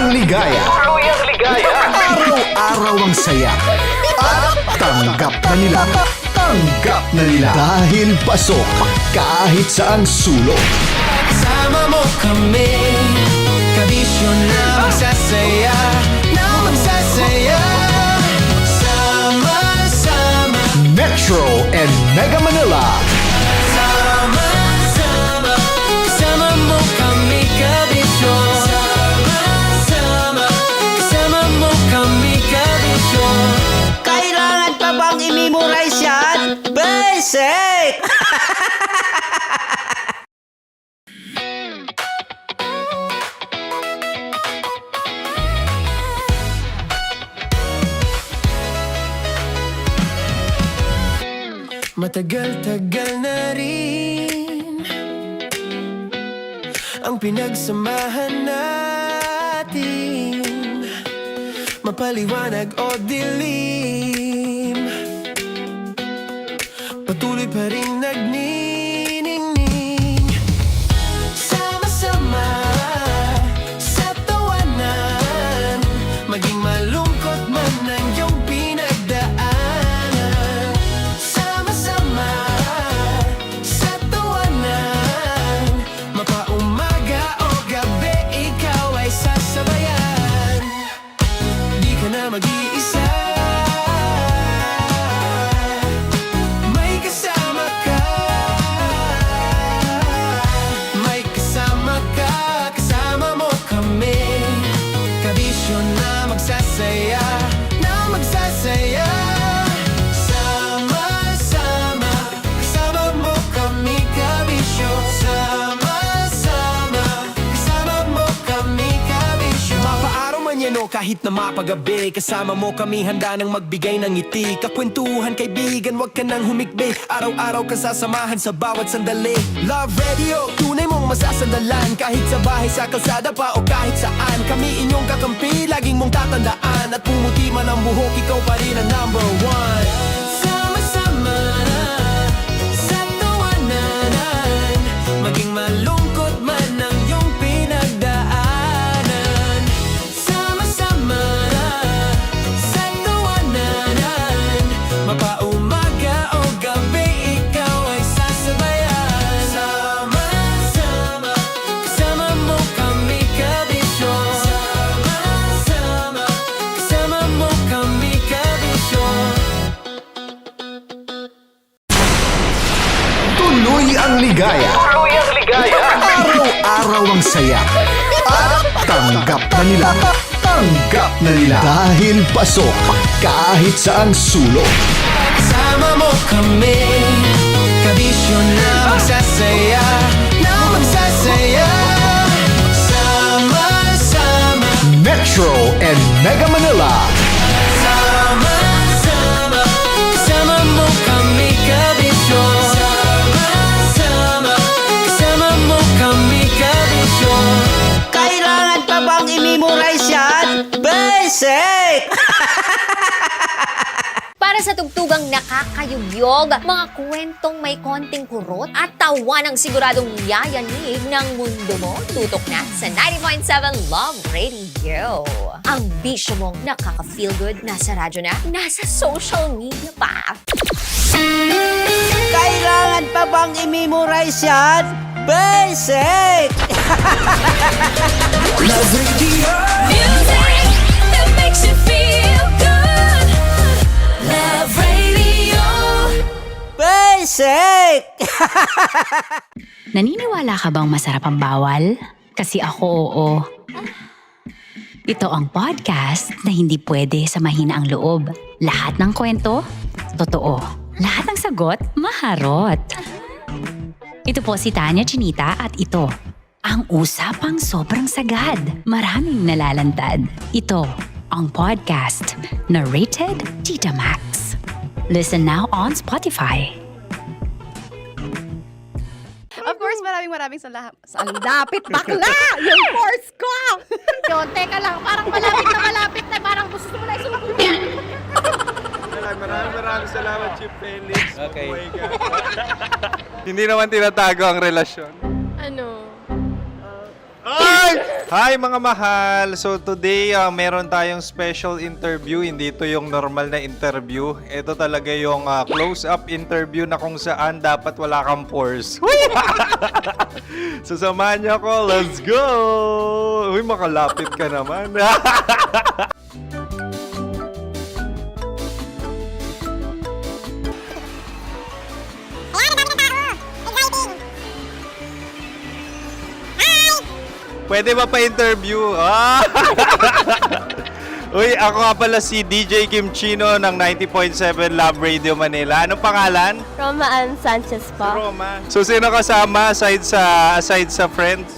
Tuluyang ligaya. Araw-araw ang saya. At tanggap na nila. Tanggap na nila. Dahil pasok kahit saang sulok. Sama mo kami, kabisyo na magsasaya, na magsasaya. Sama-sama Metro and Mega Manila. Sama-sama, kasama mo kami, kabisyo. Sama-sama, kasama mo kami, kabisyo. Kailangan pa bang i-memorize yan? Basic! Matagal-tagal na rin ang pinagsamahan natin, mapaliwanag o dilim, patuloy pa rin nagniningning. Sama-sama sa tawanan, maging malungkot man ang iyong pinagdaanan. Sama-sama sa tawanan, mapaumaga o gabi, ikaw ay sasabayan. Di ka na mag-iisa, may kasama ka. May kasama ka, kasama mo kami, kabisyo na magsasaya, na magsasaya. Sama-sama, kasama mo kami, kabisyo. Sama-sama, kasama mo kami, kabisyo. Mapaaraw man yan o kahit na mapagabi, kasama mo kami, handa nang magbigay ng ngiti. Kakwentuhan, kaibigan, wag ka nang humikbi. Araw-araw ka sasamahan sa bawat sandali. Love Radio, tunay mong masasandalan. Kahit sa bahay, sa kalsada pa o kahit saan, kami inyong kakampi, laging mong tatandaan. At pumuti man ang buhok, ikaw pa rin ang number one. Sama-sama sa tawanan, maging malungkot man ang iyong pinagdaanan. Sama-sama sa tawanan, mapaumaga o gabi, ikaw ay sasabayan. Sama-sama, kasama mo kami, kabisyo. Sama-sama, kasama mo kami, kabisyo. Tuloy ang ligaya. Araw-araw ang saya. At tanggap na nila. Tanggap na nila. Dahil pasok kahit saang sulok. Sama mo kami, kabisyo na magsasaya, na magsasaya. Sama-sama, Metro and Mega Manila. sama-sama, kasama mo kami, kabisyo. Sama-sama, kasama mo kami, kabisyo. Kailangan pa bang i-memorize yan? Basic! Para sa tugtugang nakakayugyog, mga kwentong may konting kurot at tawa ng siguradong yayanig ng mundo mo, tutok na sa 90.7 Love Radio. Ang bisyo mong nakaka-feel good, nasa radyo na, nasa social media pa. Kailangan pa bang i-memorize yan? Basic! Love Radio. Music that makes you feel good. Love Radio. Basic! Naniniwala ka bang masarap ang bawal? Kasi ako oo. Ito ang podcast na hindi pwede sa mahina ang loob. Lahat ng kwento, totoo. Lahat ng sagot, maharot. Ito po si Tanya Chinita at ito, ang usapang sobrang sagad. Maraming nalalantad. Ito, ang podcast na rated Tita Max. Listen now on Spotify. Of course, maraming salamat. Ang lapit bakla! Yung course ko! Yun, teka lang, parang malapit na, parang gusto mo na isulat. Maraming salamat, Chief Felix. Okay. Oh my God. Hindi naman tinatago ang relasyon. Ano? Ay! Hi mga mahal! So today, meron tayong special interview. Hindi ito yung normal na interview. Ito talaga yung close-up interview na kung saan dapat wala kang pores. So samahan niyo ako. Let's go! Uy, makalapit ka naman. Pwede ba pa-interview? Uy, ako nga pala si DJ Kim Chino ng 90.7 Love Radio Manila. Anong pangalan? Roma Ann Sanchez po. Roma. So, sino kasama aside sa friends?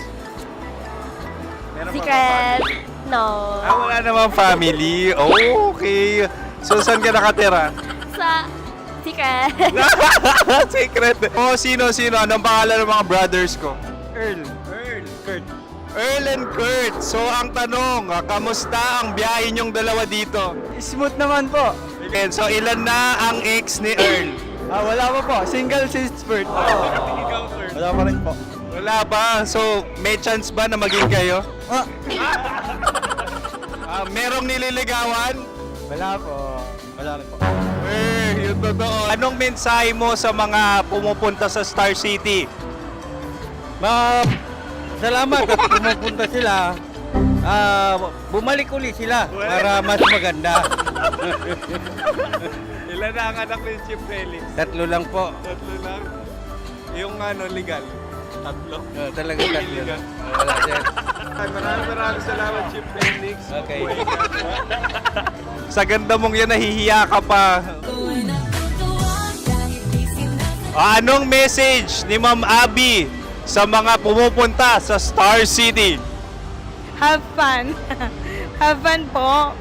Meron ba Secret. No. wala namang family. Oh, okay. So, saan ka nakatira? Sa Secret. Secret. Oh, sino? Anong pangalan ng mga brothers ko? Earl, Kurt. Earl and Kurt. So, ang tanong, kamusta ang biyahe niyong dalawa dito? Smooth naman po. Okay, so ilan na ang ex ni Earl? Wala pa po. Single since birth. Wala pa rin po. Wala ba? So, may chance ba na maging kayo? Merong nililigawan? Wala po. Wala rin po. Yun totoo. Anong mensahe mo sa mga pumupunta sa Star City? Salamat at pumupunta sila. Bumalik uli sila para mas maganda. Ilan na ang anak ni Chief Felix? 3 lang po. 3 lang. Yung legal? 3? Talaga 3 lang. Wala din. Maraming salamat, Chief Felix. Okay. Sa ganda mong yan, nahihiya ka pa. Anong message ni Ma'am Abby sa mga pumupunta sa Star City? Have fun. Have fun po.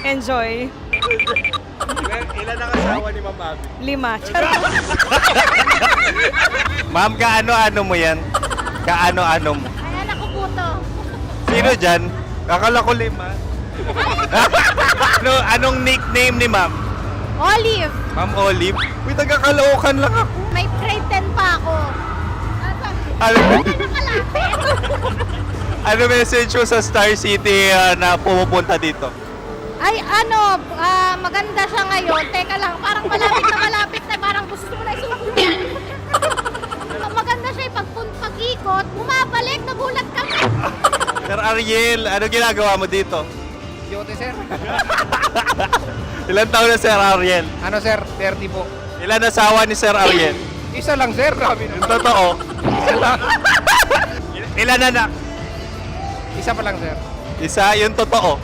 Enjoy. Ilan ang asawa ni Ma'am Abby? 5. Charot. Ma'am, kaano-ano mo yan? Kaano-ano mo? Ay, anak ko po to. Sino dyan? Kakala ko 5. Anong nickname ni Ma'am? Olive. Ma'am Olive? Uy, taga-Caloocan lang ako. May grade 10 pa ako. Ano, Nakalapit. ano message mo sa Star City na pumupunta dito? Ay, maganda siya ngayon. Teka lang, parang malapit na. Parang gusto mo na isumakit. Maganda siya pag-ikot, bumabalik, nagulat kami. Sir Ariel, ano ginagawa mo dito? Yote, sir. Ilan taon na Sir Ariel? Ano, sir? 30 po. Ilan asawa ni Sir Ariel? Isa lang, sir. Grabe Yung totoo. Isa lang. Ilan anak? Isa pa lang, sir. Isa, yung totoo.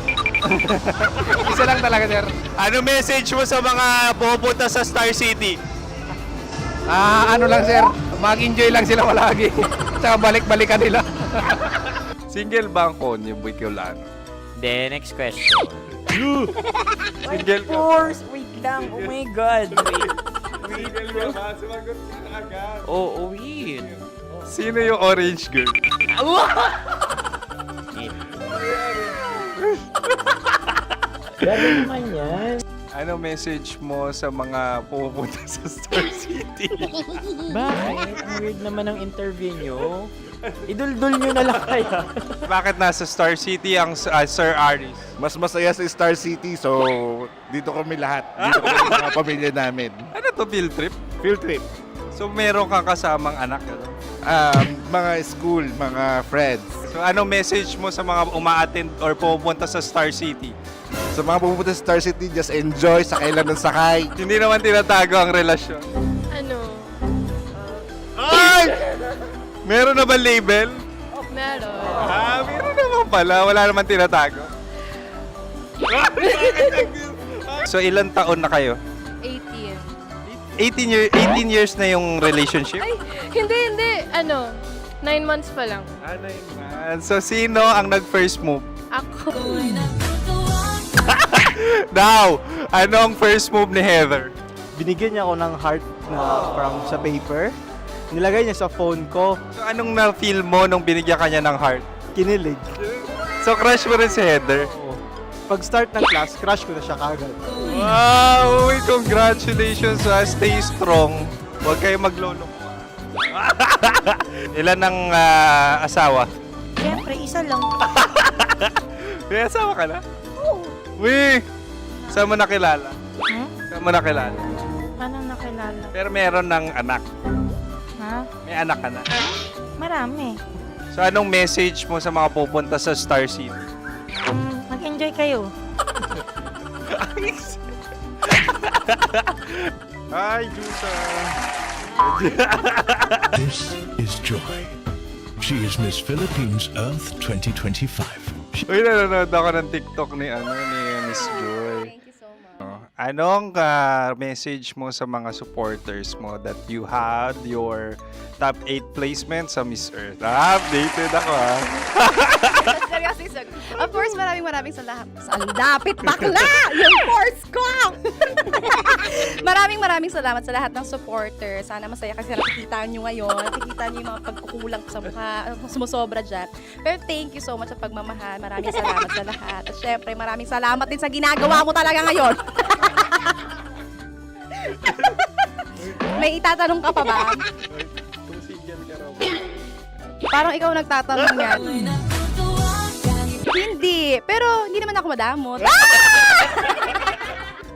Isa lang talaga, sir. Ano message mo sa mga pumupunta sa Star City? Ano lang, sir. Mag-enjoy lang sila palagi. Tsaka balik-balikan nila. Single ba ang konyo, Boy Kiolano? Then, next question. Single ka? Wait lang. Oh my God. Single ka ba? Sumagot ka na agad. Oh, wait. Sino yung orange girl? Gano'n naman yan. Ano message mo sa mga pumupunta sa Star City? Bakit? Ang weird naman ang interview nyo. Iduldul nyo na lang kaya. Bakit nasa Star City ang Sir Aris? Mas masaya sa Star City, so dito kami lahat. Dito kami mga pamilya namin. Ano to, field trip? Field trip. So meron kang kasamang anak? Ano? Mga school, mga friends. So ano message mo sa mga uma-attend or pumupunta sa Star City? Sa mga pumunta sa Star City, just enjoy, sakay lang ng sakay. Hindi naman tinatago ang relasyon. Ano? Ay! Meron na ba label? Meron. Meron naman pala. Wala naman tinatago. So ilan taon na kayo? 18. 18 years na yung relationship? Ay, hindi. 9 months pa lang. So sino ang nag-first move? Ako. Now, ano ang first move ni Heather? Binigyan niya ako ng heart na from sa paper. Nilagay niya sa phone ko. So anong na-feel mo nung binigyan ka niya ng heart? Kinilig. So crush mo rin si Heather? Pag start ng class, crush ko na siya kagad. Wow! Uy, congratulations! Stay strong. Huwag kayo maglolo. Ilan ang asawa? Siyempre, Siyempre, isa lang. May asawa ka na? Oo. Uy! Saan mo nakilala? Saan mo nakilala? Paano nakilala? Pero meron ng anak. Ha? May anak ka na. Marami. So anong message mo sa mga pupunta sa Star City? Mag-enjoy kayo. Hi, Jusa! This is Joy. She is Miss Philippines Earth 2025. Uy, nanonood ako ng TikTok ni Miss Joy. Thank you so much. Anong message mo sa mga supporters mo that you had your top 8 placement sa Miss Earth? Updated ako Seryoso, of course, maraming salamat. Ang dapit bakla! Yung force ko! maraming salamat sa lahat ng supporters. Sana masaya kasi nakikita nyo ngayon. Nakikita nyo yung mga pagkukulang sa mukha. Sumusobra dyan. Pero thank you so much sa pagmamahal. Maraming salamat sa lahat. At syempre, maraming salamat din sa ginagawa mo talaga ngayon. May itatanong ka pa ba? Parang ikaw nagtatanong yan. Hindi. Pero hindi naman ako madamot.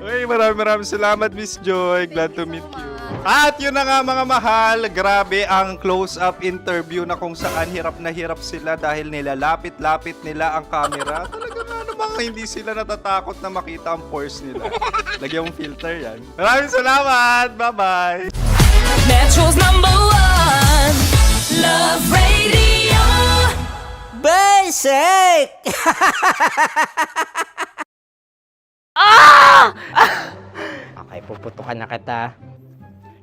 Uy, maraming salamat, Miss Joy. Glad to meet you. At yun na nga mga mahal, grabe ang close-up interview na kung saan hirap na hirap sila dahil nilalapit-lapit nila ang camera. Talaga na namang hindi sila natatakot na makita ang pores nila. Lagyan mong filter yan. Maraming salamat! Bye-bye! Metro's #1 Love Radio. Basic! Okay, puputukan na kita.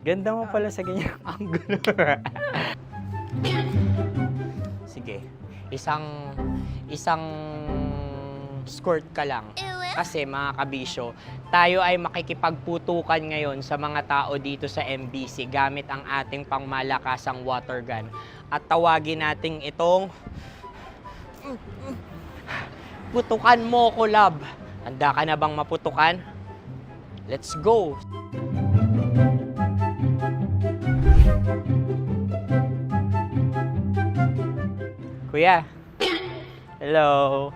Ganda mo pala sa ganyang angulo. Sige, isang skirt ka lang. Kasi mga kabisyo, tayo ay makikipagputukan ngayon sa mga tao dito sa MBC gamit ang ating pangmalakasang water gun. At tawagin natin itong putukan mo ko, love. Handa ka na bang maputukan? Let's go! Kuya. Hello.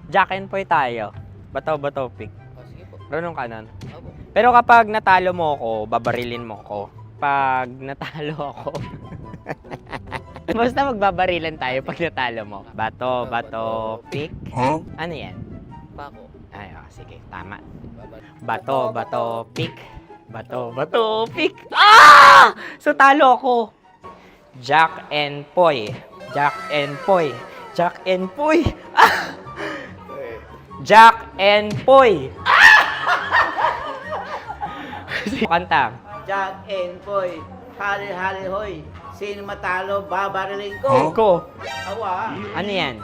Jack and Poy tayo. Bato-bato pick. Runong kanan. Pero kapag natalo mo ako, babarilin mo ako. Pag natalo ako, basta magbabarilan tayo pag natalo mo. Bato, pick. Huh? Ano yan? Bako. Ay, sige, tama. Bato, pick. Bato, pick. Ah! So talo ako. Jack and Poy. Jack and Poy. Jack and Poy. Ah! Jack and Poy. Kanta. Jack and Poy, hali-hali hoy. Sino matalo, babariling Huh? Ko. Awa, Ano yan?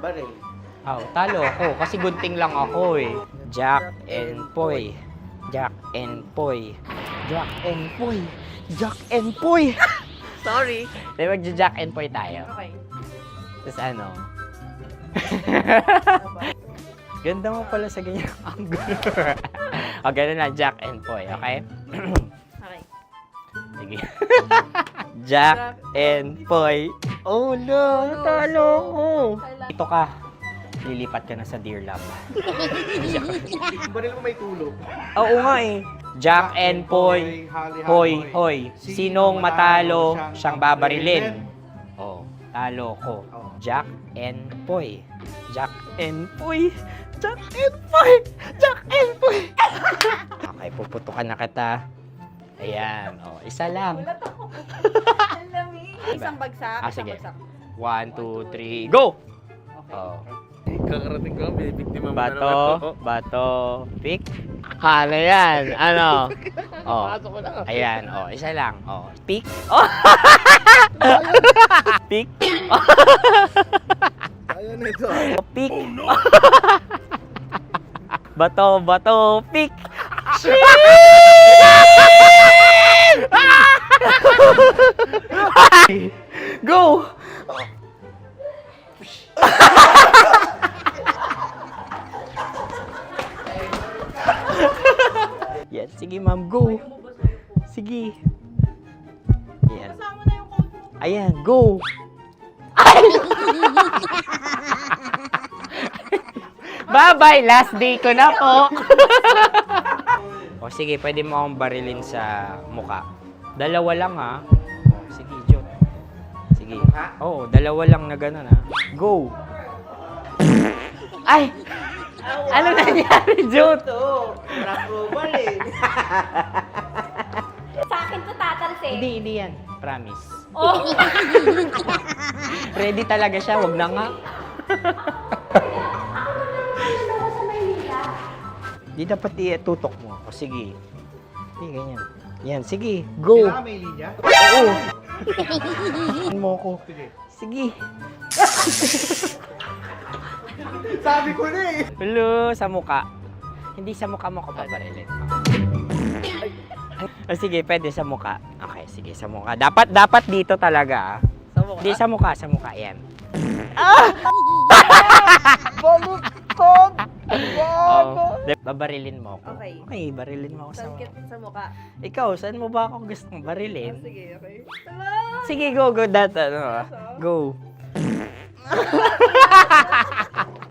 baril. Oh, talo ako kasi gunting lang ako eh. Jack and Poy. Jack and Poy. Jack and Poy. Jack and Poy. Sorry. Di magja-Jack and Poy tayo. Okay. Tapos ano? Ganda mo pala sa ganyang angulo. O, ganun lang, Jack and Poy, okay? Okay. Sige. Jack and Poy. Oh no, natalo ko. Ito ka. Lilipat ka na sa Dear Love. Baril mo may tulog. Oo nga eh. Jack and Poy. Hoy, hoy. Sinong matalo, siyang babarilin. Oh, talo ko. Jack and Poy. Jack and Poy. Jack and Poy. Jack and Poy. Okay, puputukan na kita. Ayan. Oh, isa lang. Isang bagsak. Sige. 1, 2, 3, go! Oh. Kakarating ko, binibiktima mo Bato, pick. Ano yan? Ano? Oh. Ayan, oh, isa lang. Oh, pick. Oh. Pick. Ayan ito. Oh, pick. Bato, pick. Go! Yan, sige ma'am, go. Sige. Ayan. Ayan, go. Ay! Bye-bye, last day ko na po. O sige, pwede mo akong barilin sa muka. Dalawa lang ha. O, sige, Jot. Sige. Oo, dalawa lang na gano'n ha. Go! Ay! Ano nangyari, Jot? Ito, approval eh. Sa akin to tatalsik. Hindi yan. Promise. Oh. Ready talaga siya, wag na nga. Di dapat tutok mo. O sige. Hindi, ganyan. Yan, sige. Go. May linya? Oo. mo ko. Sige. Sabi ko na eh. Hello, sa muka. Hindi sa muka mo ko babarilin. O sige, pwede sa muka. Okay, sige, sa muka. Dapat dito talaga. Sa muka? Hindi, sa muka, yan. Baluktot! Babarilin mo ako. Okay, barilin mo ako sa muka. Sa mukha. Ikaw, saan mo ba ako gustong barilin? Sige, okay. Sige, go. Go.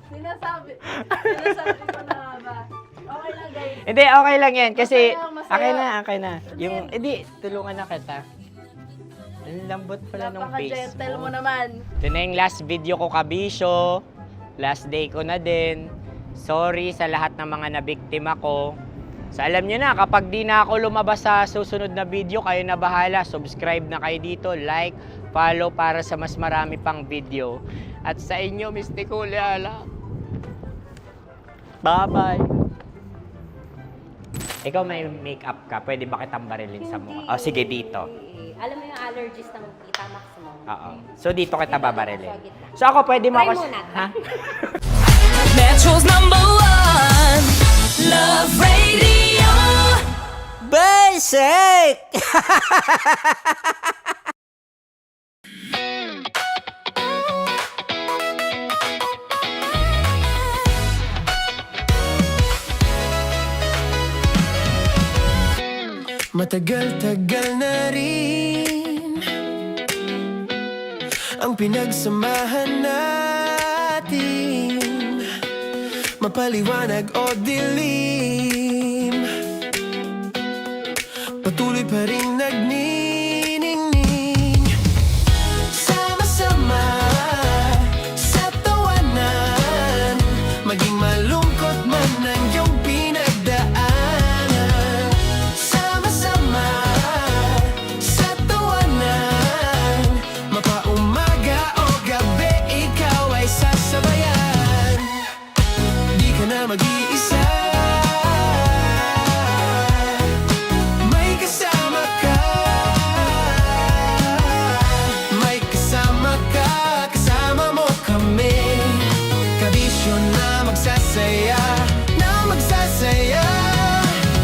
Sinasabi ko na ba? Okay lang, guys. Hindi, okay lang yan. Kasi, Masaya. okay na. Yung, hindi, tulungan na kita. Ang lambot pala nung face Napaka-gentle mo mo. naman. Ito na yung last video ko, kabisyo. Last day ko na din. Sorry sa lahat ng mga nabiktima ko. So alam nyo na, kapag di na ako lumabas sa susunod na video, kayo na bahala. Subscribe na kayo dito, like, follow para sa mas marami pang video. At sa inyo, Mistiko Leala. Bye-bye. Ikaw may makeup ka, pwede ba kitang barilin sa mukha? O sige, dito. Alam mo yung allergies ng Tita Max mo? Oo. So dito kita babarilin. So ako, pwede mo ako... Try muna. Ha? Metro's #1 Love Radio. Basic! Matagal-tagal na rin ang pinagsamahan natin, mapaliwanag o dilim, patuloy pa rin nagniningning. Sama-sama sa tawanan, maging malungkot man ang iyong pinagdaanan. Sama-sama sa tawanan, mapaumaga o gabi, ikaw ay sasabayan. Di ka na mag-iisa, may kasama ka. May kasama ka, kasama mo kami. Kabisyo na magsasaya, na magsasaya.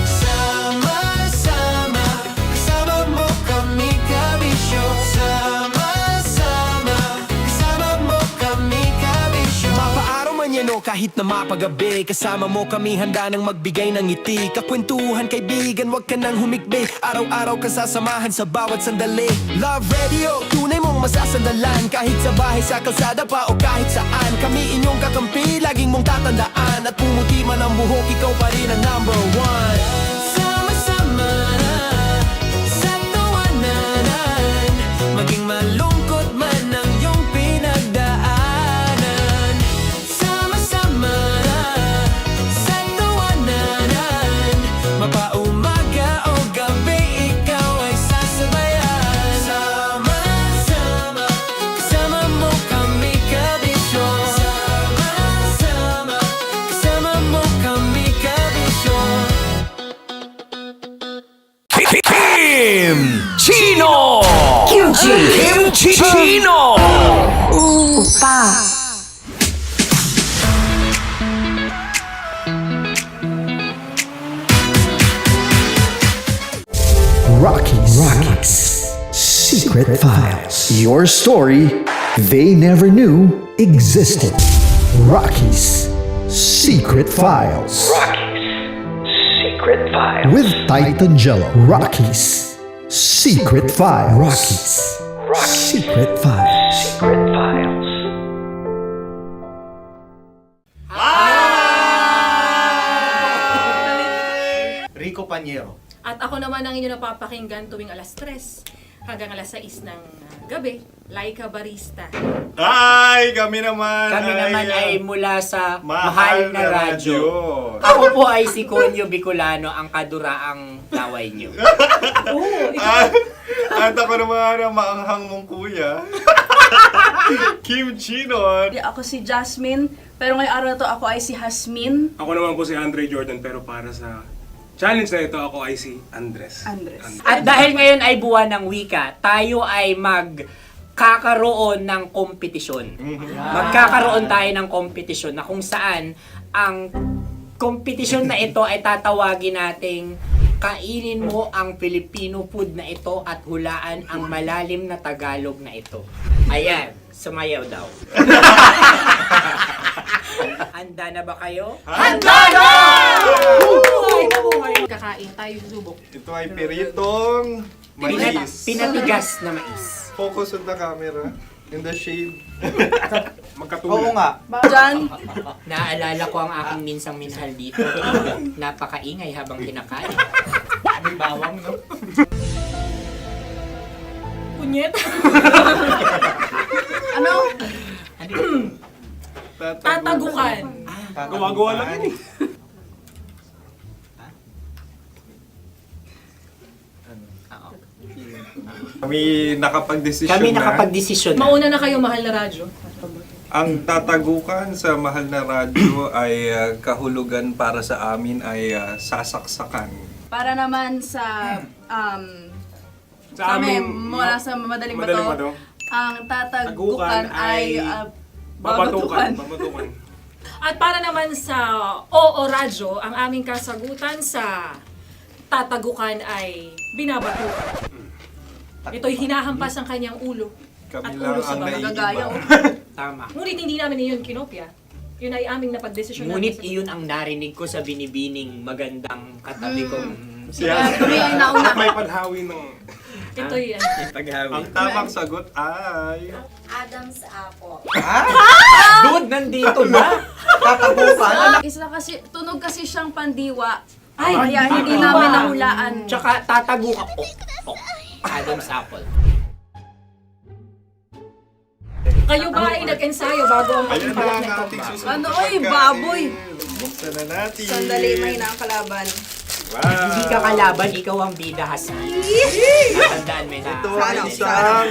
Sama-sama, kasama mo kami, kabisyo. Sama-sama, kasama mo kami, kabisyo. Mapaaraw man yan o kahit na mapagabi, kasama mo kami, handa nang magbigay ng ngiti. Kakwentuhan, kaibigan, wag ka nang humikbi. Araw-araw ka sasamahan sa bawat sandali. Love Radio, tunay mong masasandalan. Kahit sa bahay, sa kalsada pa o kahit saan, kami inyong kakampi, laging mong tatandaan. At pumuti man ang buhok, ikaw pa rin ang #1. Sama-sama sa tawanan, maging malungkot man ang iyong pinagdaanan. Sama-sama sa tawanan, mapaumaga o gabi, ikaw ay sasabayan. Sama-sama, kasama mo kami, kabisyo. Sama-sama, kasama mo kami, kabisyo. Kim Chino! Kim Chino! Rockies Secret Files. Your story they never knew existed. Rockies Secret Files. With Titan Jello. Rockies Secret Files. Rockies Secret Files. kumpanyero. At ako naman ang inyo napapakinggan tuwing alas 3 hanggang alas 6 ng gabi, Laika Barista. Ay, kami naman. Kami naman ay mula sa Mahal na Radyo. Ako po ay si Conyo Bicolano, ang kaduraang laway nyo. At ako naman ang maanghang mong kuya. Kim Chinon. Ako si Jasmine, pero ngayong araw na to ako ay si Hasmin. Ako naman po si Andre Jordan, pero para sa challenge na ito, ako ay si Andres. At dahil ngayon ay buwan ng wika, tayo ay magkakaroon ng kompetisyon. Magkakaroon tayo ng kompetisyon na kung saan ang kompetisyon na ito ay tatawagin nating kainin mo ang Filipino food na ito at hulaan ang malalim na Tagalog na ito. Ayan, sumayaw daw. Handa na ba kayo? Handa na! Kakain tayo subok. Ito ay piritong mais. Pinatigas na mais. Focus on the camera. In the shade. Magkatulad. nga. Diyan, Naaalala ko ang aking minsang minahal dito. Napakaingay habang kinakain. May bawang, no? Punyet. ano? Tatagukan. Gawa-gawa lang yun eh. Kami nakapag-desisyon Kami na. nakapag-desisyon na. Mauna na kayo, Mahal na Radyo. Ang tatagukan sa Mahal na Radyo ay kahulugan para sa amin ay sasaksakan. Para naman sa Sa amin, mula sa madaling madaling bato, bato, ang tatagukan tagukan ay babatukan. At para naman sa Oo Radyo, ang aming kasagutan sa tatagukan ay binabatukan. Ito'y hinahampas ang kanyang ulo. Kami At lang ulo sa ang mga gagaya. naiiba. Tama. Ngunit hindi namin iyon kinopya. Yun ay aming napagdesisyon Ngunit namin. iyon ang narinig ko sa binibining magandang katabi kong Kami ay nauna. May panhawi ng Ito'y paghawi. Ang tamang sagot ay... Adam's apple. Dude, nandito na! Tatagukan. Isa kasi, tunog kasi siyang pandiwa. Ay, Kaya hindi namin nahulaan. Tsaka tatago ka. Adam's apple. kayo ba ay nag-ensayo bago ang Ayun ating na balak ang na ito? ating susunod Ano, na oy, pagkain. baboy. Buksan na natin. Sandali, may na ang kalaban. Wow. Hindi ka kalaban, ikaw ang bida, Hasmin. Natandaan mo na. Ito ay isang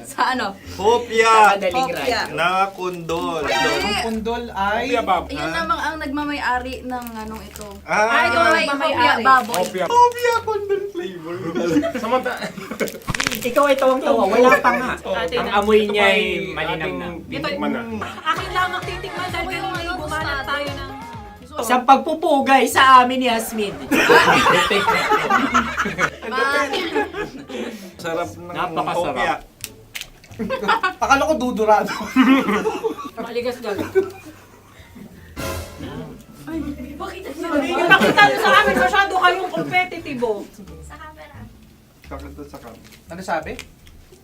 Sa ano? hopya Madaling Hopya. radyo. na kundol. Hindi. Pundol ay... Yun namang ang nagmamay-ari ng anong ito. Ay, ito Ah, may Hopya, baboy. hopya kundol flavor. Ikaw ay tawang-tawa, wala pa nga. Ate Ang na. amoy niya ay malinang na. Ito'y akin lamang titikman dahil kayo ay bumanat tayo ng... Sa pagpupugay sa amin ni Hasmin. Sarap ng Napakasarap. hopya. Akala ko dudurado. Maligas gaga. Bakit? Yung nakita nyo sa amin, masyado kayong competitive. Sakit sa kam. Ano sabi?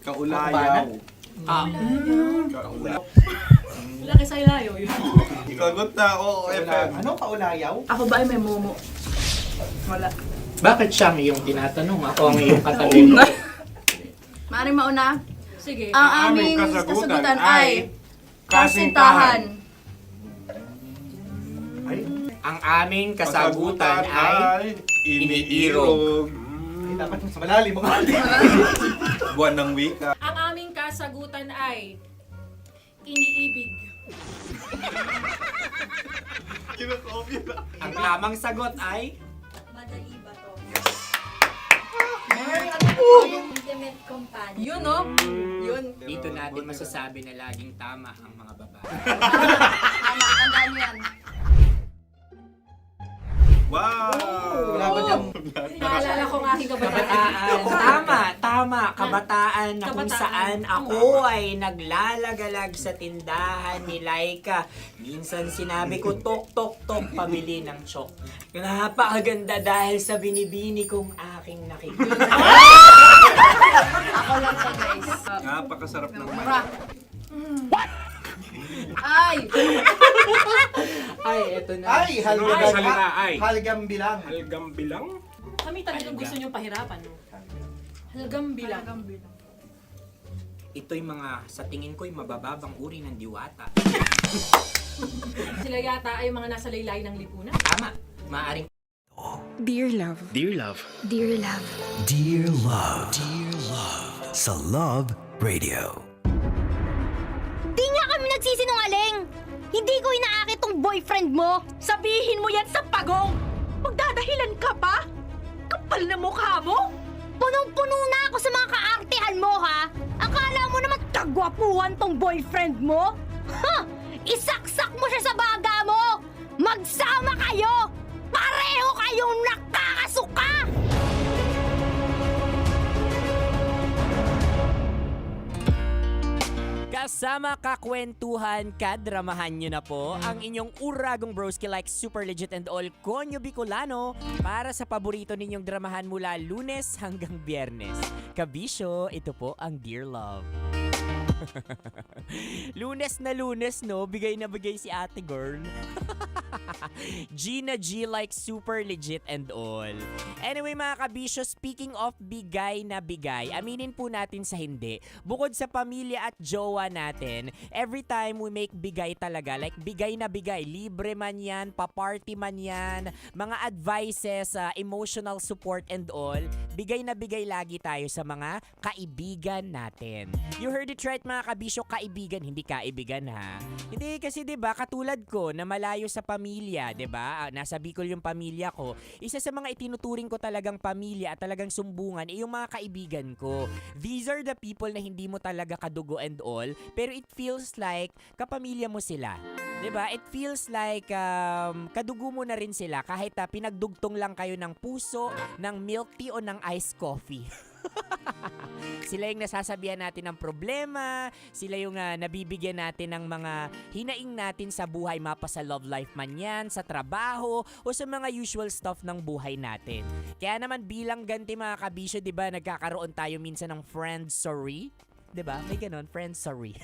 Kaulayaw. Laki sa ilayo yun. Sagot na, oo, FM. Ano? Kaulayaw? Ako ba ay may momo? Wala. Bakit siya ang iyong tinatanong? Ako ang iyong katabi. Maaaring mauna. Sige. Ang aming kasagutan ay kasintahan. Ang aming kasagutan ay iniirog. Dapat sa malalim mga Buwan ng wika. Ang aming kasagutan ay iniibig. Kinakopya na. ang tamang sagot ay Madali ba to? Intimate companion. Yun, no? Yun. dito natin masasabi na laging tama ang mga babae. Tama, tandaan mo yan. Wow! Wala ba dyan? Naalala ko ang aking kabataan. Kabataan. Tama. Kabataan na kung Kabataan. saan ako ay naglalagalag sa tindahan ni Laika. Minsan sinabi ko, tok, tok, tok, pamili ng chok. Napakaganda dahil sa binibini kong aking nakikita. Ako lang to, guys. Napakasarap ng Mura. Ay! Ay, eto na. Ay, Salita ay. halgam bilang. Halgam bilang? Kami talagang gusto niyong pahirapan, no? Halagang bilang. Ito'y mga, sa tingin ko'y mabababang uri ng diwata. Sila yata ay mga nasa laylay ng lipunan. Tama, maaaring Dear Love. Dear Love. Dear Love. Dear Love. Dear Love. Sa Love Radio. Di nga kami nagsisinungaling! Hindi ko inaakit tong boyfriend mo! Sabihin mo yan sa pagong! Magdadahilan ka pa? Kapal na mukha mo! Punong-puno na ako sa mga kaartehan mo, ha? Akala mo naman kagwapuhan tong boyfriend mo? Ha! Isaksak mo siya sa baga mo! Magsama kayo! Pareho kayong nakakasuka! kasama kakwentuhan, kadramahan nyo na po ang inyong uragong broski like Super Legit and All Konyo Bicolano para sa paborito ninyong dramahan mula Lunes hanggang Biyernes. Kabisyo, ito po ang Dear Love. Lunes na Lunes, no? Bigay na bigay si ate girl. G na G like Super Legit and All. Anyway mga kabisyo, speaking of bigay na bigay, aminin po natin sa hindi. Bukod sa pamilya at jowa natin, every time we make bigay talaga, like bigay na bigay, libre man yan, pa-party man yan, mga advices, emotional support and all, bigay na bigay lagi tayo sa mga kaibigan natin. You heard it right mga kabisyo, kaibigan, hindi kaibigan ha. Hindi kasi 'di ba katulad ko na malayo sa pamilya, 'di ba? Nasa Bicol yung pamilya ko. Isa sa mga itinuturing ko talagang pamilya at talagang sumbungan ay yung mga kaibigan ko. These are the people na hindi mo talaga kadugo and all, pero it feels like kapamilya mo sila. 'Di ba? It feels like kadugo mo na rin sila kahit pinagdugtong lang kayo ng puso, ng milk tea o ng iced coffee. Sila yung nasasabihan natin ng problema, sila yung nabibigyan natin ng mga hinaing natin sa buhay, mapa sa love life man yan, sa trabaho, o sa mga usual stuff ng buhay natin. Kaya naman bilang ganti mga kabisyo, di ba, nagkakaroon tayo minsan ng friend sorry? Diba? May ganon, friends sorry.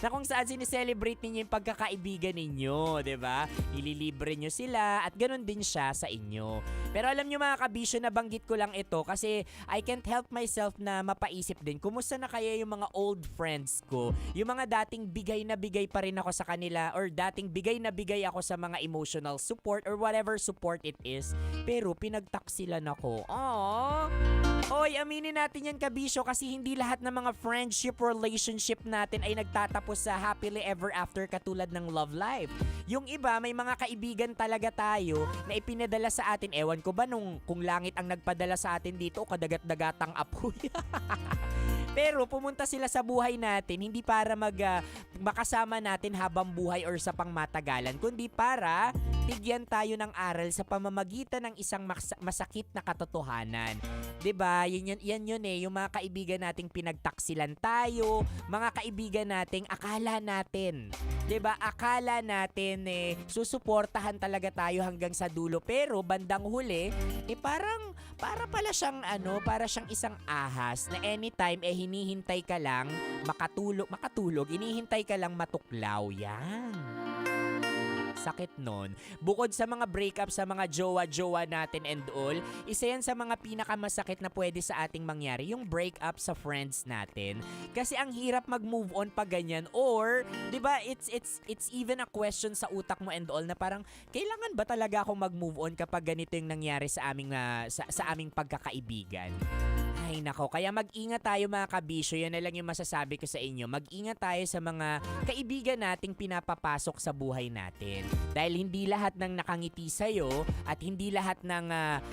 Na kung saan sineselebrate ninyo yung pagkakaibigan ninyo, diba? Ililibre nyo sila at ganon din siya sa inyo. Pero alam nyo mga kabisyo, nabanggit ko lang ito kasi I can't help myself na mapaisip din. Kumusta na kaya yung mga old friends ko? Yung mga dating bigay na bigay pa rin ako sa kanila or dating bigay na bigay ako sa mga emotional support or whatever support it is. Pero pinagtaksilan ako. Aww! Oy, aminin natin yan kabisyo kasi hindi lahat ng mga friendship relationship natin ay nagtatapos sa happily ever after katulad ng love life. Yung iba, may mga kaibigan talaga tayo na ipinadala sa atin. Ewan ko ba kung langit ang nagpadala sa atin dito o kadagat-dagatang apoy. Pero pumunta sila sa buhay natin hindi para makasama natin habang buhay or sa pangmatagalan, kundi para bigyan tayo ng aral sa pamamagitan ng isang masakit na katotohanan. 'Di ba? Yan yun yung mga kaibigan nating pinagtaksilan tayo, mga kaibigan nating akala natin, 'di ba? Akala natin susuportahan talaga tayo hanggang sa dulo, pero bandang huli para pala siyang para siyang isang ahas na anytime hinihintay ka lang makatulog, hinihintay ka lang matuklaw. Yan. Sakit nun. Bukod sa mga breakup sa mga jowa-jowa natin and all, isa yan sa mga pinakamasakit na pwede sa ating mangyari, yung breakup sa friends natin. Kasi ang hirap mag-move on pag ganyan, or 'di ba, it's even a question sa utak mo and all na parang kailangan ba talaga akong mag-move on kapag ganito yung nangyari sa aming pagkakaibigan. Ay nako, kaya mag-ingat tayo mga kabisyo, yan na lang yung masasabi ko sa inyo. Mag-ingat tayo sa mga kaibigan nating pinapapasok sa buhay natin. Dahil hindi lahat ng nakangiti sa'yo at hindi lahat ng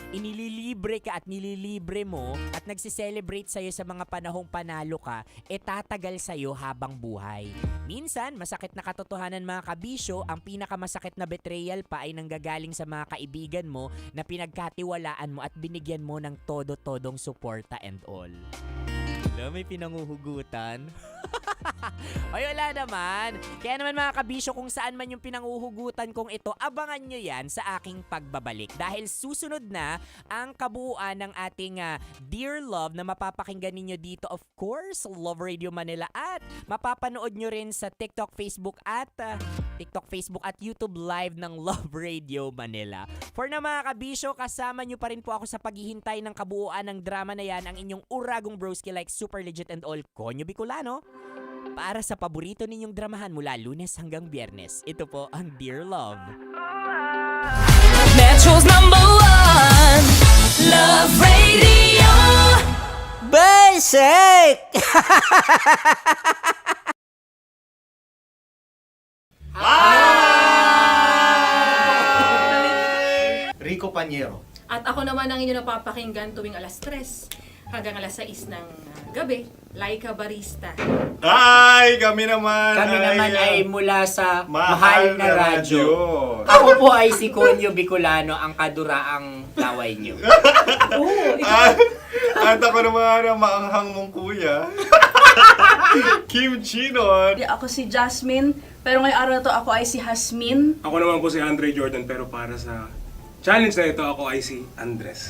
inililibre ka at nililibre mo at nagsiselebrate sa'yo sa mga panahong panalo ka, tatagal sa'yo habang buhay. Minsan, masakit na katotohanan mga kabisyo, ang pinakamasakit na betrayal pa ay nanggagaling sa mga kaibigan mo na pinagkatiwalaan mo at binigyan mo ng todo-todong suporta and all. Alam, may pinanguhugutan. Ay, wala naman. Kaya naman mga kabisyo, kung saan man yung pinanguhugutan kong ito, abangan nyo yan sa aking pagbabalik. Dahil susunod na ang kabuuan ng ating Dear Love na mapapakinggan ninyo dito, of course, Love Radio Manila, at mapapanood nyo rin sa TikTok, Facebook at YouTube Live ng Love Radio Manila. For na mga kabisyo, kasama nyo pa rin po ako sa paghihintay ng kabuuan ng drama na yan, ang inyong uragong broski like Super Legit and All Konyo Bicolano. Para sa paborito ninyong dramahan mula Lunes hanggang Biyernes, ito po ang Dear Love. Metro's #1 Love Radio. Basic! Rico Panyero. At ako naman ang inyo napapakinggan tuwing alas 3 hanggang alas 6 ng gabi, Laika Barista. Ay, kami naman. Kami naman ay mula sa Mahal na Radyo. Ako po ay si Konyo Bicolano, ang kaduraang laway nyo. At ako naman ang maanghang mong kuya. Kim Chinon. Ako si Jasmine, pero ngayong araw na to ako ay si Hasmin. Ako naman po si Andre Jordan, pero para sa challenge na ito, ako ay si Andres.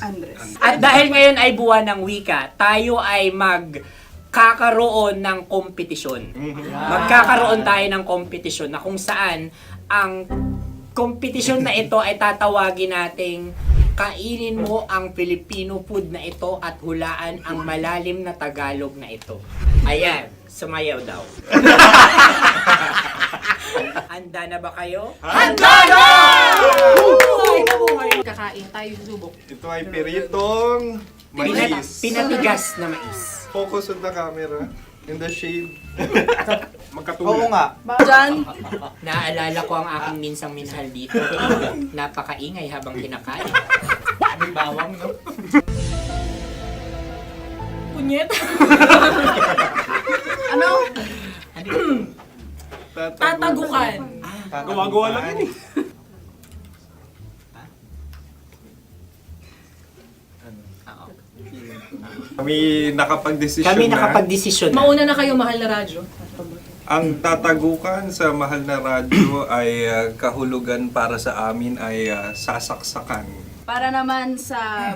At dahil ngayon ay buwan ng wika, tayo ay magkakaroon ng kompetisyon. Magkakaroon tayo ng kompetisyon na kung saan ang kompetisyon na ito ay tatawagin nating kainin mo ang Filipino food na ito at hulaan ang malalim na Tagalog na ito. Ayan, sumayaw daw. Handa na ba kayo? Handa na! Kakain tayo, subok. Ito ay peritong mais. Pinatigas na mais. Focus on the camera. In the shade. Magkatulad. Oo nga. Diyan, Naalala ko ang aking minsang minahal dito. Napakaingay habang kinakain. May bawang, no? Punyet. ano? Tatagukan. Gawa-gawa lang yun eh. Kami nakapag-desisyon Kami na. nakapag-desisyon na. Mauna na kayo, Mahal na Radyo. Ang tatagukan sa Mahal na Radyo ay kahulugan para sa amin ay sasaksakan. Para naman sa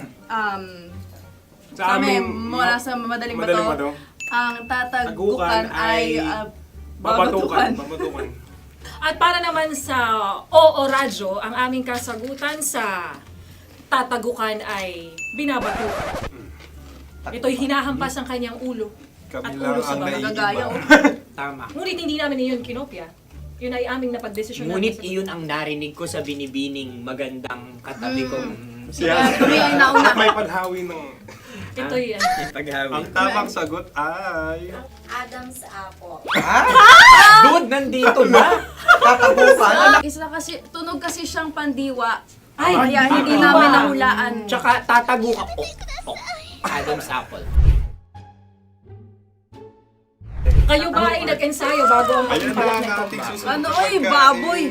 Sa amin, mula sa madaling Madaling bato, bato. ang tatagukan Tagukan ay Babatukan. babatukan. At para naman sa Oo Radyo, ang aming kasagutan sa tatagukan ay binabatukan. Ito'y hinahampas ang kanyang ulo. Kami At lang ulo sa ang mga gagaya, naiiba. Tama. Ngunit hindi namin iyon kinopya. Yun ay aming napagdesisyon Ngunit namin sa- iyon ang narinig ko sa binibining magandang katabi kong Kami ay nauna. May panhawi ng... Ito'y paghawi. Ang tamang sagot ay... Adam's apple. Dude, nandito ba? Tatagukan. Isa kasi, tunog kasi siyang pandiwa. Ay, Kaya hindi namin nahulaan. Tsaka tatago ka. Adam's apple. kayo ba ay nag-ensayo bago ang Ayan ating na balak ang na ito? ating susunod Ano, na oy, pagkain. baboy.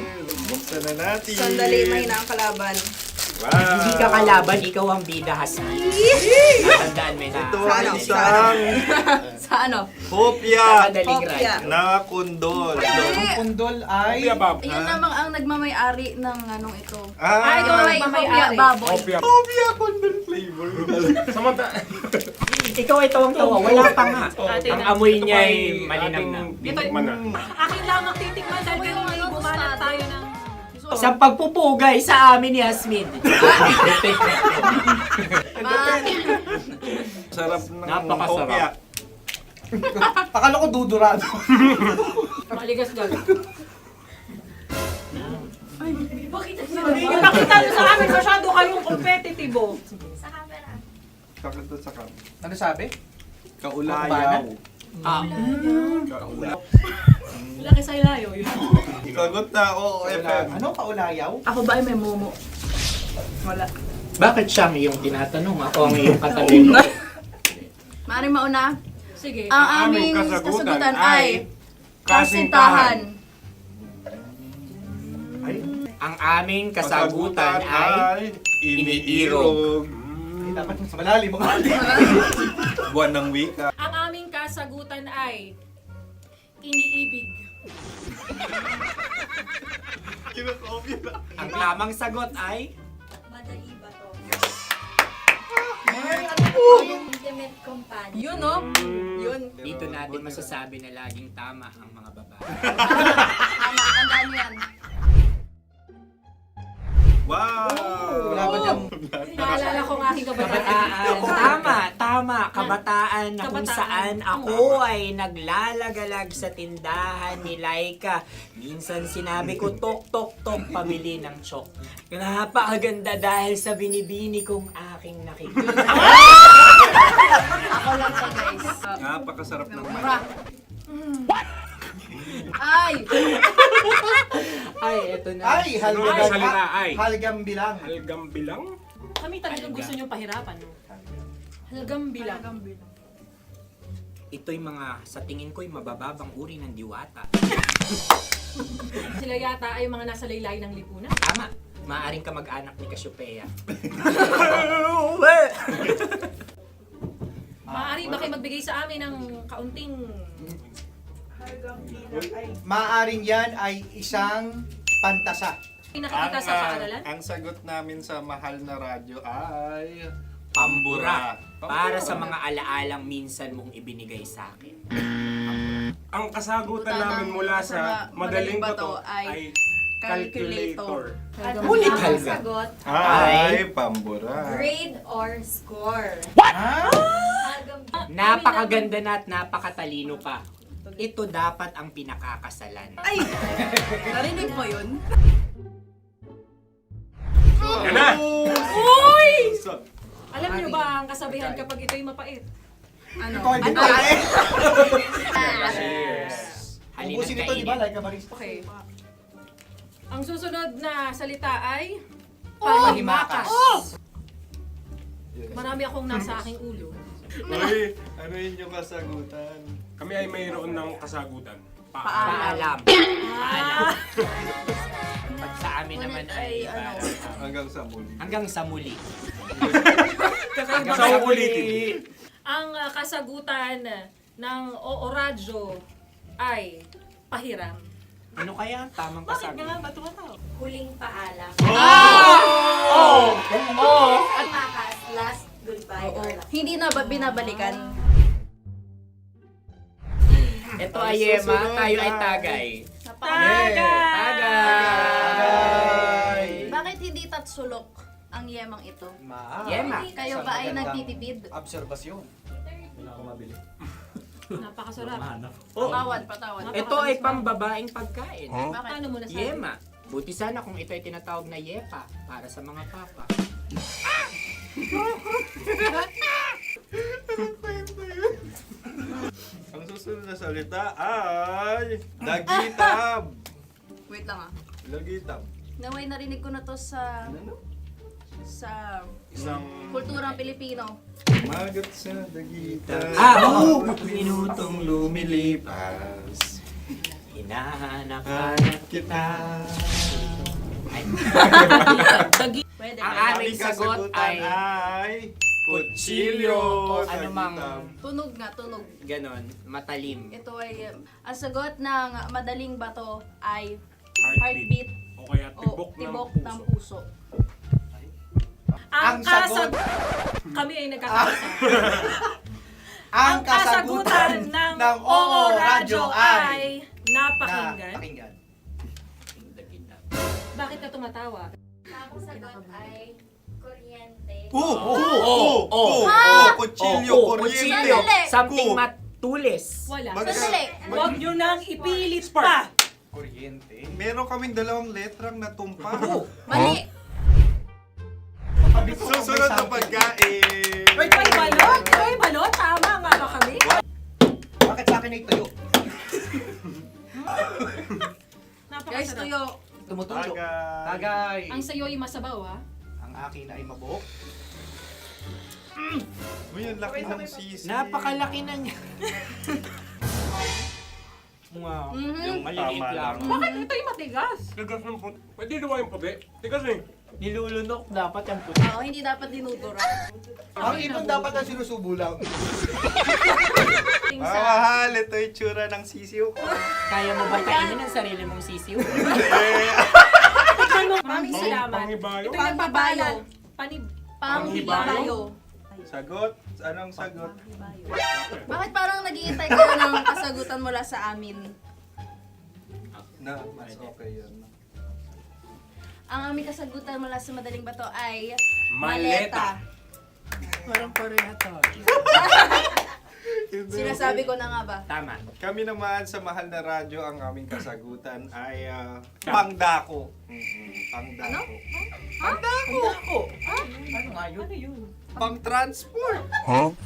Buksan na natin. Sandali, may na ang kalaban. Wow. Hindi ka kalaban, ikaw ang bida, Hasmin. Tandaan mo na. Ito ay isang Sa ano? hopya Madaling Hopya. radyo. na kundol. Hindi. Pundol ay... Yun namang ang nagmamay-ari ng anong ito. Ah, ito ay Hopya, baboy. hopya kundol flavor. Ikaw ay tawang-tawa, wala pa nga. Ate Ang na- amoy niya ay malinang na. Ito'y akin lamang titikman dahil kayo ay bumanat tayo ng... Sa pagpupugay sa amin ni Hasmin. Sarap ng Napakasarap. hopya. Akala ko dudurado. Maligas gagal. Bakit ipakita nyo sa amin masyado kayong competitive oh. Sakit to sa kam. Ano sabi? Kaulayaw. Laki sa ilayo yun. Sagot na, oo, FM. Ano? Kaulayaw? Ako ba ay may momo? Wala. Bakit siya ang iyong tinatanong? Ako ang iyong katabi. Maaaring mauna. Sige. Ang aming kasagutan ay kasintahan. Ang aming kasagutan ay iniirog. Dapat mas malalim mga Buwan ng wika. Ang aming kasagutan ay Iniibig. Ang tamang sagot ay... Madali ba to? Intimate companion. Yun, no? Yun. Dito natin masasabi na laging tama ang mga babae. Tama, tandaan mo yan. Wow! Naalala ko ang aking kabataan. Kabataan. Tama. Kabataan na kung Kabataan. saan ako ay naglalagalag sa tindahan ni Laika. Minsan sinabi ko, tok, tok, tok, pamili ng chok. Napakaganda dahil sa binibini kong aking nakikita. Ako lang to, guys. Napakasarap ng Mura. Ay! Ay, eto na. Ay, Ay, salita ay. Halgam bilang. Halgam bilang? Kami talagang gusto niyong pahirapan, no? Halagang bilang. Ito'y mga, sa tingin ko'y mabababang uri ng diwata. Sila yata ay mga nasa laylay ng lipunan. Tama. Maaring ka mag-anak ni Cassiopeia. Maaari ba kayo magbigay sa amin ng kaunting... Maaring yan ay isang pantasa. Pinakikita sa paaralan? Ang sagot namin sa mahal na radyo ay... Pambura. Para sa mga alaalang minsan mong ibinigay sa akin. Ang kasagutan namin mula sa madaling bato ay calculator. Ulit halga. Sagot, Ay, pambura. grade or score. Napakaganda na at napakatalino pa. Ito dapat ang pinakakasalan. Ay! Narinig mo yun? Yan na! Uy! Alam niyo ba ang kasabihan kapag ito'y mapait? Ano? Ano? Cheers. Halina't Ubusin ito, di ba? kainin. Like a barista. Okay. Ang susunod na salita ay... Panghimakas. Marami akong nasa aking ulo. Uy, ano yun yung kasagutan? Kami ay mayroon ng kasagutan. Paalam. Paalam. Pag sa amin naman ay... Hanggang sa muli. Hanggang sa muli. Sa ulitin. Ang kasagutan ng Oo Radyo ay pahiram. Ano kaya ang tamang kasagutan? ba tumatawa? Huling paalam. Oh! At makas, last goodbye or last. Hindi na ba binabalikan? Ito ay Yema, tayo ay Tagay. Tagay! Bakit hindi tatsulok ang yemang ito? Yema. Kayo ba ay nagtitipid? Obserbasyon. Napakasarap. Patawad. Ito ay pambabaeng pagkain. Bakit? Paano mo nasabi? Yema. Buti sana kung ito ay tinatawag na yepa para sa mga papa. Ang susunod na salita ay... Dagitab! Wait lang ah. Dagitab. Naway narinig ko na to sa Isang... kulturang Pilipino. Magat sa dagitab. Oo! Minutong lumilipas. Hinahanap-hanap kita. Ay. Pwede Ang ba? aming sagot ay kutsilyo. Ano mang Tunog nga, tunog. ganon, matalim. Ito ay, ang sagot ng madaling bato ay Heartbeat. heartbeat O kaya o tibok ng puso. Ang sagot- Kami ay nagkakasa. Ang kasagutan ng Oo Radyo ay napakinggan. Pakinggan. Bakit ka tumatawa? Ang sagot ay kuryente. Kutsilyo, kuryente. Sandali. Something matulis. Wala. Sandali. Huwag nyo nang ipilit pa. Kuryente. Meron kaming dalawang letrang natumpa. Mali. Susunod na pagkain. May balot? May balot? Tama nga ba kami? Bakit sa akin ay tuyo? Guys, Napakasarap. tuyo. Tumutulo. Tagay. Tagay. Ang sayo ay masabaw, ha? Ang akin ay mabuhok. Uy, ang laki ng sisi. Napakalaki na niya. Yung maliliit Tama lang. lang. Bakit ito'y matigas? Tigas ng puti. Pwede naman yung puti. Tigas eh. Nilulunok dapat yung puti. Oo, hindi dapat dinudura. Ang ibon dapat ang sinusubo lang. Mahal, ito yung tsura ng sisiw. Kaya mo ba kainin ang sarili mong sisiw? Maraming salamat. Panghibayo? Ito yung nagpabayo. Panghibayo. Sagot? Anong sagot? Bakit parang nag-iintay kayo ng kasagutan mula sa amin? Na, mas okay yun. Ang aming kasagutan mula sa Madaling Bato ay Maleta. Walang Korea to. Sinasabi ko na nga ba? Tama. Kami naman sa mahal na radyo, ang aming kasagutan ay pangdako. Pangdako. Pangdako! Ano nga yun? Ano yun? Pang-transport!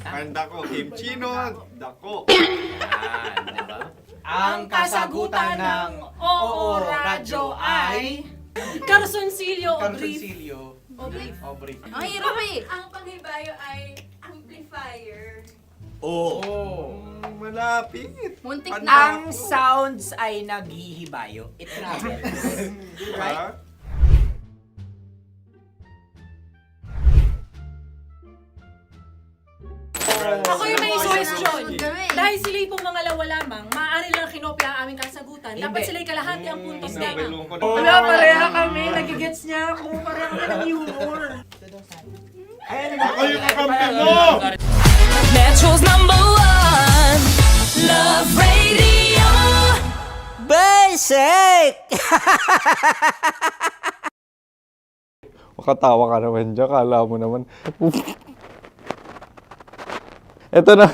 Pangdako, kimchino, dako. Diba? Ang kasagutan ng Oo Radyo ay... Carsoncillo o brief. Carsoncillo. Obrief. Ang hirap eh! Ang panghibayo ay amplifier. Oh. Malapit. Muntik Ang na. Ang sounds ay naghihibayo. It travels. Right? Ako yung may question. Kami. Dahil sila'y pong mga lawa lamang, maaari lang kinopya ang aming kasagutan. Dapat sila'y kalahati ang puntos na. Wala, pareha kami. Nagigets niya ako. Pareha kami ng humor. Ako yung kakampi mo! Metro's #1 Love Radio. Basic! Makatawa ka naman dyan. Kala mo naman. Eto na.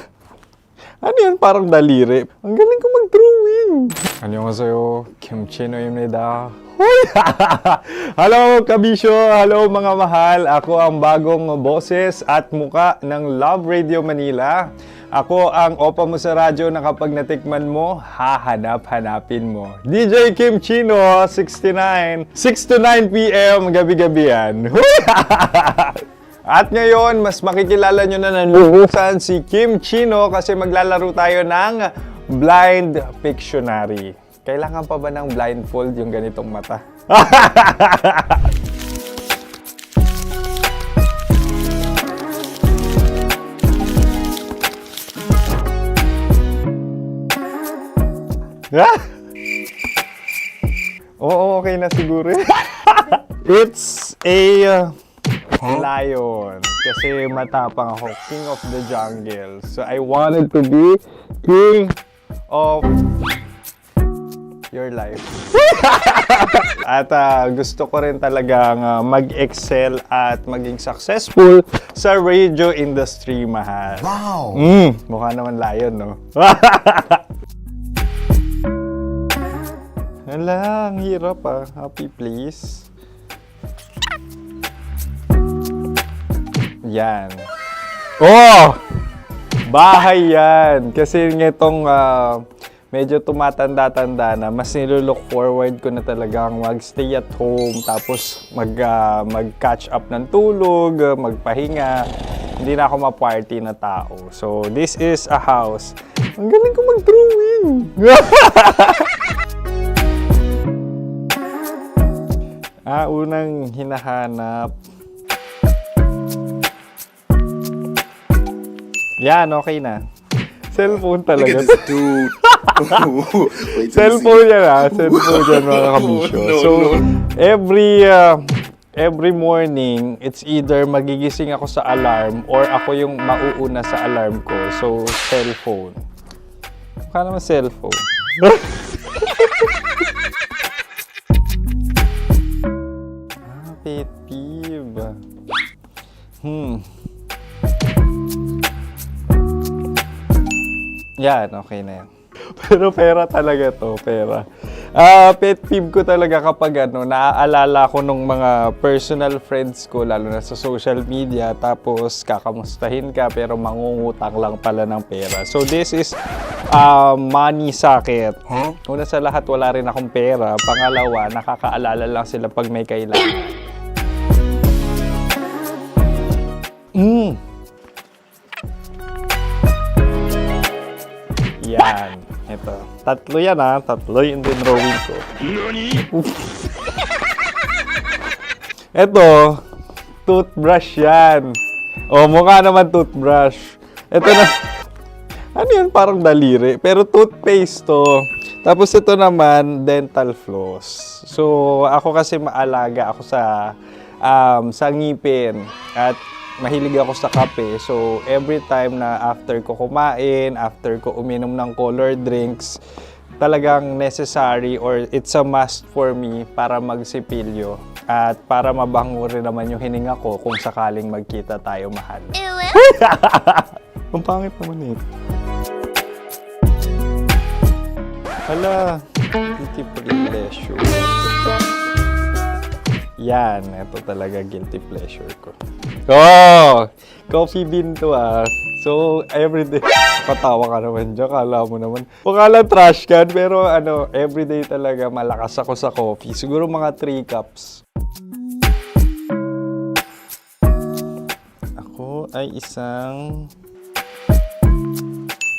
Ano yan? Parang daliri. Ang galing ko mag-drawing. 안녕하세요. 김치노입니다. Hello, kabisyo! Hello, mga mahal! Ako ang bagong boses at muka ng Love Radio Manila. Ako ang opa mo sa radyo na kapag natikman mo, hahanap-hanapin mo. DJ Kim Chino, 69. 6 to 9 p.m. gabi-gabi yan. At ngayon, mas makikilala nyo na ng lubusan si Kim Chino kasi maglalaro tayo ng Blind Pictionary. Kailangan pa ba ng blindfold yung ganitong mata? Oo, okay na siguro. It's a lion. Kasi matapang ako. King of the jungle. So I wanted to be king of your life. At gusto ko rin talagang mag-excel at maging successful sa radio industry, mahal. Wow! Mukha naman lion, no? Hala, ang hirap Happy, please. Yan. Oh! Bahay yan. Kasi nitong medyo tumatanda-tanda na, mas nilulook forward ko na talagang mag-stay at home, tapos mag-catch up ng tulog, magpahinga. Hindi na ako ma-party na tao. So, this is a house. Ang galing ko mag-drawing! Unang hinahanap. Yan, okay na. Cellphone talaga. Dude. Cellphone yan Cellphone yan, mga kabisyo. So, every morning, it's either magigising ako sa alarm or ako yung mauuna sa alarm ko. So, cellphone. Mukha naman cellphone. Pet peeve. Yan, okay na yan. Pero pera talaga to, pera. Pet peeve ko talaga kapag naaalala ko nung mga personal friends ko, lalo na sa social media, tapos kakamustahin ka pero mangungutang lang pala ng pera. So this is money sakit. Una sa lahat, wala rin akong pera. Pangalawa, nakakaalala lang sila pag may kailangan. Yan. Ito. Tatlo yan Tatlo yung drawing ko. Ito, toothbrush yan. O, mukha naman toothbrush. Ito na, ano yun? Parang daliri. Pero toothpaste to. Tapos ito naman, dental floss. So, ako kasi maalaga ako sa ngipin. At mahilig ako sa kape. So, every time na after ko kumain, after ko uminom ng colored drinks, talagang necessary or it's a must for me para magsipilyo. At para mabango rin naman yung hininga ko kung sakaling magkita tayo, mahal. Ang pangit naman ito. Hala, guilty pleasure. Yan, ito talaga guilty pleasure ko. Oh! Coffee bean to ah. So, everyday. Patawa ka naman dyan, kala mo naman. Pakala trash can, pero ano, everyday talaga malakas ako sa coffee. Siguro mga 3 cups. Ako ay isang...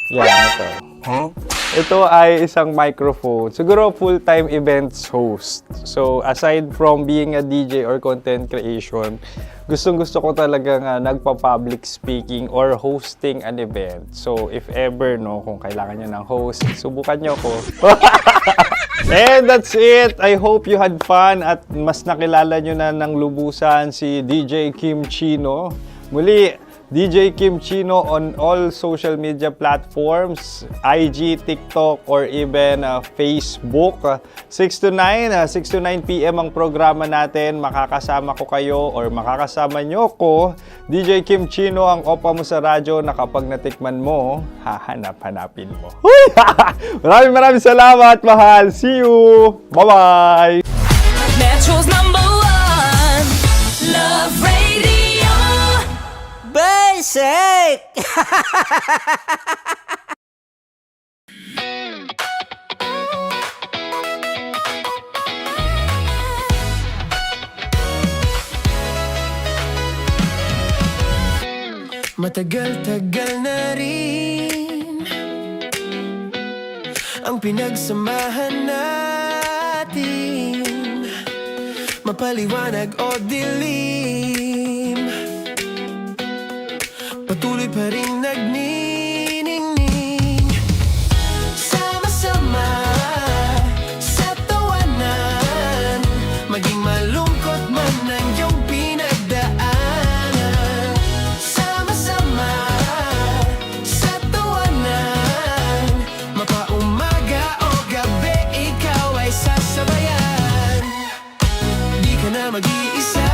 Yan, ito. Huh? Ito ay isang microphone. Siguro full-time events host. So, aside from being a DJ or content creation, gustong-gusto ko talagang nagpa-public speaking or hosting an event. So, if ever, no, kung kailangan nyo ng host, subukan nyo ko. And that's it. I hope you had fun at mas nakilala nyo na ng lubusan si DJ Kim Chino. Muli, DJ Kim Chino on all social media platforms, IG, TikTok, or even Facebook. 6 to 9 p.m. ang programa natin. Makakasama ko kayo or makakasama nyo ko. DJ Kim Chino, ang opa mo sa radyo na kapag natikman mo, hahanap-hanapin mo. Maraming salamat, mahal. See you! Bye-bye! Metro's #1 Love Radio. Basic! Matagal-tagal na rin ang pinagsamahan natin, mapaliwanag o dilim, patuloy pa rin nagniningning. Sama-sama sa tawanan, maging malungkot man ang iyong pinagdaanan. Sama-sama sa tawanan, mapaumaga o gabi, ikaw ay sasabayan. Di ka na mag-iisa,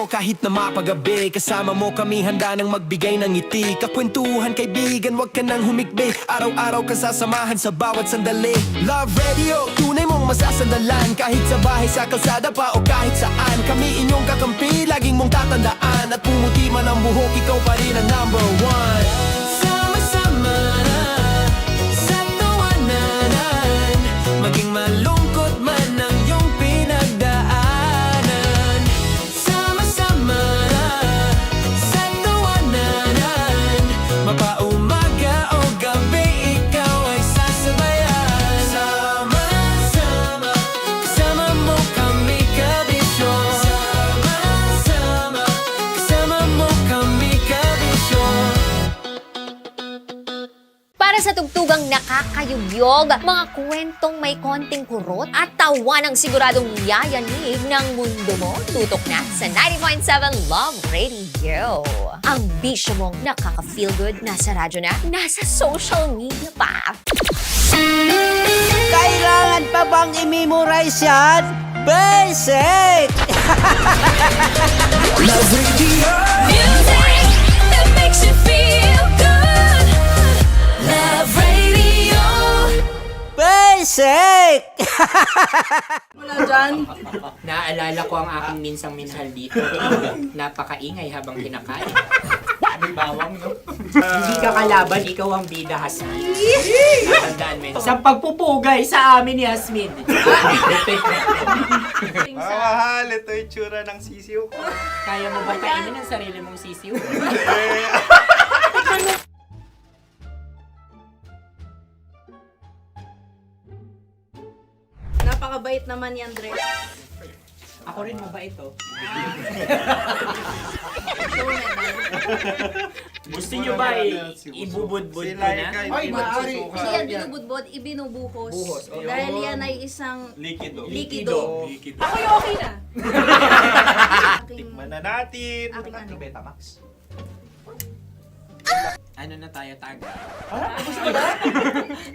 kahit na mapagabi, kasama mo kami, handa nang magbigay ng ngiti. Kakwentuhan, kaibigan, wag ka nang humikbi. Araw-araw kasasamahan sa bawat sandali. Love Radio, tunay mong masasandalan. Kahit sa bahay, sa kalsada pa o kahit saan, kami inyong kakampi, laging mong tatandaan. At pumuti man ang buhok, ikaw pa rin ang #1. Sama-sama sa tawanan, maging malungkot man ang iyong pinagdaanan. Mapaumaga o gabi, ikaw ay sasabayan. Sama-sama, kasama mo kami, kabisyo. Sama-sama, kasama mo kami, kabisyo. Para sa tugtugang nakakayugyog, mga kwentong may konting kurot at tawa ng siguradong yayanig ng mundo mo, tutok na sa 90.7 Love Radio. Ang bisyo mong nakaka-feel good, nasa radyo na, nasa social media pa. Kailangan pa bang i-memorize yan? Basic! Love Radio. Music that makes you feel good. Love Radio. Basic! Wala dyan. Naaalala ko ang aking minsang minahal dito. Napakaingay habang kinakain. May bawang, no? Hindi ka kalaban, ikaw ang bida, Hasmin. Natandaan mo yun. Sa pagpupugay sa amin ni Hasmin. Mahal, ito yung tsura ng sisiw ko. Kaya mo ba kainin ang sarili mong sisiw? Napakabait naman yan, Dre. Ako rin mabait, oh. Gusto nyo ba ibubudbud ko na? Ay, maaari. Hindi yan binubudbod, ibinubuhos. Buhos, oh. Dahil yan ay isang Likido. likido. Ako yung okay na. Tikman na natin. Aking ano? Betamax. Ano na tayo, tagay? Gusto mo na?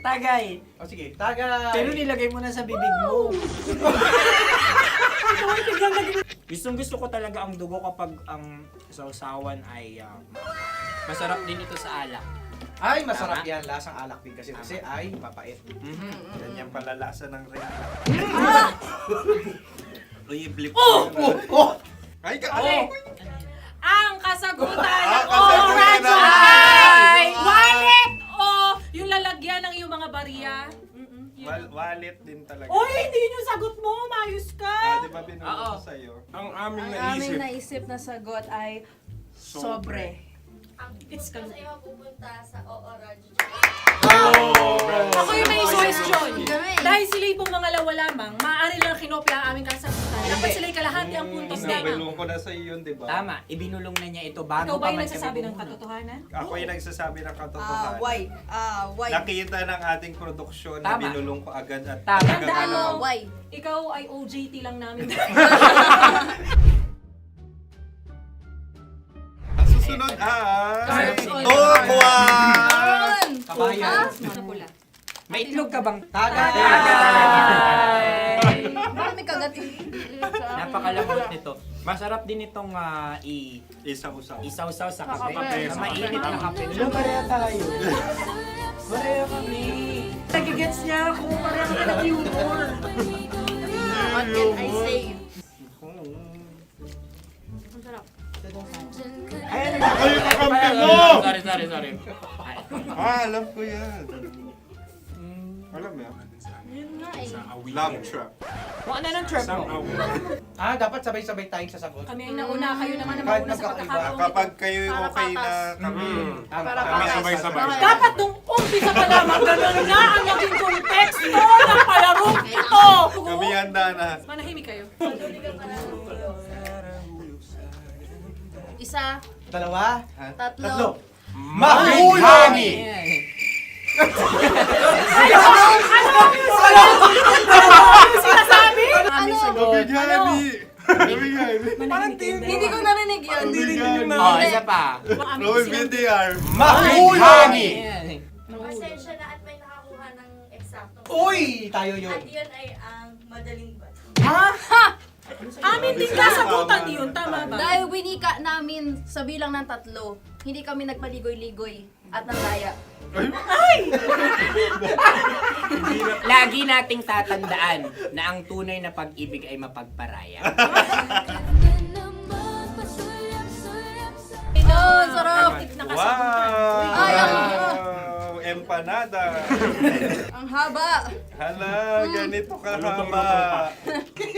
Tagay. O sige, tagay. Pero nilagay mo na sa bibig mo. Gustong gusto ko talaga ang dugo kapag ang sausawan ay masarap din ito sa alak. Ay, masarap yan. Lasang alak din kasi ay mapait. Ganyan pala lasa ng rin. Uy, blip. Ay, Ang kasagutan Ang o kasagutan radyo ay- ay wallet o yung lalagyan ng iyong mga barya. Wallet din talaga. Oy, hindi yun yung sagot mo. Mayos ka. Di ba binulong ko sa'yo? Ang aming Ang aming naisip na sagot ay sobre. It's Kasi kalma. mapupunta sa Ooradyo. Ako yung may question. Dahil sila pong mga lawa lamang, maaari lang kinopya ang aming kasagutan. Dapat sila'y kalahati ang puntos lamang. Binulong ko na sa'yo yun, di ba? Tama, ibinulong na niya ito bago Ikaw ba pa yung man nagsasabi kami ng bumulong. katotohanan? Ako yung nagsasabi ng katotohanan. Why? Nakita ng ating produksyon na Tama. binulong ko agad at Tama. talagang Tandaan alam mo, Why? ikaw ay OJT lang namin. Ang susunod ay... Ay, Tokwa! Kabayan. Ano pula? May itlog ka bang? Tagay! Marami kagat Napakalambot nito. Masarap din itong Isaw-saw. isaw-saw sa kape. Kape. Sa mainit na kape. Wala, pareha tayo. Pareha kami. Nagigets niya ako. Pareha kami ng humor. What can I say? Ay, kayo kakampi mo! Sorry. Alam ko yan. Alam mo yan? Yun nga eh. Love trap. Kung ano ng trap mo? Dapat sabay-sabay tayong sasagot. Kami ang nauna, kayo naman ang Kahit mauna sa magkakaiba. pagkakataon. Kapag kayo Para okay na patas. kami. Kami sabay-sabay. Dapat nung umpisa pa lamang, ganun na ang naging konteksto ng palarong ito. Kami handa na. Manahimik kayo. Isa, Dalawa. tatlo. Mahulami! Sinasabi? Ano? Hindi ko narinig yun. Oh, isa pa. Roll VTR. Mahulami! Pasensya na at may nakakuha ng eksaktong. Uy! Tayo yun. At yun ay ang madaling bato. Amin din kasagutan yun, tama ba? Dahil winika namin sa bilang ng 3, hindi kami nagpaligoy-ligoy at nandaya. Lagi nating tatandaan na ang tunay na pag-ibig ay mapagparaya. Oh, sarap! Wow! Empanada. Ang haba! Hala, ganito kahaba.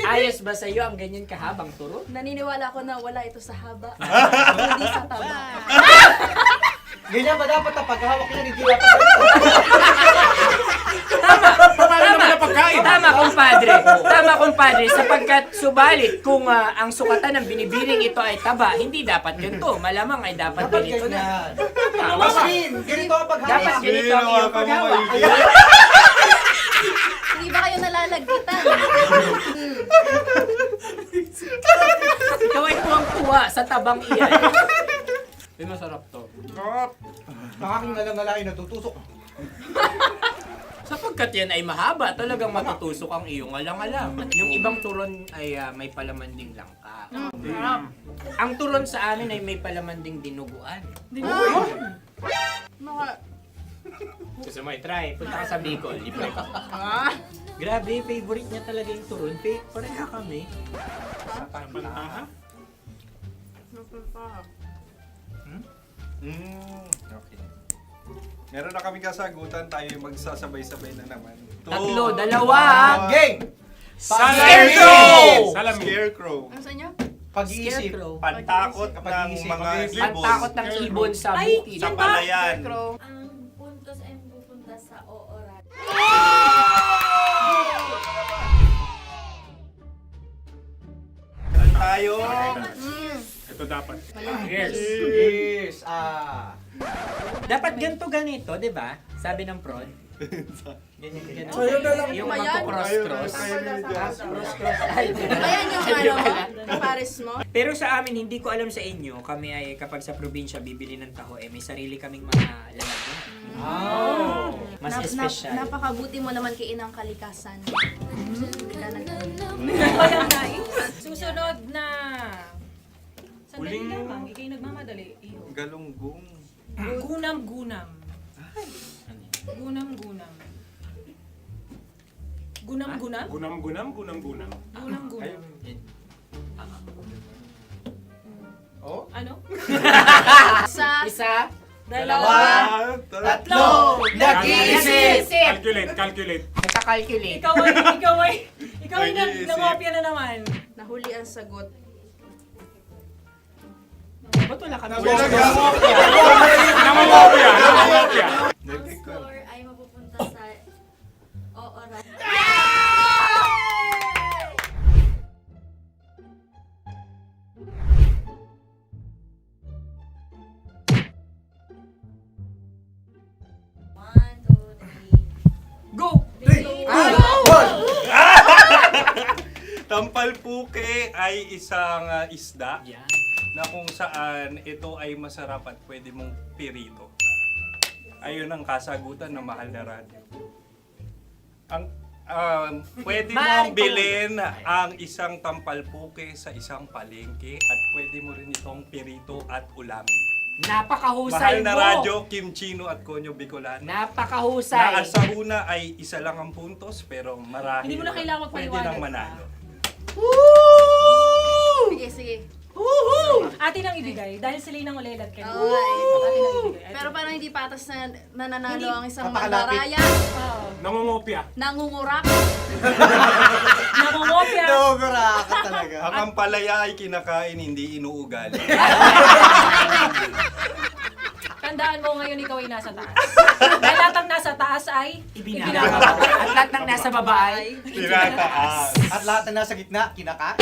Ayos ba sa'yo ang ganyan kahabang turo? Naniniwala ko na wala ito sa haba. Hindi sa taba. Ganyan ba dapat ang paghawak niya? Hindi dapat Tama, kumpadre. Tama, kumpadre. Sapagkat subalit kung ang sukatan ng binibining ito ay taba, hindi dapat ganito. Malamang ay dapat ganito na. Ganito ang paghawak. Dapat ganito ang iyong paghawak. Hindi ba kayo nalalagkitan? Ikaw ay tuwang-tuwa sa tabang iyan. Ay, masarap to. Nakaking nalang-alain natutusok. Sapagkat yan ay mahaba, talagang matutusok ang iyong alang-alang. Yung ibang turon ay may palaman ding langka. Ang turon sa amin ay may palaman ding dinuguan. Mga... Gusto mo i-try? Punta ka sa Bicol, libre ka. Grabe, favorite niya talaga yung turon. Pareha kami. Okay. Meron na kami kasagutan, tayo yung magsasabay-sabay na naman. Tatlo, dalawa. Game! Scarecrow! Scarecrow. Ano sa inyo? Pag-iisip. Pantakot ng mga ibon. Pantakot ng ibon sa Ay, bukid. Sa palayan. Ang puntos ay pupunta sa ooran. Tayo. Ito dapat. Yes. Dapat ganito, di ba? Sabi ng prod. Ganyan. Yung magko-cross-cross. Cross-cross. Ayan yung pares mo. Pero sa amin, hindi ko alam sa inyo, kami ay kapag sa probinsya bibili ng taho, may sarili kaming mga lalagyan. Mas espesyal. Napakabuti mo naman kay Inang Kalikasan. Susunod na. Sandali lamang, ikay nagmamadali. Iyo. Galunggong. Gunam-gunam. Gunam-gunam. Gunam-gunam? Gunam-gunam, gunam-gunam. Gunam-gunam. Oh? Ano? Isa. Dalawa. Tatlo. Nag-iisip. Calculate. Nagka-calculate. Ikaw ay nangopya na naman. Nahuli ang sagot. Ba't wala kami? Namangopya. Ang score ay mapupunta sa ooran. Go! Tampalpuke ay isang isda Yan. na kung saan ito ay masarap at pwede mong pirito. Ayun ang kasagutan ng mahal na radyo. Ang pwede mong bilhin ang isang tampalpuke sa isang palengke at pwede mo rin itong pirito at ulamin. Napakahusay Mahal na mo. radyo, Kim Chino at Konyo Bicolano. Napakahusay. Na sa una ay isa lang ang puntos pero marahil Hindi mo na kailangan pwede magpaliwanag. nang manalo. Sige. Atin ang ibigay dahil sila yung nangulelat kayo. Oo. Atin ang ibigay. Pero parang hindi patas na nananalo Hindi. ang isang Napakalapit. mandaraya. Oo. Nangungopya. Nangungurak. Nangungopya. Ang ampalaya ay kinakain, hindi inuugali. Tandaan mo ngayon ikaw ay nasa taas. Dahil lahat ng nasa taas ay Ibinababa. At lahat ng nasa baba ay Tinataas. At lahat na nasa gitna, kinaka.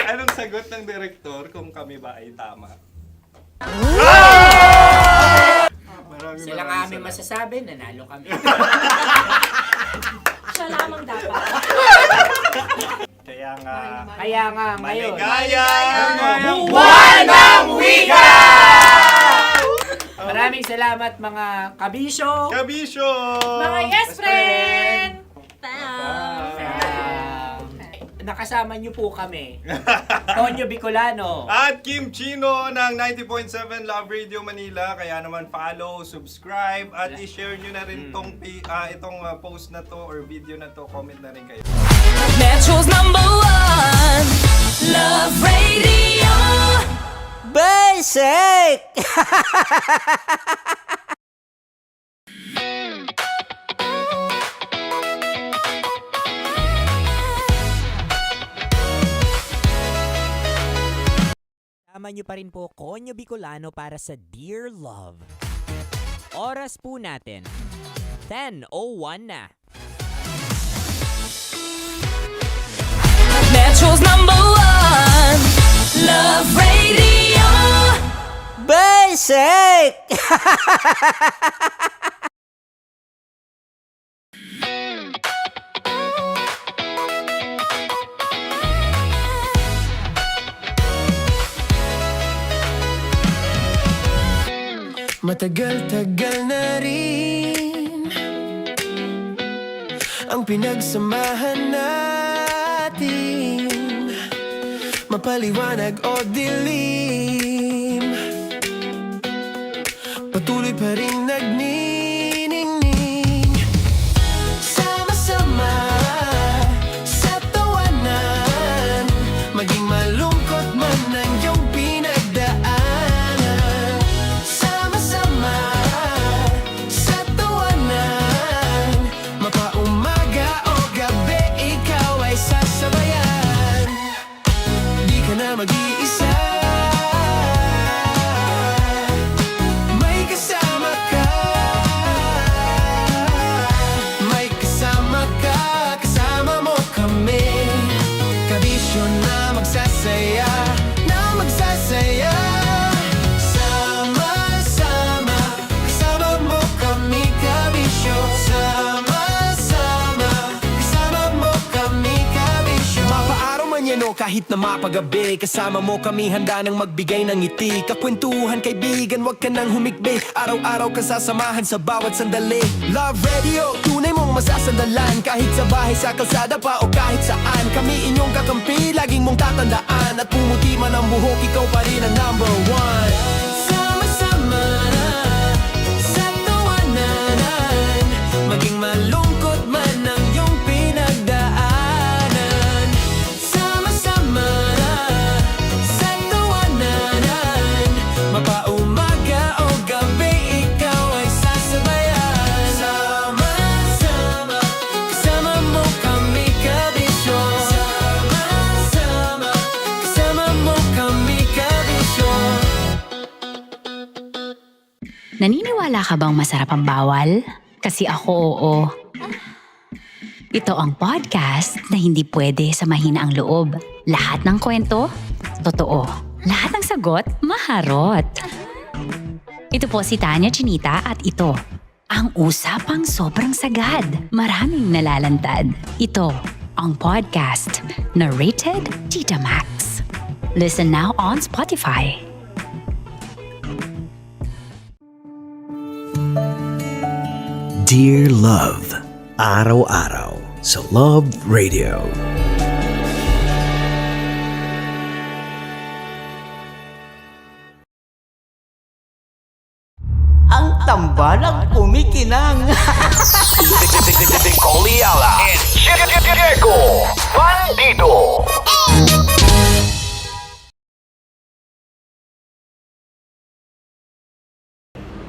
Anong sagot ng direktor kung kami ba ay tama? sila nga aming masasabi, nanalo kami. siya lamang dapat. Kaya nga, ngayon. maligayang Buwan ng Wika! Maraming salamat mga kabisyo. Kabisyo! Mga yes friend! Nakasama niyo po kami. Tonyo Bicolano. At Kim Chino ng 90.7 Love Radio Manila. Kaya naman follow, subscribe, at i-share nyo na rin itong post na to or video na to. Comment na rin kayo. Metro's #1 Love Radio. Basic! Sama nyo pa rin po Konyo Bicolano para sa Dear Love. Oras po natin, 10:01 na. Metro's #1 Love Radio. Basic! Matagal-tagal na rin ang pinagsamahan natin, mapaliwanag o dilim. pa rin nagniningning. Sama-sama sa tawanan, maging malungkot man ang iyong pinagdaanan. Sama-sama sa tawanan, mapaumaga o gabi, ikaw ay sasabayan. Di ka na mag-iisa, may kasama ka. May kasama ka, kasama mo kami. Kabisyo na magsasaya, na magsasaya. Sama-sama, kasama mo kami, kabisyo. Sama-sama, kasama mo kami, kabisyo. Mapaaraw man yan o kahit na mapagabi, kasama mo kami, handa nang magbigay ng ngiti. Kakwentuhan, kaibigan, wag ka nang humikbi. Araw-araw ka sasamahan sa bawat sandali. Love Radio, tunay mong masasandalan. Kahit sa bahay, sa kalsada pa o kahit saan, kami inyong kakampi, laging mong tatandaan. At pumuti man ang buhok, ikaw pa rin ang number one. Sama-sama sa tawanan, maging malungkot man ang iyong pinagdaanan. Sama-sama sa tawanan, mapaumaga o gabi, ikaw ay sasabayan. Sama-sama, kasama mo kami, kabisyo. Sama-sama, kasama mo kami, kabisyo. Naniniwala ka bang masarap ang bawal? Kasi ako oo. Ito ang podcast na hindi pwede sa mahina ang loob. Lahat ng kwento, totoo. Lahat ng sagot, maharot. Ito po si Tanya Chinita at ito, ang usapang sobrang sagad. Maraming nalalantad. Ito, ang podcast na rated Tita Max. Listen now on Spotify. Dear Love, araw-araw sa Love Radio. Ang tambalang kumikinang. Nicole Ayala and Diego Bandido.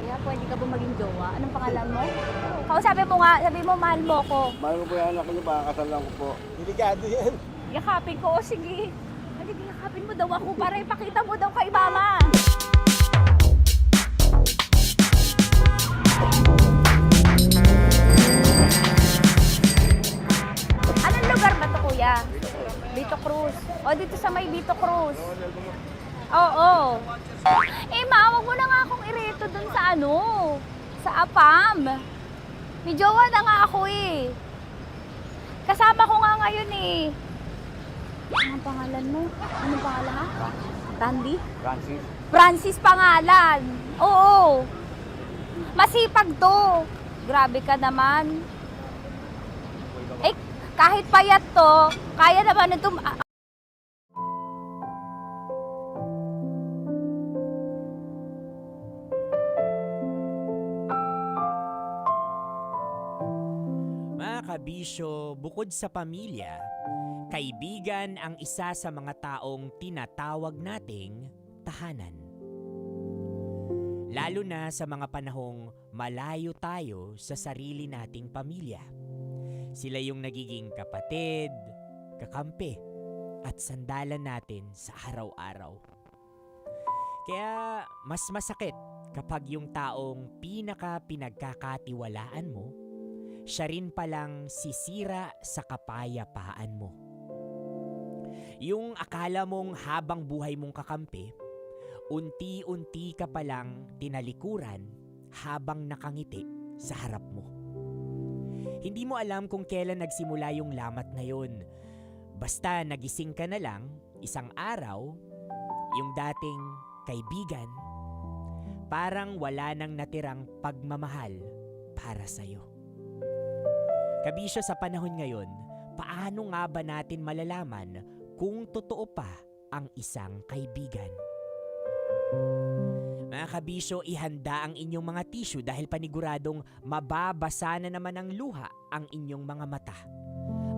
Kaya pwede ka ba maging jowa? Anong pangalan mo? Kausapin mo nga, sabi mo mahal mo ko. Mahal ko po yung anak niyo, baka kasalan ko po. Delikado yan. Yakapin ko, o sige. Hindi, yakapin mo daw ako para ipakita mo daw kay mama. Anong lugar ba to, kuya? Vito Cruz. O, dito sa may Vito Cruz. Oo. Eh, ma, wag mo na nga akong ireto dun sa ano, sa APAM. May jowa na nga ako eh. Kasama ko nga ngayon eh. Anong pangalan mo? Anong pangalan ha? Randy? Francis. Francis pangalan. Oo. Masipag to. Grabe ka naman. Eh, kahit payat to, kaya naman ito. Mga kabisyo, bukod sa pamilya, kaibigan ang isa sa mga taong tinatawag nating tahanan. Lalo na sa mga panahong malayo tayo sa sarili nating pamilya. Sila yung nagiging kapatid, kakampi, at sandalan natin sa araw-araw. Kaya mas masakit kapag yung taong pinagkakatiwalaan mo, siya rin palang sisira sa kapayapaan mo. Yung akala mong habang buhay mong kakampi, unti-unti ka palang tinalikuran habang nakangiti sa harap mo. Hindi mo alam kung kailan nagsimula yung lamat na yun. Basta nagising ka na lang, isang araw, yung dating kaibigan, parang wala nang natirang pagmamahal para sa'yo. Kabisyo, sa panahon ngayon, paano nga ba natin malalaman kung totoo pa ang isang kaibigan? Mga kabisyo, ihanda ang inyong mga tissue dahil paniguradong mababasa na naman ng luha ang inyong mga mata.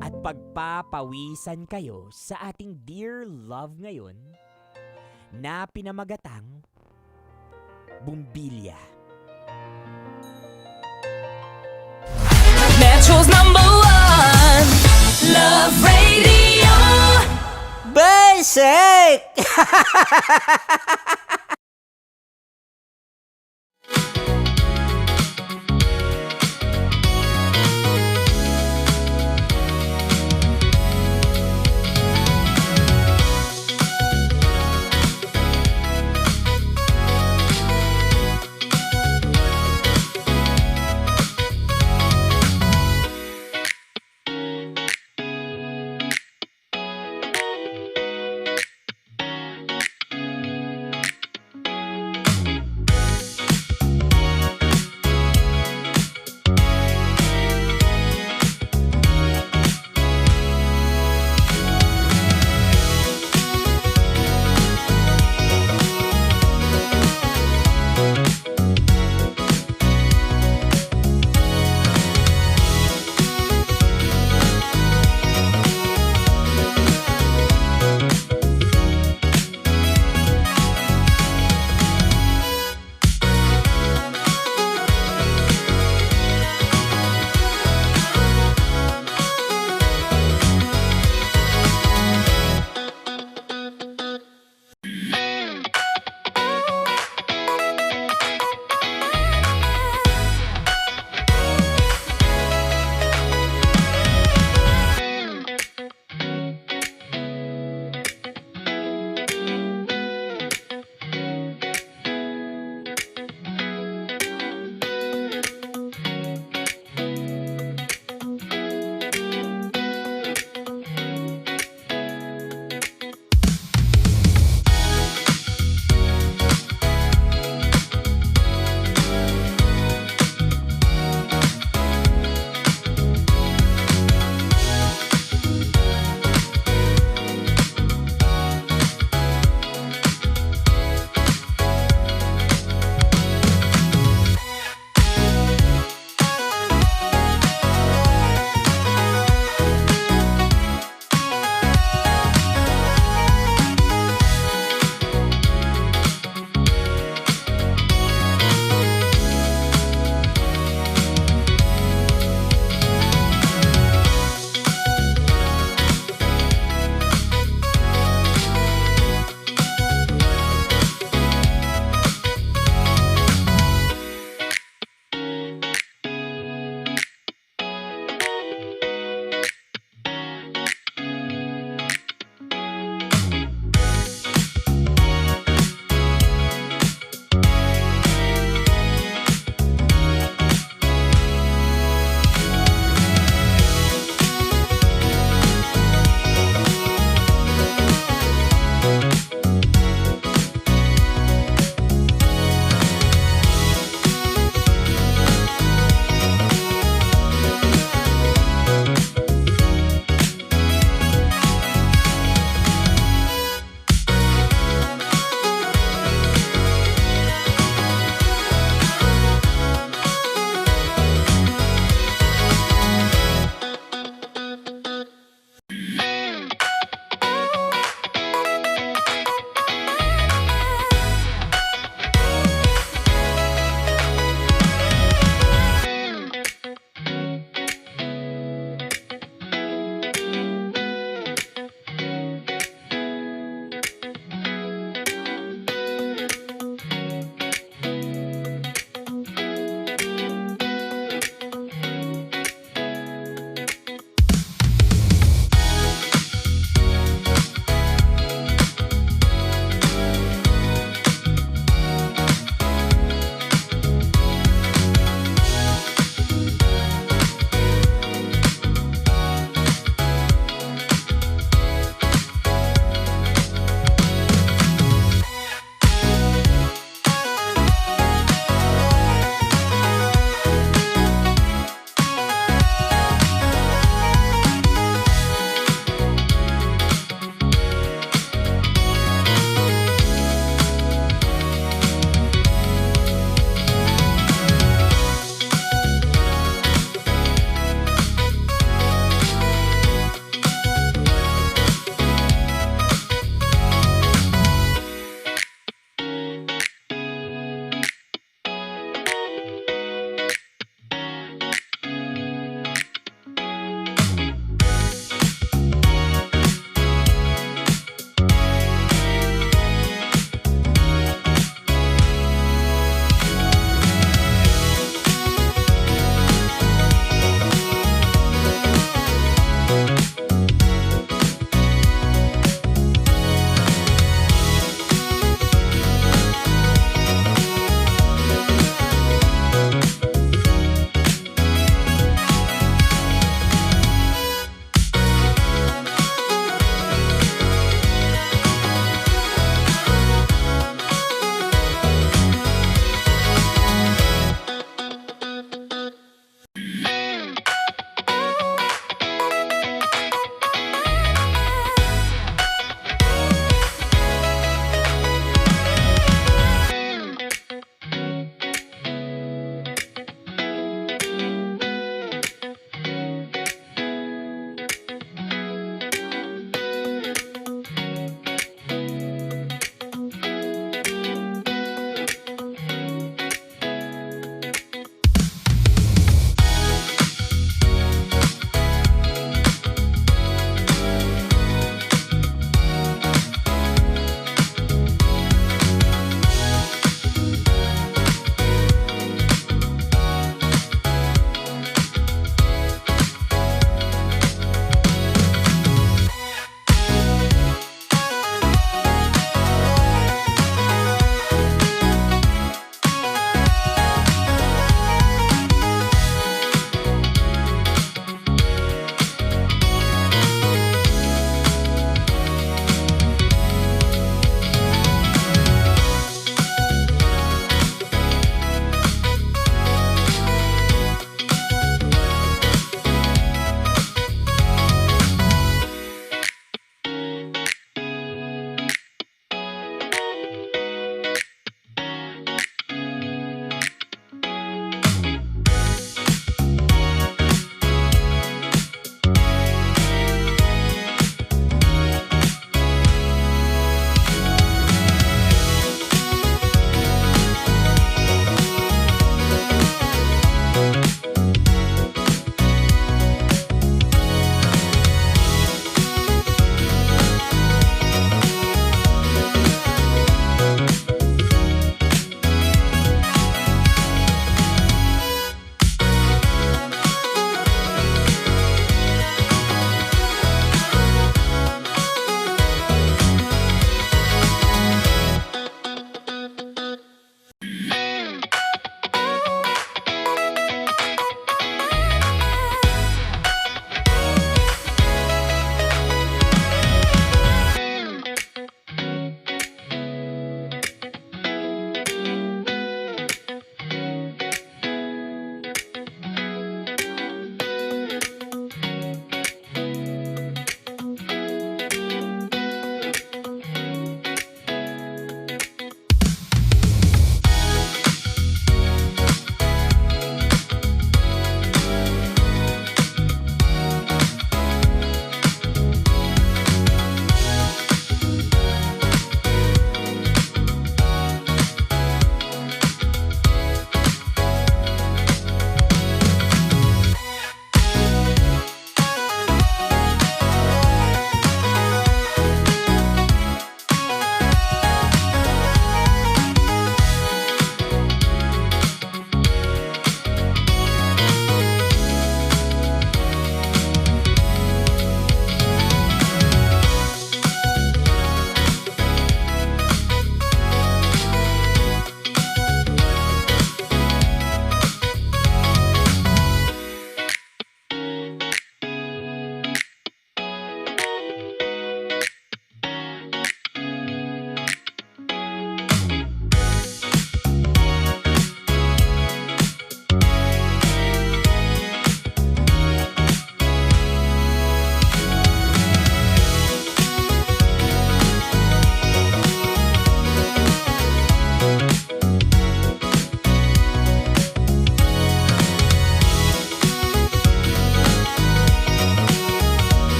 At pagpapawisan kayo sa ating dear love ngayon na pinamagatang Bumbilya. Metro's #1 Love Radio. Basic!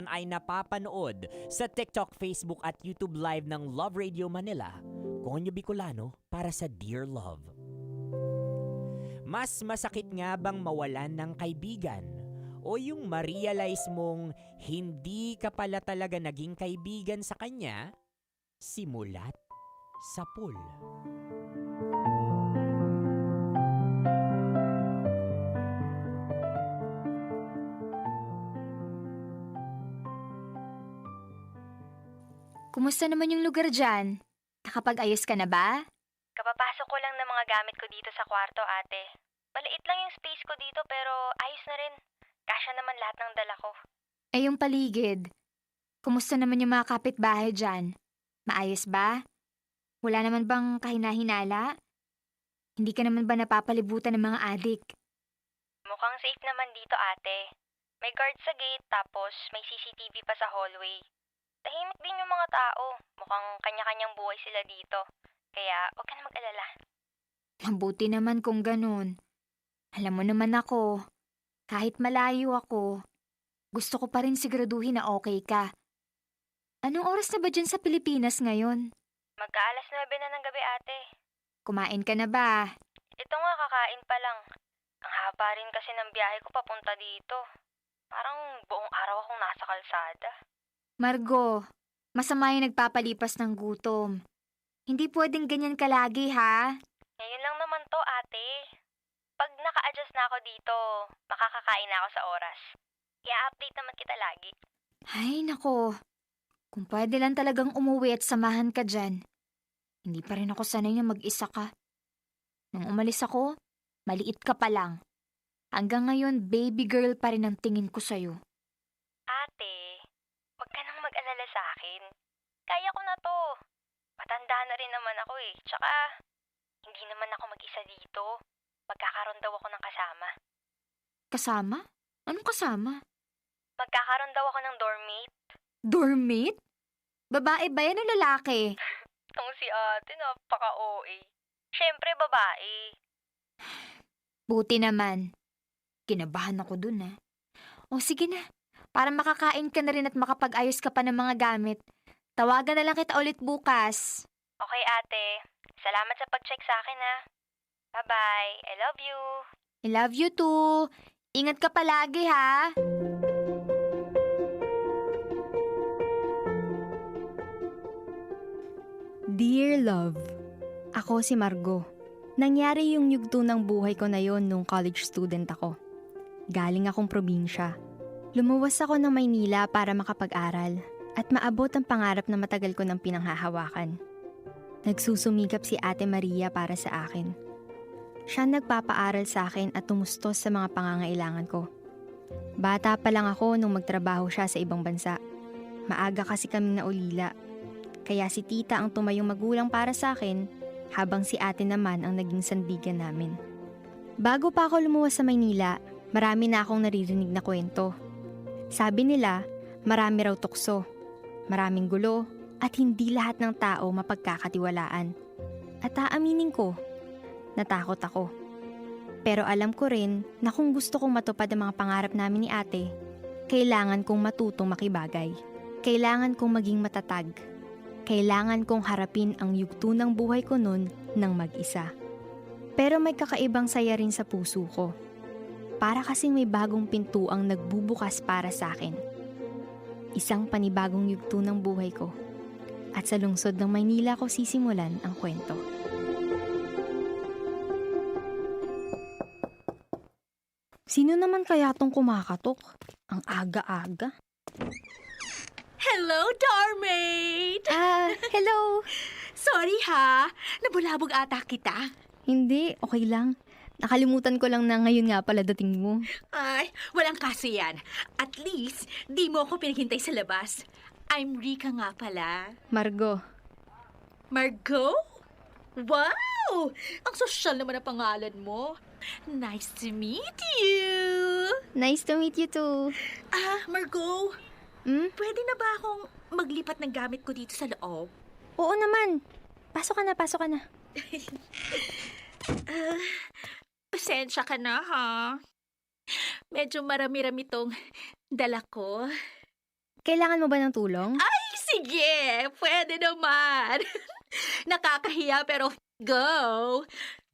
ngayon ay napapanood sa TikTok, Facebook at YouTube Live ng Love Radio Manila, Konyo Bicolano para sa Dear Love. Mas masakit nga bang mawalan ng kaibigan o yung ma-realize mong hindi ka pala talaga naging kaibigan sa kanya simulat sa pool? Kumusta naman yung lugar dyan? Nakapag-ayos ka na ba? Kapapasok ko lang ng mga gamit ko dito sa kwarto, ate. Maliit lang yung space ko dito pero ayos na rin. Kasya naman lahat ng dala ko. Eh yung paligid. Kumusta naman yung mga kapitbahay dyan? Maayos ba? Wala naman bang kahinahinala? Hindi ka naman ba napapalibutan ng mga adik? Mukhang safe naman dito, ate. May guard sa gate tapos may CCTV pa sa hallway. Tahimik din yung mga tao. Mukhang kanya-kanyang buhay sila dito. Kaya huwag ka na mag-alala. Mabuti naman kung ganun. Alam mo naman ako, kahit malayo ako, gusto ko pa rin siguraduhin na okay ka. Anong oras na ba dyan sa Pilipinas ngayon? Magka-alas 9 na ng gabi, ate. Kumain ka na ba? Ito nga, kakain pa lang. Ang haba rin kasi ng biyahe ko papunta dito. Parang buong araw akong nasa kalsada. Margo, masama yung nagpapalipas ng gutom. Hindi pwedeng ganyan ka lagi, ha? Ngayon lang naman to, ate. Pag naka-adjust na ako dito, makakakain na ako sa oras. I-update naman kita lagi. Ay, nako. Kung pwede lang talagang umuwi at samahan ka dyan. Hindi pa rin ako sanay na mag-isa ka. Nung umalis ako, maliit ka pa lang. Hanggang ngayon, baby girl pa rin ang tingin ko sa'yo. Ate, huwag ka nang mag-alala sa akin. Kaya ko na to. Matanda na rin naman ako eh. Tsaka, hindi naman ako mag-isa dito. Magkakaroon daw ako ng kasama. Kasama? Anong kasama? Magkakaroon daw ako ng dormmate. Dormmate? Babae ba yan o lalaki? Itong si ate, napaka-OA. Siyempre, babae. Buti naman. Kinabahan ako dun, ha? O sige na, para makakain ka na rin at makapag-ayos ka pa ng mga gamit. Tawagan na lang kita ulit bukas. Okay, ate. Salamat sa pag-check sa akin, ha. Bye-bye. I love you. I love you too. Ingat ka palagi, ha? Dear Love, ako si Margo. Nangyari yung yugto ng buhay ko na yon nung college student ako. Galing akong probinsya. Lumuwas ako ng Maynila para makapag-aral at maabot ang pangarap na matagal ko ng pinanghahawakan. Nagsusumikap si Ate Maria para sa akin. Siya nagpapaaral sa akin at tumustos sa mga pangangailangan ko. Bata pa lang ako nung magtrabaho siya sa ibang bansa. Maaga kasi kaming naulila. Kaya si tita ang tumayong magulang para sa akin, habang si ate naman ang naging sandigan namin. Bago pa ako lumuwas sa Maynila, marami na akong naririnig na kwento. Sabi nila, marami raw tukso, maraming gulo, at hindi lahat ng tao mapagkakatiwalaan. At aaminin ko, natakot ako. Pero alam ko rin na kung gusto kong matupad ang mga pangarap namin ni ate, kailangan kong matutong makibagay. Kailangan kong maging matatag. Kailangan kong harapin ang yugto ng buhay ko nun ng mag-isa. Pero may kakaibang saya rin sa puso ko. Para kasing may bagong pintuang nagbubukas para sa akin. Isang panibagong yugto ng buhay ko. At sa lungsod ng Maynila ko sisimulan ang kwento. Sino naman kaya tong kumakatok? Ang aga-aga. Hello, Dormate! Hello! Sorry ha, nabulabog ata kita. Hindi, okay lang. Nakalimutan ko lang na ngayon nga pala dating mo. Ay, walang kaso yan. At least, di mo ako pinaghintay sa labas. I'm Rika nga pala. Margo. Margo? Wow! Ang sosyal naman ang pangalan mo. Nice to meet you! Nice to meet you too. Margo, pwede na ba akong maglipat ng gamit ko dito sa loob? Oo naman. Pasok ka na. Pasensya ka na, ha? Medyo marami-rami tong dala ko. Kailangan mo ba ng tulong? Ay, sige! Pwede naman! Nakakahiya pero go!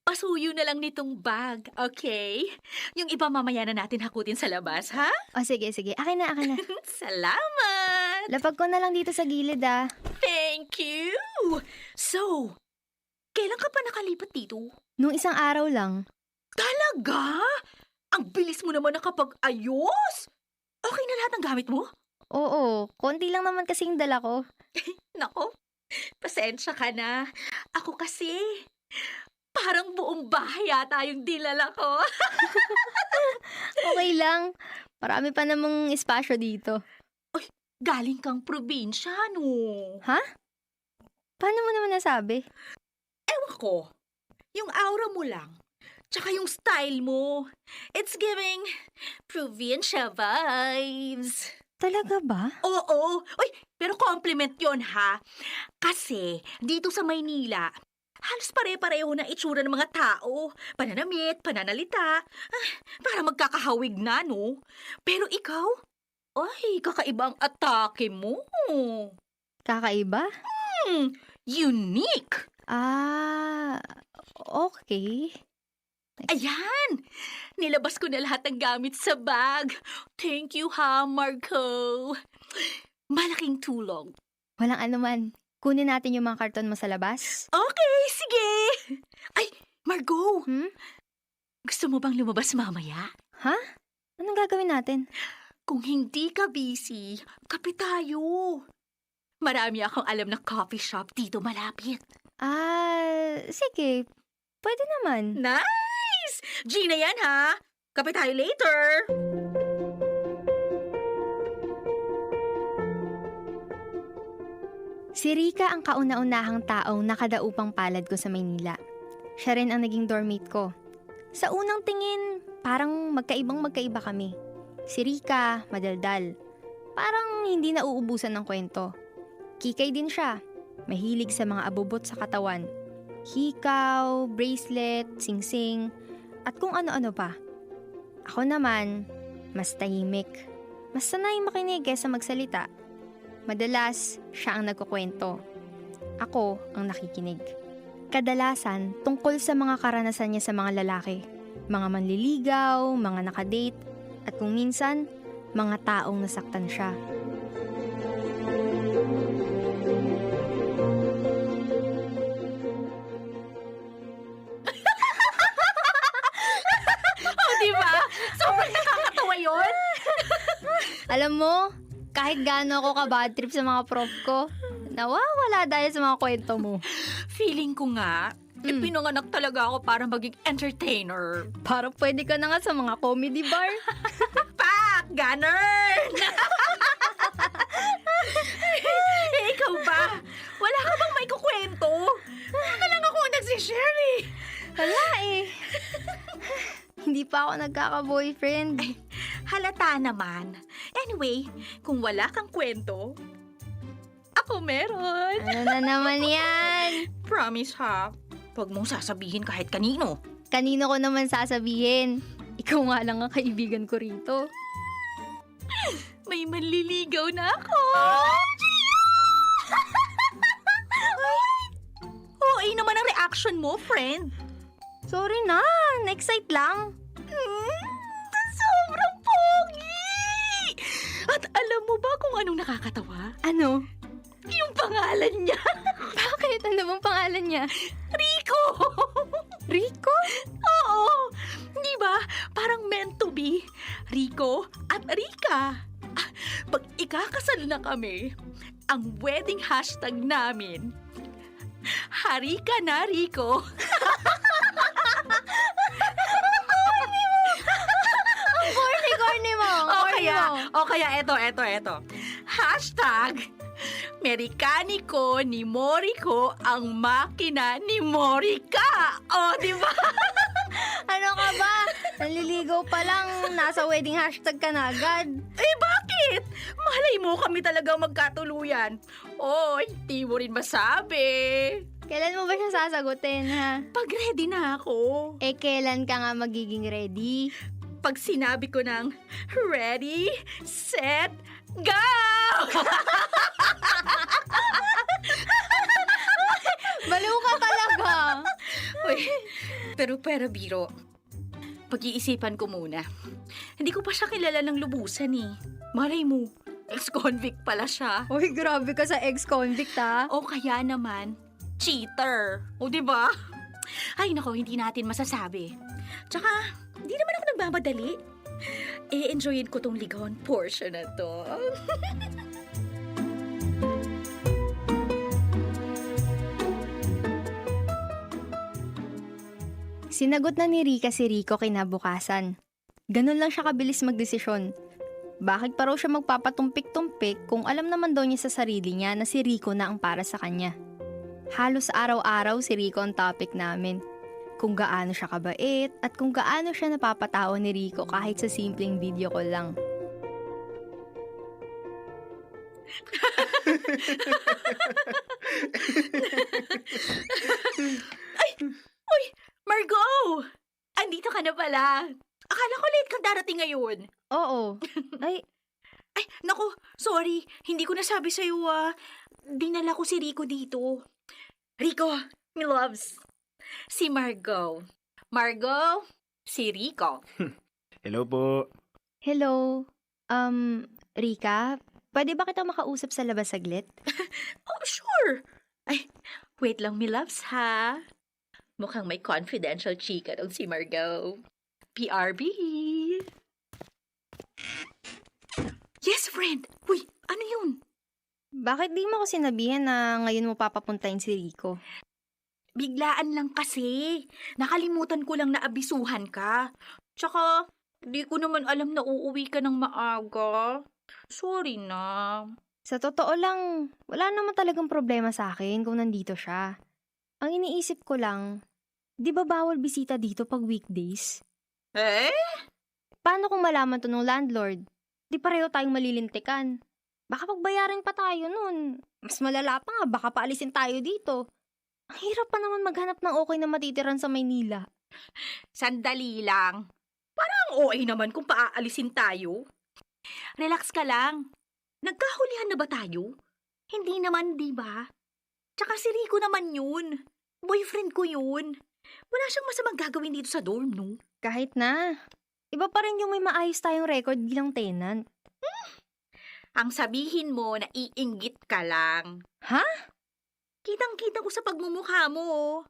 Pasuyo na lang nitong bag, okay? Yung iba mamaya na natin hakutin sa labas, ha? O sige. Akin na. Salamat! Lapag ko na lang dito sa gilid ah. Thank you! So, kailan ka pa nakalipat dito? Nung isang araw lang. Talaga? Ang bilis mo naman nakapag-ayos! Okay na lahat ng gamit mo? Oo, konti lang naman kasing dala ko. Nako, pasensya ka na. Ako kasi, parang buong bahay yata yung dinala ko. Okay lang. Marami pa namang espasyo dito. Galing kang probinsya, no? Ha? Paano mo naman nasabi? Ewan ko. Yung aura mo lang. Tsaka yung style mo. It's giving provincia vibes. Talaga ba? Oo. Uy, pero compliment yon ha. Kasi dito sa Maynila, halos pare-pareho na itsura ng mga tao. Pananamit, pananalita. Para magkakahawig na, no? Pero ikaw, ay, kakaiba ang atake mo. Kakaiba? Unique. Ah, okay. Ayan! Nilabas ko na lahat ng gamit sa bag. Thank you ha, Marco. Malaking tulong. Walang anuman. Kunin natin yung mga karton mo sa labas. Okay, sige! Ay, Margo! Gusto mo bang lumabas mamaya? Ha? Anong gagawin natin? Kung hindi ka busy, kape tayo. Marami akong alam na coffee shop dito malapit. Sige. Pwede naman. Nice! Gina yan ha! Kape tayo later! Si Rika ang kauna-unahang taong nakadaupang palad ko sa Maynila. Siya rin ang naging dormmate ko. Sa unang tingin, parang magkaibang-magkaiba kami. Si Rika, madaldal. Parang hindi nauubusan ng kwento. Kikay din siya. Mahilig sa mga abubot sa katawan. Hikaw, bracelet, singsing, at kung ano-ano pa. Ako naman, mas tahimik. Mas sanay makinig kaysa magsalita. Madalas, siya ang nagkukwento. Ako ang nakikinig. Kadalasan, tungkol sa mga karanasan niya sa mga lalaki. Mga manliligaw, mga nakadate, at kung minsan, mga taong nasaktan siya. Diba? Sobrang nakakatawa yun! Alam mo, kahit gaano ako ka-bad trip sa mga prof ko, nawawala dahil sa mga kwento mo. Feeling ko nga, pinanganak talaga ako para maging entertainer. Parang pwede ka na nga sa mga comedy bar. Pak! Ganun! Ikaw ba? Wala ka bang may kukwento? Ano lang ako nagsishare eh. Wala eh. Hindi pa ako nagkaka-boyfriend. Halata naman. Anyway, kung wala kang kwento, ako meron. Ano na naman yan? Promise ha, huwag mong sasabihin kahit kanino. Kanino ko naman sasabihin? Ikaw nga lang ang kaibigan ko rito. May manliligaw na ako. OA naman ang reaction mo, friend. Sorry na, na-excite lang. Sobrang pogi! At alam mo ba kung anong nakakatawa? Ano? Yung pangalan niya. Bakit? Ano bang pangalan niya? Rico! Rico? Oo! Di ba? Parang meant to be. Rico at Rika. Pag ikakasal na kami, ang wedding hashtag namin, Harika na, Rico. Corny mo. O kaya eto. Hashtag, Amerikaniko ni Moriko ang makina ni Morika. O, di ba? Ano ka ba? Naliligaw pa lang, nasa wedding hashtag ka na agad. Eh, bakit? Malay mo kami talagang magkatuluyan. Oy, di mo rin masabi. Kailan mo ba siya sasagutin, ha? Pag ready na ako. Eh, kailan ka nga magiging ready? Pag sinabi ko ng ready, set, Go! Baliw ka talaga. Uy, pero Biro, pag-iisipan ko muna. Hindi ko pa siya kilala ng lubusan eh. Malay mo, ex-convict pala siya. Uy, grabe ka sa ex-convict ha. O kaya naman, cheater. O diba? Ay nako, hindi natin masasabi. Tsaka, hindi naman ako nagmamadali. E-enjoyin ko tong ligawan portion na to. Sinagot na ni Rika si Rico kinabukasan. Ganun lang siya kabilis magdesisyon. Bakit pa raw siya magpapatumpik-tumpik kung alam naman daw niya sa sarili niya na si Rico na ang para sa kanya? Halos araw-araw si Rico ang topic namin. Kung gaano siya kabait at kung gaano siya napapatawa ni Rico kahit sa simpleng video call lang. Uy, Margot! Andito ka na pala. Akala ko late kang darating ngayon. Oo. Ay, naku, sorry. Hindi ko nasabi sa'yo dinala ko si Rico dito. Rico, my loves. Si Margot. Margot, si Rico. Hello po. hello. Rika, pwede ba kita makausap sa labas saglit? Oh, sure. Ay, wait lang, my loves, ha? Mukhang may confidential chika dong si Margot. PRB. Yes, friend. Uy, ano yun? Bakit di mo ko sinabihan na ngayon mo papapuntahin si Rico? Biglaan lang kasi. Nakalimutan ko lang na abisuhan ka. Tsaka, di ko naman alam na uuwi ka ng maaga. Sorry na. Sa totoo lang, wala naman talagang problema sa akin kung nandito siya. Ang iniisip ko lang, di ba bawal bisita dito pag weekdays? Eh? Paano kung malaman to ng landlord? Di pareho tayong malilintikan. Baka pagbayaran pa tayo nun. Mas malala pa nga, baka paalisin tayo dito. Ang hirap pa naman maghanap ng okay na matitiran sa Maynila. Sandali lang. Parang OA naman kung paaalisin tayo. Relax ka lang. Nagkahulihan na ba tayo? Hindi naman, di ba? Tsaka si Rico naman yun. Boyfriend ko yun. Wala siyang masamang gagawin dito sa dorm, no? Kahit na. Iba pa rin yung may maayos tayong record bilang tenant. Ang sabihin mo na iinggit ka lang. Ha? Kitang-kita ko sa pagmumukha mo.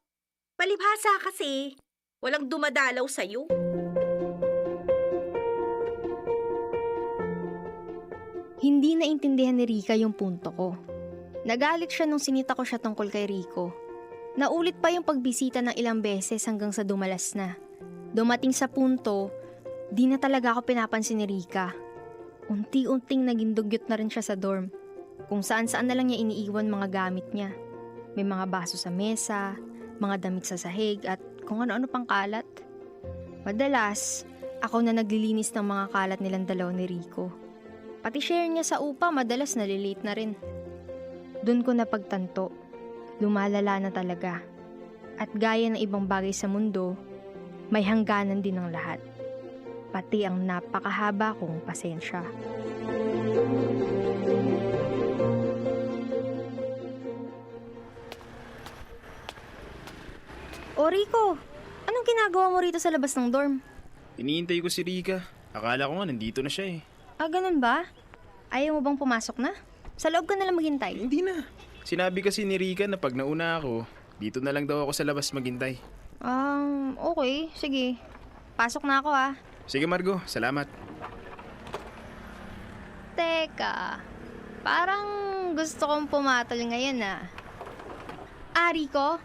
Palibhasa kasi. Walang dumadalaw sa'yo. Hindi naintindihan ni Rika yung punto ko. Nagalit siya nung sinita ko siya tungkol kay Rico. Naulit pa yung pagbisita ng ilang beses hanggang sa dumalas na. Dumating sa punto, di na talaga ako pinapansin ni Rika. Unti-unting naging dugyot na rin siya sa dorm. Kung saan-saan na lang niya iniiwan mga gamit niya. May mga baso sa mesa, mga damit sa sahig at kung ano-ano pang kalat. Madalas, ako na naglilinis ng mga kalat nilang dalaw ni Rico. Pati share niya sa upa, madalas nalilate na rin. Doon ko napagtanto, lumalala na talaga. At gaya ng ibang bagay sa mundo, may hangganan din ng lahat. Pati ang napakahaba kong pasensya. O Rico, anong ginagawa mo rito sa labas ng dorm? Iniintay ko si Rika. Akala ko nga nandito na siya eh. Ah, ganun ba? Ayaw mo bang pumasok na? Sa loob ka na lang maghintay. Hindi na. Sinabi kasi ni Rika na pag nauna ako, dito na lang daw ako sa labas maghintay. Okay. Sige. Pasok na ako ah. Sige Margo, salamat. Teka, parang gusto kong pumatol ngayon ah. Rico?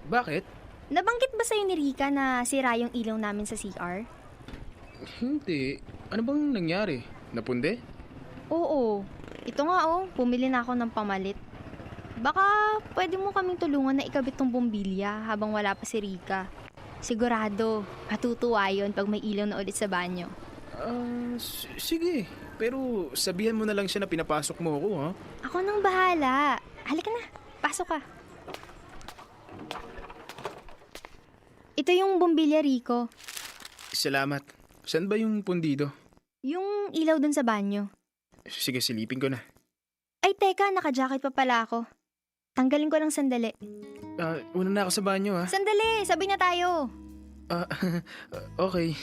Bakit? Nabanggit ba sa'yo ni Rika na sira yung ilaw namin sa CR? Hindi. Ano bang nangyari? Napunde? Oo. Ito nga pumili na ako ng pamalit. Baka pwede mo kaming tulungan na ikabit tong bombilya habang wala pa si Rika. Sigurado, matutuwa yun pag may ilaw na ulit sa banyo. Sige. Pero sabihan mo na lang siya na pinapasok mo ako, ha? Ako nang bahala. Halika na, pasok ka. Ito yung bombilya, Rico. Salamat. Saan ba yung pundido? Yung ilaw dun sa banyo. Sige, silipin ko na. Ay, teka, naka-jacket pa pala ako. Tanggalin ko lang sandali. Una na ako sa banyo, ha? Sandali! Sabay na tayo! Okay.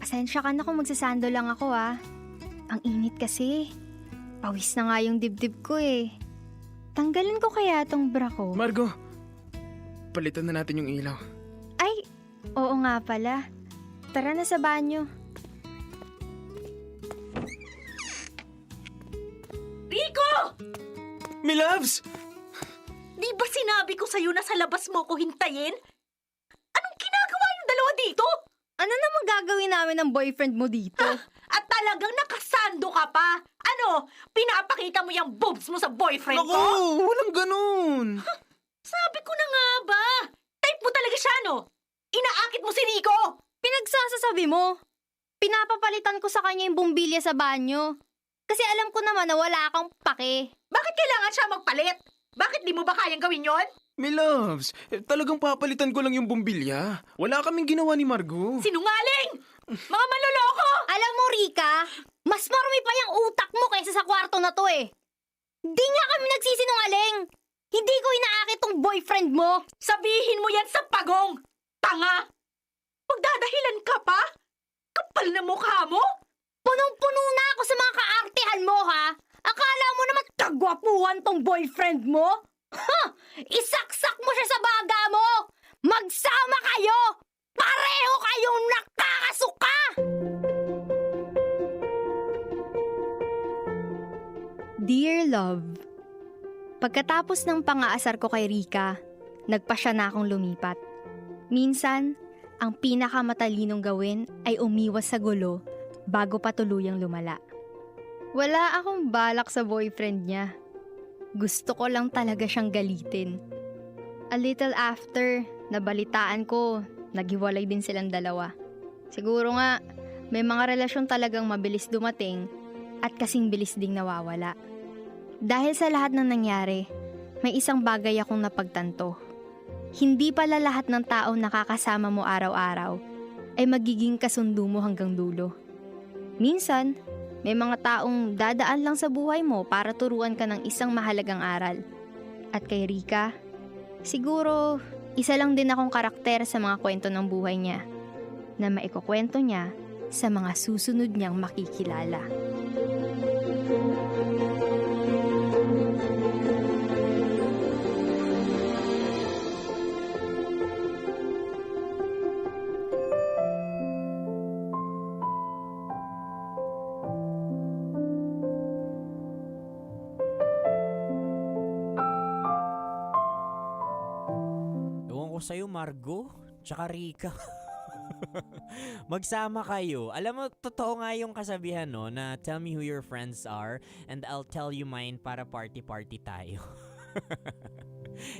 Pasensya ka na kung magsasando lang ako, ha? Ang init kasi. Pawis na nga yung dibdib ko, eh. Tanggalin ko kaya tong bra ko. Margo, palitan na natin yung ilaw. Ay, oo nga pala. Tara na sa banyo. Rico! My loves! Di ba sinabi ko sa'yo na sa labas mo ko hintayin? Anong ginagawa yung dalawa dito? Ano naman gagawin namin ng boyfriend mo dito? At talagang nakasando ka pa? Ano? Pinapakita mo yung boobs mo sa boyfriend ko? Naku, walang ganun! Sabi ko na nga ba? Type mo talaga siya, no? Inaakit mo si Rico! Pinagsasasabi mo? Pinapapalitan ko sa kanya yung bumbilya sa banyo. Kasi alam ko naman na wala kang pake. Bakit kailangan siya magpalit? Bakit di mo ba kayang gawin yon? My loves, talagang papalitan ko lang yung bumbilya. Wala kaming ginawa ni Margo. Sinungaling! Mga maloloko! Alam mo, Rika, mas marumi pa yung utak mo kaysa sa kwarto na to eh. Di nga kami nagsisinungaling. Hindi ko inaakit tong boyfriend mo. Sabihin mo yan sa pagong! Tanga! Magdadahilan ka pa? Kapal na mukha mo? Punong-puno na ako sa mga kaartehan mo, ha? Akala mo naman kagwapuhan tong boyfriend mo? Ha! Isaksak mo siya sa baga mo! Magsama kayo! Pareho kayong nakakasuka! Dear Love, pagkatapos ng pangaasar ko kay Rika, nagpasya na akong lumipat. Minsan, ang pinakamatalinong gawin ay umiwas sa gulo bago pa tuluyang lumala. Wala akong balak sa boyfriend niya. Gusto ko lang talaga siyang galitin. A little after, nabalitaan ko, naghiwalay din silang dalawa. Siguro nga, may mga relasyon talagang mabilis dumating at kasing bilis ding nawawala. Dahil sa lahat ng nangyari, may isang bagay akong napagtanto. Hindi pala lahat ng taong nakakasama mo araw-araw ay magiging kasundo mo hanggang dulo. Minsan, may mga taong dadaan lang sa buhay mo para turuan ka ng isang mahalagang aral. At kay Rika, siguro isa lang din akong karakter sa mga kwento ng buhay niya na maikukwento niya sa mga susunod niyang makikilala. Sa'yo, Margo, tsaka Rika. Magsama kayo. Alam mo, totoo nga yung kasabihan, no, na tell me who your friends are and I'll tell you mine para party-party tayo.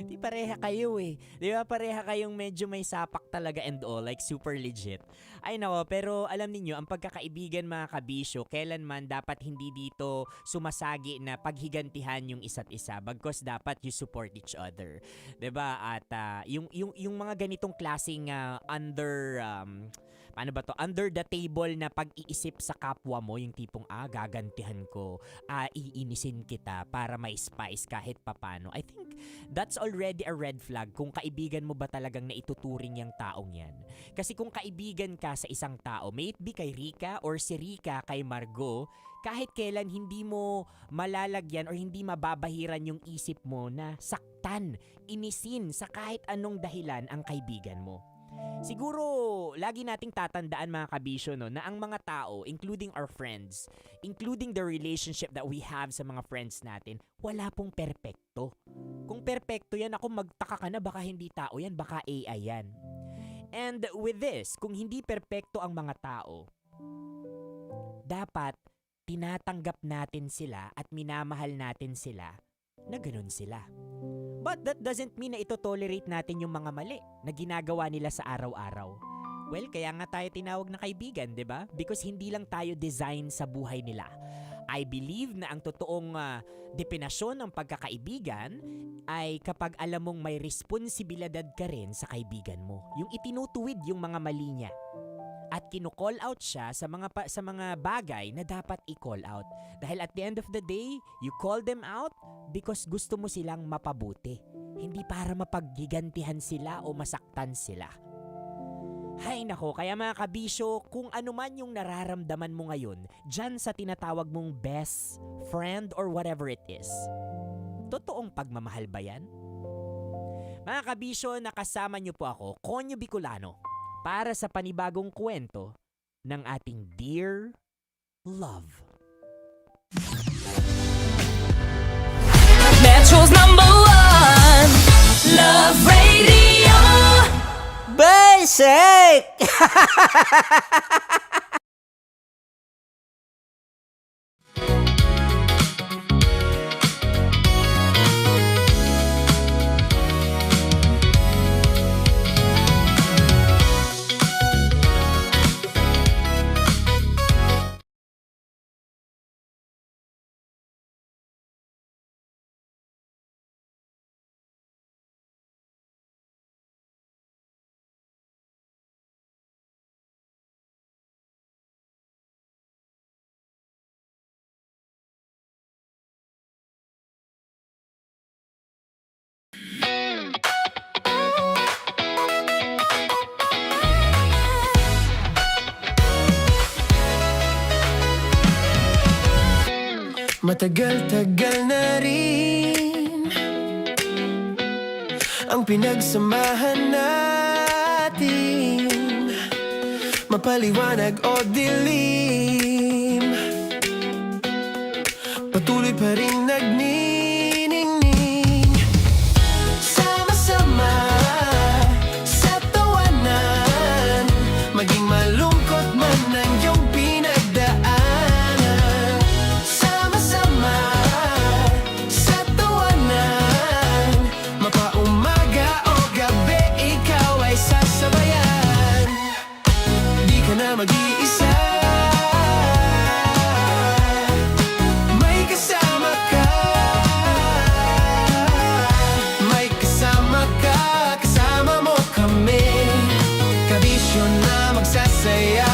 Di pareha kayo eh. Di ba pareha kayong medyo may sapak talaga and all, like super legit. Ay nako, pero alam niyo ang pagkakaibigan mga kabisyo, kailanman dapat hindi dito sumasagi na paghigantihan yung isa't isa. Bagkus dapat you support each other. Di ba? At yung mga ganitong klaseng under the table na pag-iisip sa kapwa mo, yung tipong gagantihan ko, iinisin kita para may spice kahit papano. I think that's already a red flag kung kaibigan mo ba talagang naituturing yung taong yan. Kasi kung kaibigan ka sa isang tao, may it be kay Rika or si Rika kay Margo, kahit kailan hindi mo malalagyan or hindi mababahiran yung isip mo na saktan, inisin sa kahit anong dahilan ang kaibigan mo. Siguro, lagi nating tatandaan mga kabisyo, no, na ang mga tao, including our friends, including the relationship that we have sa mga friends natin, wala pong perpekto. Kung perpekto yan, ako magtaka ka na, baka hindi tao yan, baka AI yan. And with this, kung hindi perpekto ang mga tao, dapat tinatanggap natin sila at minamahal natin sila na ganun sila. But that doesn't mean na ito-tolerate natin yung mga mali na ginagawa nila sa araw-araw. Well, kaya nga tayo tinawag na kaibigan, 'di ba? Because hindi lang tayo design sa buhay nila. I believe na ang totoong definasyon ng pagkakaibigan ay kapag alam mong may responsibilidad ka rin sa kaibigan mo. Yung itinutuwid yung mga mali niya. at kino-call out siya sa mga bagay na dapat i-call out. Dahil at the end of the day, you call them out because gusto mo silang mapabuti. Hindi para mapaggigantihan sila o masaktan sila. Hay nako, kaya mga kabisyo, kung ano man yung nararamdaman mo ngayon, dyan sa tinatawag mong best friend or whatever it is, totoong pagmamahal ba yan? Mga kabisyo, nakasama niyo po ako, Konyo Bicolano, para sa panibagong kwento ng ating Dear Love. Metro's #1 Love Radio. Basic! Matagal-tagal na rin ang pinagsamahan natin, mapaliwanag o dilim, patuloy pa rin nagniningning. Sama-sama sa tawanan, maging malungkot man ang iyong pinagdaanan. Sama-sama sa tawanan, mapaumaga o gabi, ikaw ay sasabayan. Di ka na mag-iisa, may kasama ka. May kasama ka, kasama mo kami. Kabisyo na magsasaya,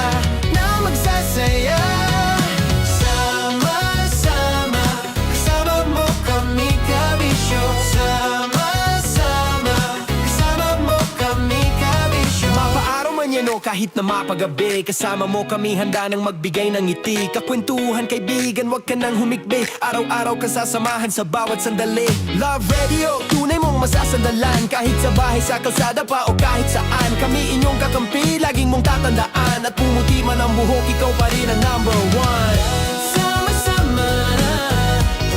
na magsasaya. Sama-sama, kasama mo kami, kabisyo. Sama-sama, kasama mo kami, kabisyo. Mapaaraw man yan o kahit na mapagabi, kasama mo kami, handa nang magbigay ng ngiti. Kakwentuhan, kaibigan, wag ka nang humikbi. Araw-araw kasasamahan sa bawat sandali. Love Radio, tunay mong masasandalan. Kahit sa bahay, sa kalsada pa o kahit saan, kami inyong kakampi, laging mong tatandaan. At pumuti man ang buhok, ikaw pa rin ang #1. Sama-sama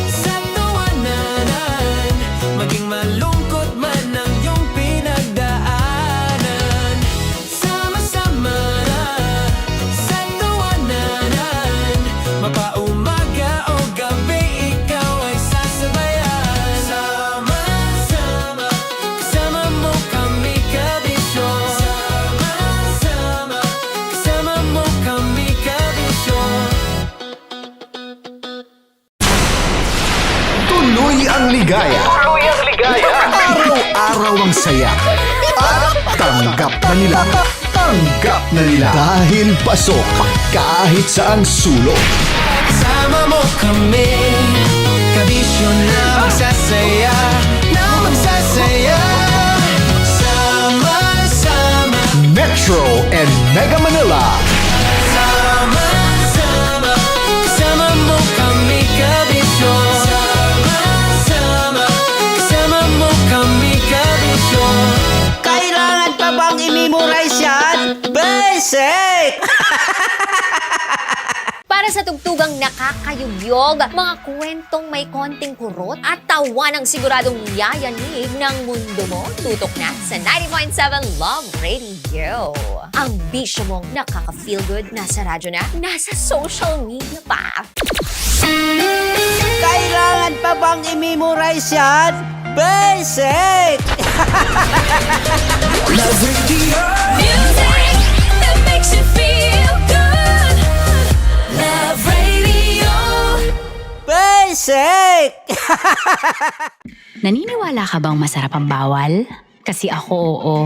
sa tawanan, maging malungkot man ang iyong pinagdaanan. Sama-sama sa tawanan, mapaumaga o gabi, ikaw ay sasabayan. Sama-sama, kasama mo kami, kabisyo. Sama-sama, kasama mo kami, kabisyo. Tuloy ang ligaya. Araw-araw ang saya. At tanggap na nila. Tanggap na nila. Dahil pasok kahit saang sulok. Kasama mo kami, kabisyo na magsasaya, na magsasaya. Sama-sama, Metro and Mega Manila. sama-sama, kasama mo kami, kabisyo. Sama-sama, kasama mo kami, kabisyo. Kailangan pa bang i-memorize yan? Basic! Para sa tugtugang nakakayugyog, mga kwentong may konting kurot at tawa ng siguradong yayanig ng mundo mo, tutok na sa 90.7 Love Radio. Ang bisyo mong nakaka-feel good, nasa radyo na, nasa social media pa. Kailangan pa bang i-memorize yan? Basic! Love Radio. Music that makes you feel good. Love Radio. Basic! Naniniwala ka bang masarap ang bawal? Kasi ako oo.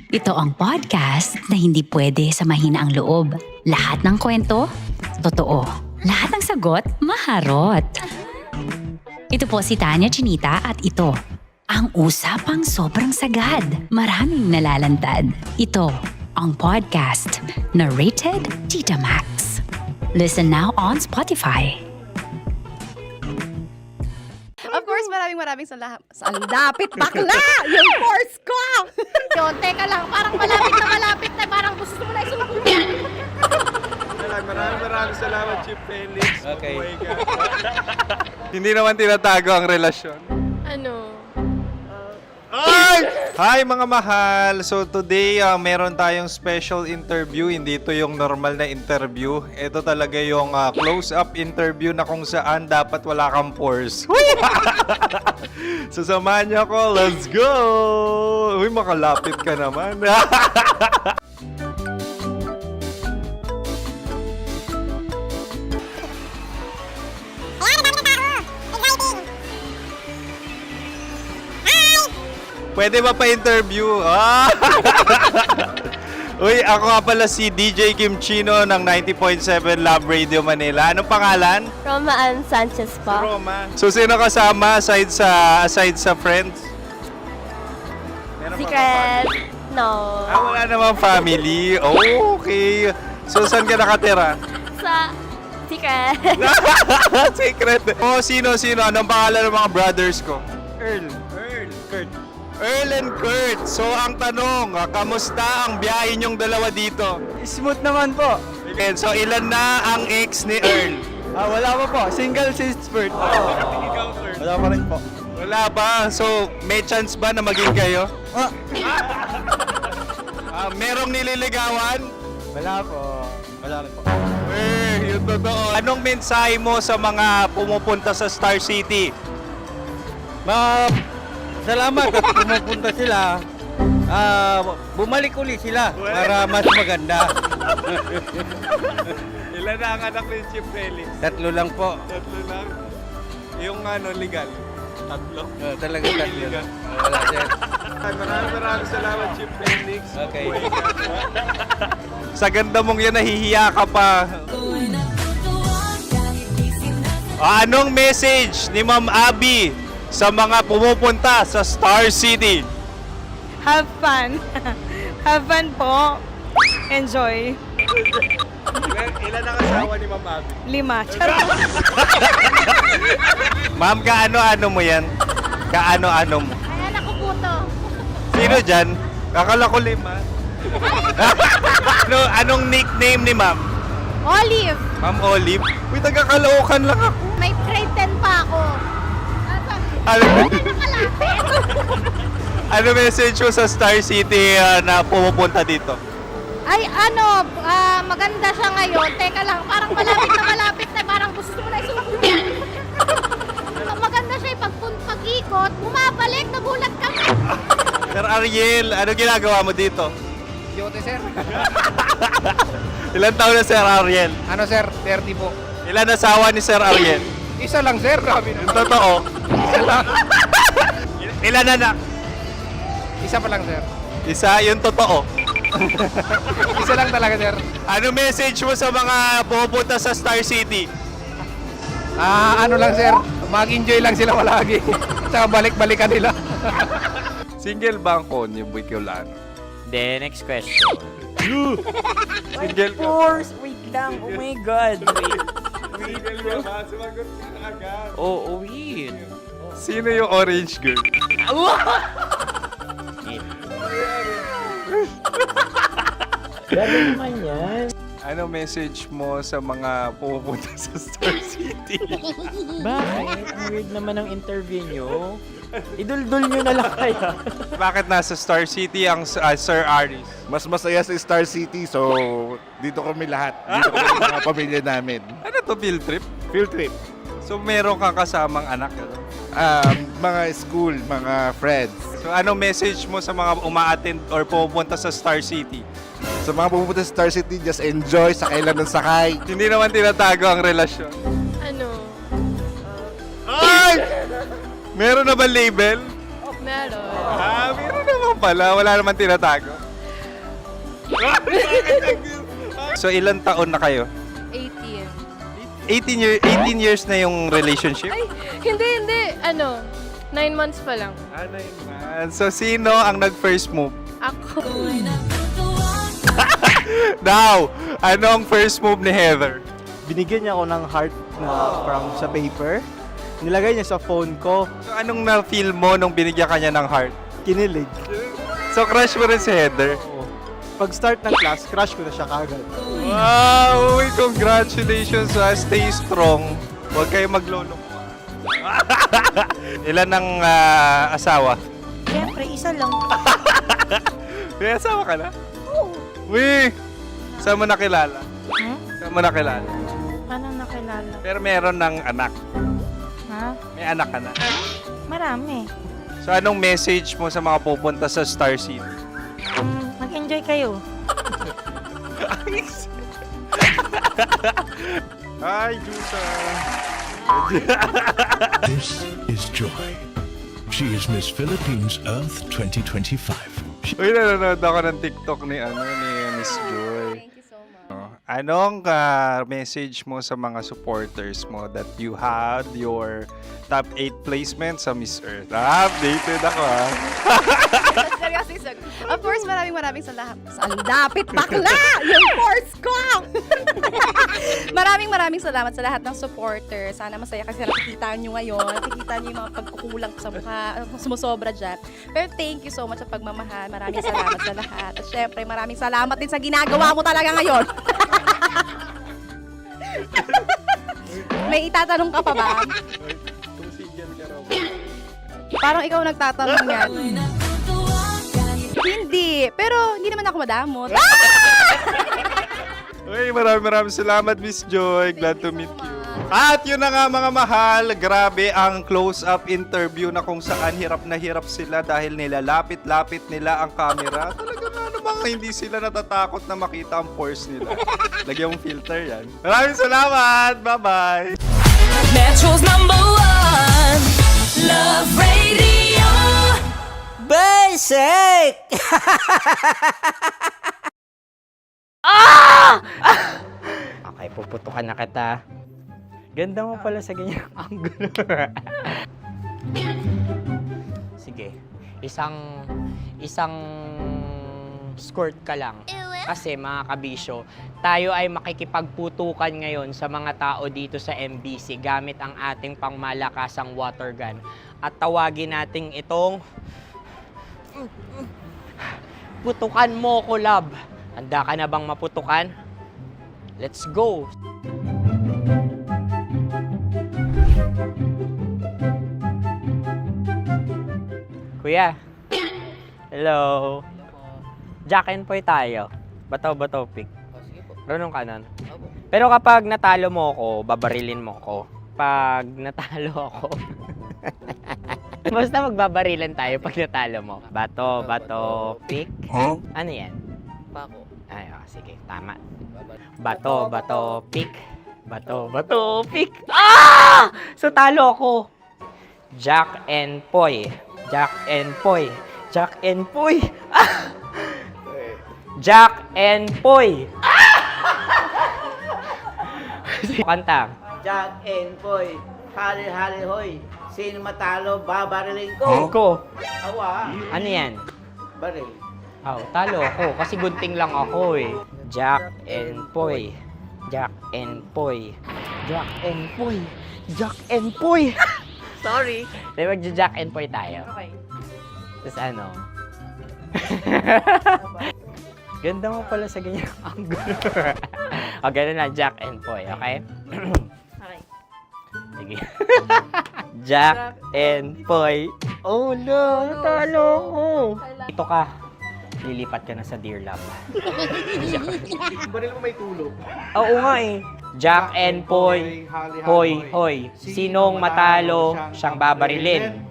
Ito ang podcast na hindi pwede sa mahina ang loob. Lahat ng kwento, totoo. Lahat ng sagot, maharot. Ito po si Tanya Chinita at ito, ang usapang sobrang sagad. Maraming nalalantad. Ito, ang podcast na Rated Tita Max. Listen now on Spotify. Of course, maraming salamat. Ang lapit bakla! Yung course ko! Yun, teka lang, parang malapit na, parang gusto mo na isulat. Maraming salamat, Chief Felix. Okay. Oh my God. Hindi naman tinatago ang relasyon. Ano? Hi mga mahal! So today, meron tayong special interview. Hindi ito yung normal na interview. Ito talaga yung close-up interview na kung saan dapat wala kang pores. So samahan niyo ako. Let's go! Uy, makalapit ka naman. Pwede ba pa-interview? Uy, ako nga pala si DJ Kim Chino ng 90.7 Love Radio Manila. Anong pangalan? Roma Ann Sanchez po. Roma. So, sino kasama aside sa friends? Meron ba Secret. No. wala namang family. Oh, okay. So, saan ka nakatira? Sa Secret. Secret. Oh, sino? Anong pangalan ng mga brothers ko? Earl, Kurt. Earl and Kurt. So, ang tanong, kamusta ang biyahe niyong dalawa dito? Smooth naman po. Okay, so, ilan na ang ex ni Earl? Wala pa po. Single since birth. Wala pa rin po. Wala pa. So, may chance ba na maging kayo? Merong nililigawan? Wala po. Wala rin po. Yung totoo. Anong mensahe mo sa mga pumupunta sa Star City? Salamat at pumupunta sila. Bumalik uli sila para mas maganda. Ilan na ang anak ni Chief Felix? 3 lang po. 3 lang? Yung legal? 3? Talaga 3 lang. Wala sir. Maraming salamat, Chief Felix. Okay. Sa ganda mong yan, nahihiya ka pa. Anong message ni Ma'am Abby sa mga pumupunta sa Star City? Have fun. Have fun po. Enjoy. Ilan ang asawa ni Ma'am Abby? 5. Charot. Ma'am, kaano-ano mo yan? Kaano-ano mo? Ay, anak ko po to. Sino dyan? Kakala ko 5. Anong nickname ni Ma'am? Olive, Ma'am Olive? Uy, taga-Caloocan lang ako. may grade 10 pa ako. Ano message mo sa Star City na pumupunta dito? Ay, maganda siya ngayon. Teka lang, parang malapit na, parang gusto mo na isulat. Maganda siya pag-ikot, bumabalik, nagulat kami. Sir Ariel, ano ginagawa mo dito? Yote sir. Ilan taon na Sir Ariel? Ano sir? 30 po. Ilan asawa ni Sir Ariel? Isa lang sir. Grabe Yung totoo. Isa lang. Ilan anak? Isa pa lang sir. Isa, yung totoo. Isa lang talaga sir. Ano message mo sa mga pupunta sa Star City? Ano lang sir. Mag-enjoy lang sila palagi. Tsaka balik-balikan nila. Single ba ang Connie Bicolano? Then, next question. Single ka? Wait lang. Oh my God. Single ka ba? Sumagot ka na agad. Oh, wait. Sino yung orange girl? Gano'n naman yan. Ano message mo sa mga pupunta sa Star City? Bakit? Ang weird naman ang interview nyo. Idul-dul nyo na lang kaya. Bakit nasa Star City ang Sir Aris? Mas masaya sa Star City, so dito kami lahat. Dito kami mga pamilya namin. Ano to, field trip? Field trip. So meron kang kasamang anak? Mga school, mga friends. So ano message mo sa mga uma-attend or pupunta sa Star City? Sa mga pupunta sa Star City, just enjoy, sakay lang ng sakay. Hindi naman tinatago ang relasyon. Ano? Ay! Meron na ba label? Meron. Meron naman pala. Wala naman tinatago. So, ilang taon na kayo? 18. 18 years na yung relationship? Ay, hindi. 9 months pa lang. So, sino ang nag-first move? Ako. Now, ano ang first move ni Heather? Binigyan niya ako ng heart na from sa paper. Nilagay niya sa phone ko. So, anong na-feel mo nung binigyan ka niya ng heart? Kinilig. So, crush mo rin si Heather? Pag start ng class, crush ko na siya kagad. Wow! Uy, congratulations! Stay strong. Huwag kayo maglolo. Ilan ang asawa? Siyempre, isa lang. May asawa ka na? Oo. Uy! Saan mo nakilala? Saan mo nakilala? Paano nakilala? Pero meron ng anak. Ha? May anak ka na. Marami. So, anong message mo sa mga pupunta sa Star City? Mag-enjoy kayo. Hi, Jusa! This is Joy. She is Miss Philippines Earth 2025. Uy, nanonood ako ng TikTok ni Miss Joy. Thank you so much. Anong message mo sa mga supporters mo that you had your top 8 placement sa Miss Earth? Updated ako Seryoso. Of course, maraming salamat. Ang dapit bakla! Yung course ko! maraming salamat sa lahat ng supporters. Sana masaya kasi nakikita nyo ngayon. Nakikita nyo yung mga pagkukulang ko sa mukha. Sumusobra dyan. Pero thank you so much sa pagmamahal. Maraming salamat sa lahat. At syempre, maraming salamat din sa ginagawa mo talaga ngayon. May itatanong ka pa ba? Parang ikaw nagtatanong yan. Hindi. Pero hindi naman ako madamot. Uy, maraming salamat, Miss Joy. Glad to meet you. At yun na nga mga mahal, grabe ang close-up interview na kung saan hirap na hirap sila dahil nilalapit-lapit nila ang camera. Talaga nga namang hindi sila natatakot na makita ang pores nila. Lagyan mong filter yan. Maraming salamat! Bye-bye! Metro's #1 Love Radio. Basic! Okay, puputukan na kita. Ganda mo pala sa ganyang angulo. Sige, isang skirt ka lang. Kasi mga kabisyo, tayo ay makikipagputukan ngayon sa mga tao dito sa MBC gamit ang ating pangmalakasang water gun. At tawagin natin itong putukan mo ko, love. Handa ka na bang maputukan? Let's go! Kuya. Hello. Jack and Poy tayo. Bato-bato pick. Runong kanan. Pero kapag natalo mo ako, babarilin mo ako. Pag natalo ako, basta magbabarilan tayo pag natalo mo. Bato, pick. Huh? Ano yan? Pako. Ay, sige, tama. Bato, pick. Bato, pick. So talo ako. Jack and Poy. Jack and Poy. Jack and Poy. Jack and Poy. Kanta. Jack and Poy, hali hoy. Sino matalo, babariling ko. Ko. Awa. Ano yan? Baril. Talo ako kasi gunting lang ako eh. Jack and Poy. Jack and Poy. Jack and Poy. Jack and Poy. Sorry. Di ba Jack and Poy tayo? Okay. Tapos ano? Ganda mo pala sa ganyang angulo. O, ganun lang, Jack and Poy, okay? Okay. Sige. Jack and Poy. Oh no, talo ko. Ito ka. Lilipat ka na sa Dear Love. Baril mo may tulog. Oo nga eh. Jack and Poy. Hoy. Sinong matalo, siyang babarilin.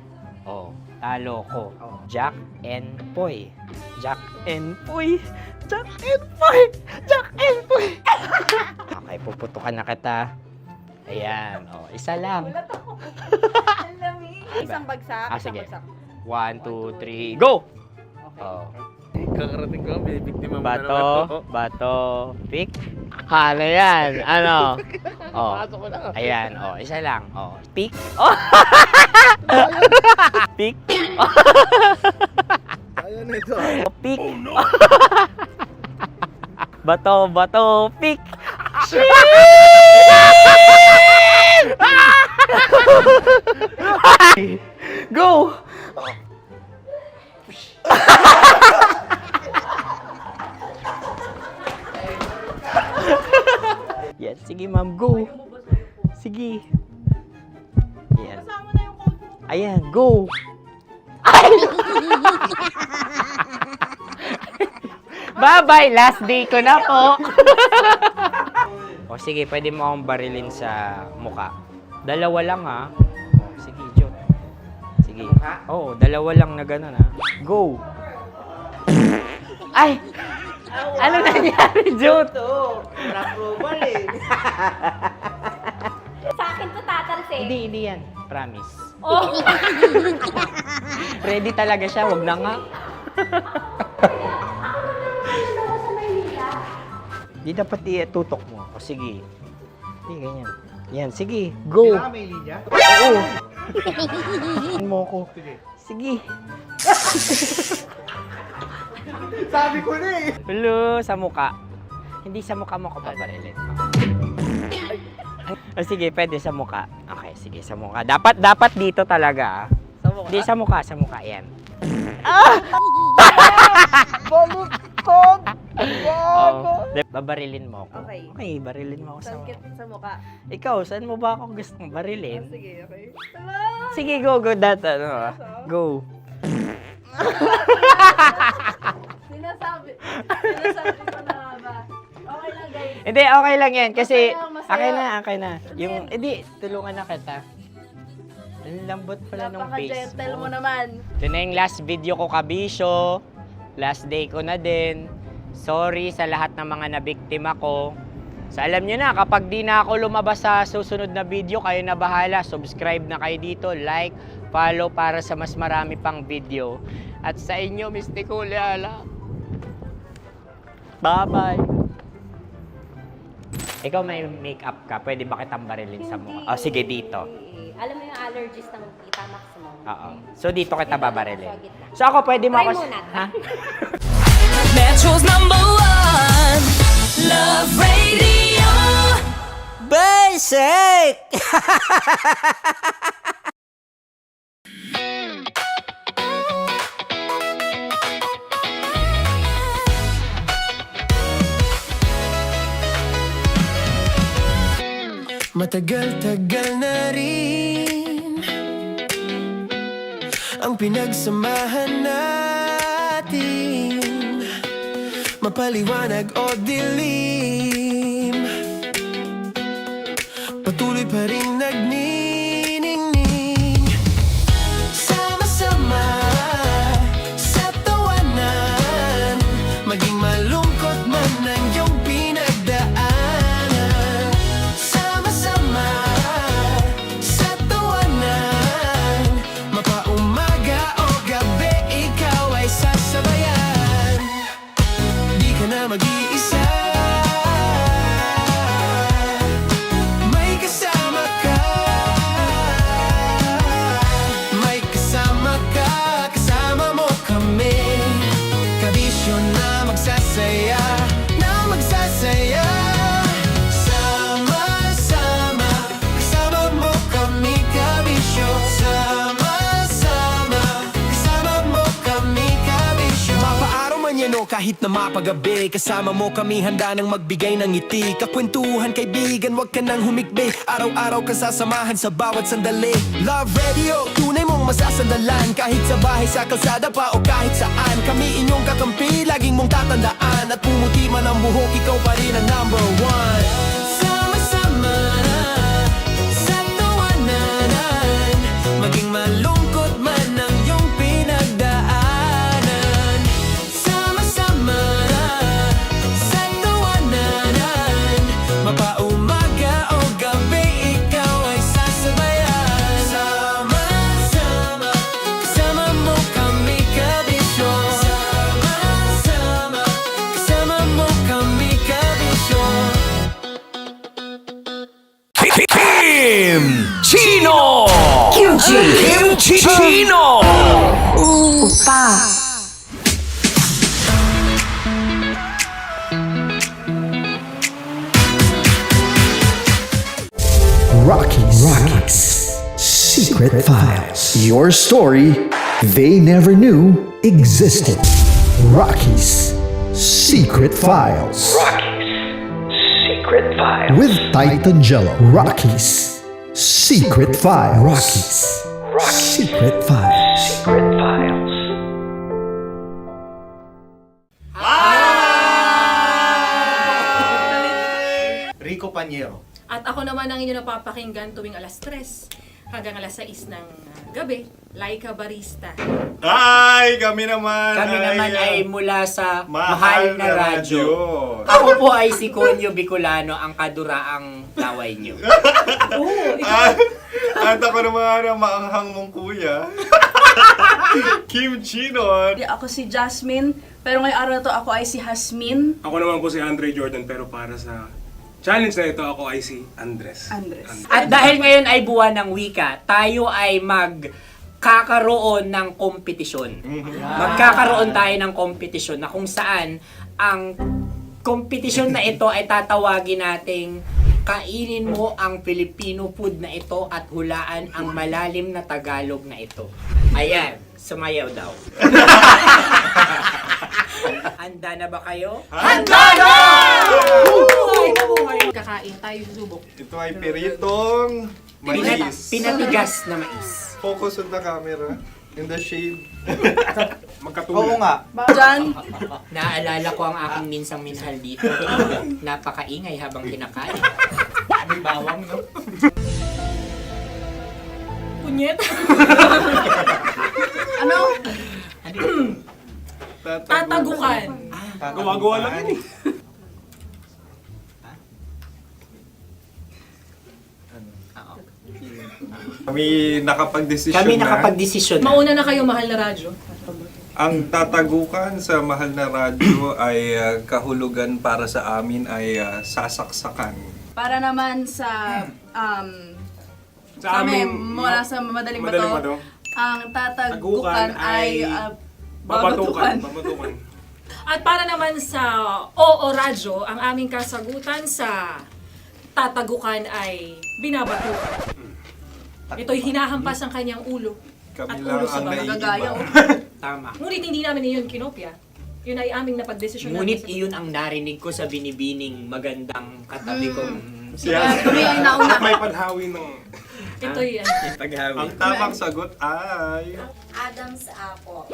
Oh, talo ko. Jack and Poy. Jack and Poy. Jack and Poy. Jack and Poy. Okay, puputukan na kita. Ayan. Oh, isa lang. Isang bagsak. Sige. 1, 2, 3, go! Oh. Kakarating ko, binibiktima mo na naman Bato, to. bato, pick. Ano yan? Ano? Oh. Pasok ko na. Ayan, oh, isa lang. Oh, pick. Oh. Pick. Ayaw na ito. Oh, pick. Bato, bato, pick. Go! Yan, sige ma'am, go. Sige. Yan. Ayan, go. Ay! Bye-bye, last day ko na po. O sige, pwede mo akong barilin sa muka. Dalawa lang ha. O, sige, Jot. Sige. Oo, dalawa lang na gano'n ha. Go. Ay! Ano nangyari, Jot? Approval eh. Sa akin to tatalsik. Hindi yan. Promise. Oh. Ready talaga siya, wag na nga. Di dapat itutok mo. O sige. Hindi, ganyan. Yan, sige. Go. Kailangan may linya? Oo. Mo ko. Sige. Sabi ko na eh. Hello, sa muka. Hindi sa muka mo ko paparilin. O sige, pwede sa muka. Okay, sige, sa muka. Dapat dito talaga. Sa muka? Hindi, sa muka. Yan. Baluktot! Oh, babarilin mo ako. Okay. Okay, barilin mo ako sa muka. Sa mukha. Ikaw, saan mo ba ako gustong barilin? Sige, okay. Sige, go. Go. Sinasabi ko na ba? Okay lang, guys. Hindi, okay lang yan. Kasi, Masaya. okay na. Yung, hindi, tulungan na kita. Ang lambot pala ng face Napaka-gentle mo. mo naman. Ito na yung last video ko, kabisyo. Last day ko na din. Sorry sa lahat ng mga nabiktima ko. So alam nyo na, kapag di na ako lumabas sa susunod na video, kayo na bahala. Subscribe na kayo dito, like, follow para sa mas marami pang video. At sa inyo, Mistiko Leala. Bye-bye. Ikaw may makeup ka, pwede ba kitang barilin sa mukha? Oh, sige, dito. Alam mo yung allergies ng Tita Max mo. Oo. So dito kita babarilin. So ako pwede mo Try ako... muna. Ha? Metro's #1 Love Radio. Basic! Matagal-tagal na rin ang pinagsamahan natin, mapaliwanag o dilim, patuloy pa rin nagniningning. Sama-sama sa tawanan, maging malungkot man ang iyong pinagdaanan. Sama-sama sa tawanan, mapaumaga o gabi, ikaw ay sasabayan. Di ka na mag-iisa, may kasama ka. May kasama ka, kasama mo kami. Kabisyo na magsasaya, na magsasaya. Sama-sama, kasama mo kami, kabisyo. Sama-sama, kasama mo kami, kabisyo. Mapaaraw man yan o kahit na mapagabi, kasama mo kami, handa nang magbigay ng ngiti. Kakwentuhan, kaibigan, wag ka nang humikbi. Araw-araw kasasamahan sa bawat sandali. Love Radio, tunay mong masasandalan. Kahit sa bahay, sa kalsada pa o kahit saan, kami inyong kakampi, laging mong tatandaan. At pumuti man ang buhok, ikaw pa rin ang #1. Sama-sama sa tawanan, maging malungkot man ang iyong pinagdaanan. Sama-sama sa tawanan, mapaumaga o gabi, ikaw ay sasabayan. Sama-sama, kasama mo kami, kabisyo. Sama-sama Kimchi Chino! Opa! Rocky's Secret Files. Your story they never knew existed. Rocky's Secret Files. Secret Files. With Titan Jello. Rocky's Secret Files. Rocky's Secret Files. Secret Files. Rico Panyero. At ako naman ang inyo napapakinggan tuwing alas 3 hanggang alas 6 ng gabi, Laika Barista. Ay, kami naman. Kami naman ay mula sa Mahal Mahal na na Radyo. Radyo. Ako po ay si Conyo Bicolano, ang kaduraang laway niyo. At ako naman ang maanghang mong kuya. Kim Chinon. Ako si Jasmine, pero ngayong araw na to ako ay si Hasmin. Ako naman po si Andre Jordan, pero para sa challenge na ito, ako ay si Andres. At dahil ngayon ay buwan ng wika, tayo ay magkakaroon ng kompetisyon. Magkakaroon tayo ng kompetisyon na kung saan ang kompetisyon na ito ay tatawagin nating kainin mo ang Filipino food na ito at hulaan ang malalim na Tagalog na ito. Ayan, sumayaw daw. Handa na ba kayo? Handa na! Buhay na buhay! Kakain tayo subok. Ito ay piritong mais. Pinatigas na mais. Focus on the camera. In the shade. Magkatulad. Oo nga. Diyan. Naalala ko ang aking minsang minahal dito. Napakaingay habang kinakain. May bawang, no? Punyet! Ano? Tatagukan. Gawa-gawa lang yun eh. Kami nakapag-desisyon Kami na. nakapag-desisyon na. Mauna na kayo, Mahal na Radyo. Ang tatagukan sa Mahal na Radyo ay kahulugan para sa amin ay sasaksakan. Para naman sa Sa kami, amin, mula sa Madaling Madaling Bato, Bato, ang tatagukan tagukan ay babatukan. babatukan. At para naman sa Oo Radyo, ang aming kasagutan sa tatagukan ay binabatukan. Ito'y hinahampas ang kanyang ulo. Kami At lang ulo sa ang mga naiiba. gagaya. Tama. Ngunit hindi namin iyon kinopya. Yun ay aming napagdesisyon Ngunit namin. iyon ang narinig ko sa binibining magandang katabi kong Siya. Kami ang nauna. May padhawi ng... Ito'y Ang tamang sagot ay... Adam's apple.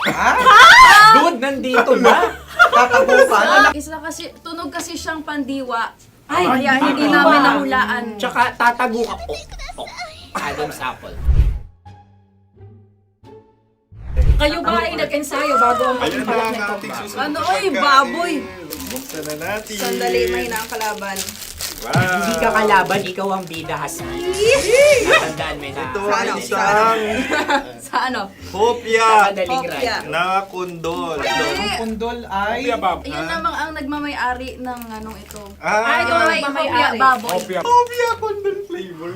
Dude, nandito ba? Tatagukan. Isa kasi, tunog kasi siyang pandiwa. Ay, kaya hindi namin nahulaan. Tsaka tatagukan. Adam's apple. Kayo ba ay nag-ensayo bago ang Ayan pagpalak na ang na ito? ating susunod Ano, na oy, pagkain. baboy. Buksan na natin. Sandali, may nakakalaban. Wow. Hindi ka kalaban, ikaw ang bida, Hasmi. Natandaan mo na. Ito ang isang Sa ano? hopya Madaling Hopya. right. na kundol. Ang pundol ay... Yun namang ang nagmamay-ari ng anong ito. Ah, ito ay hopya baboy. hopya kundol flavor.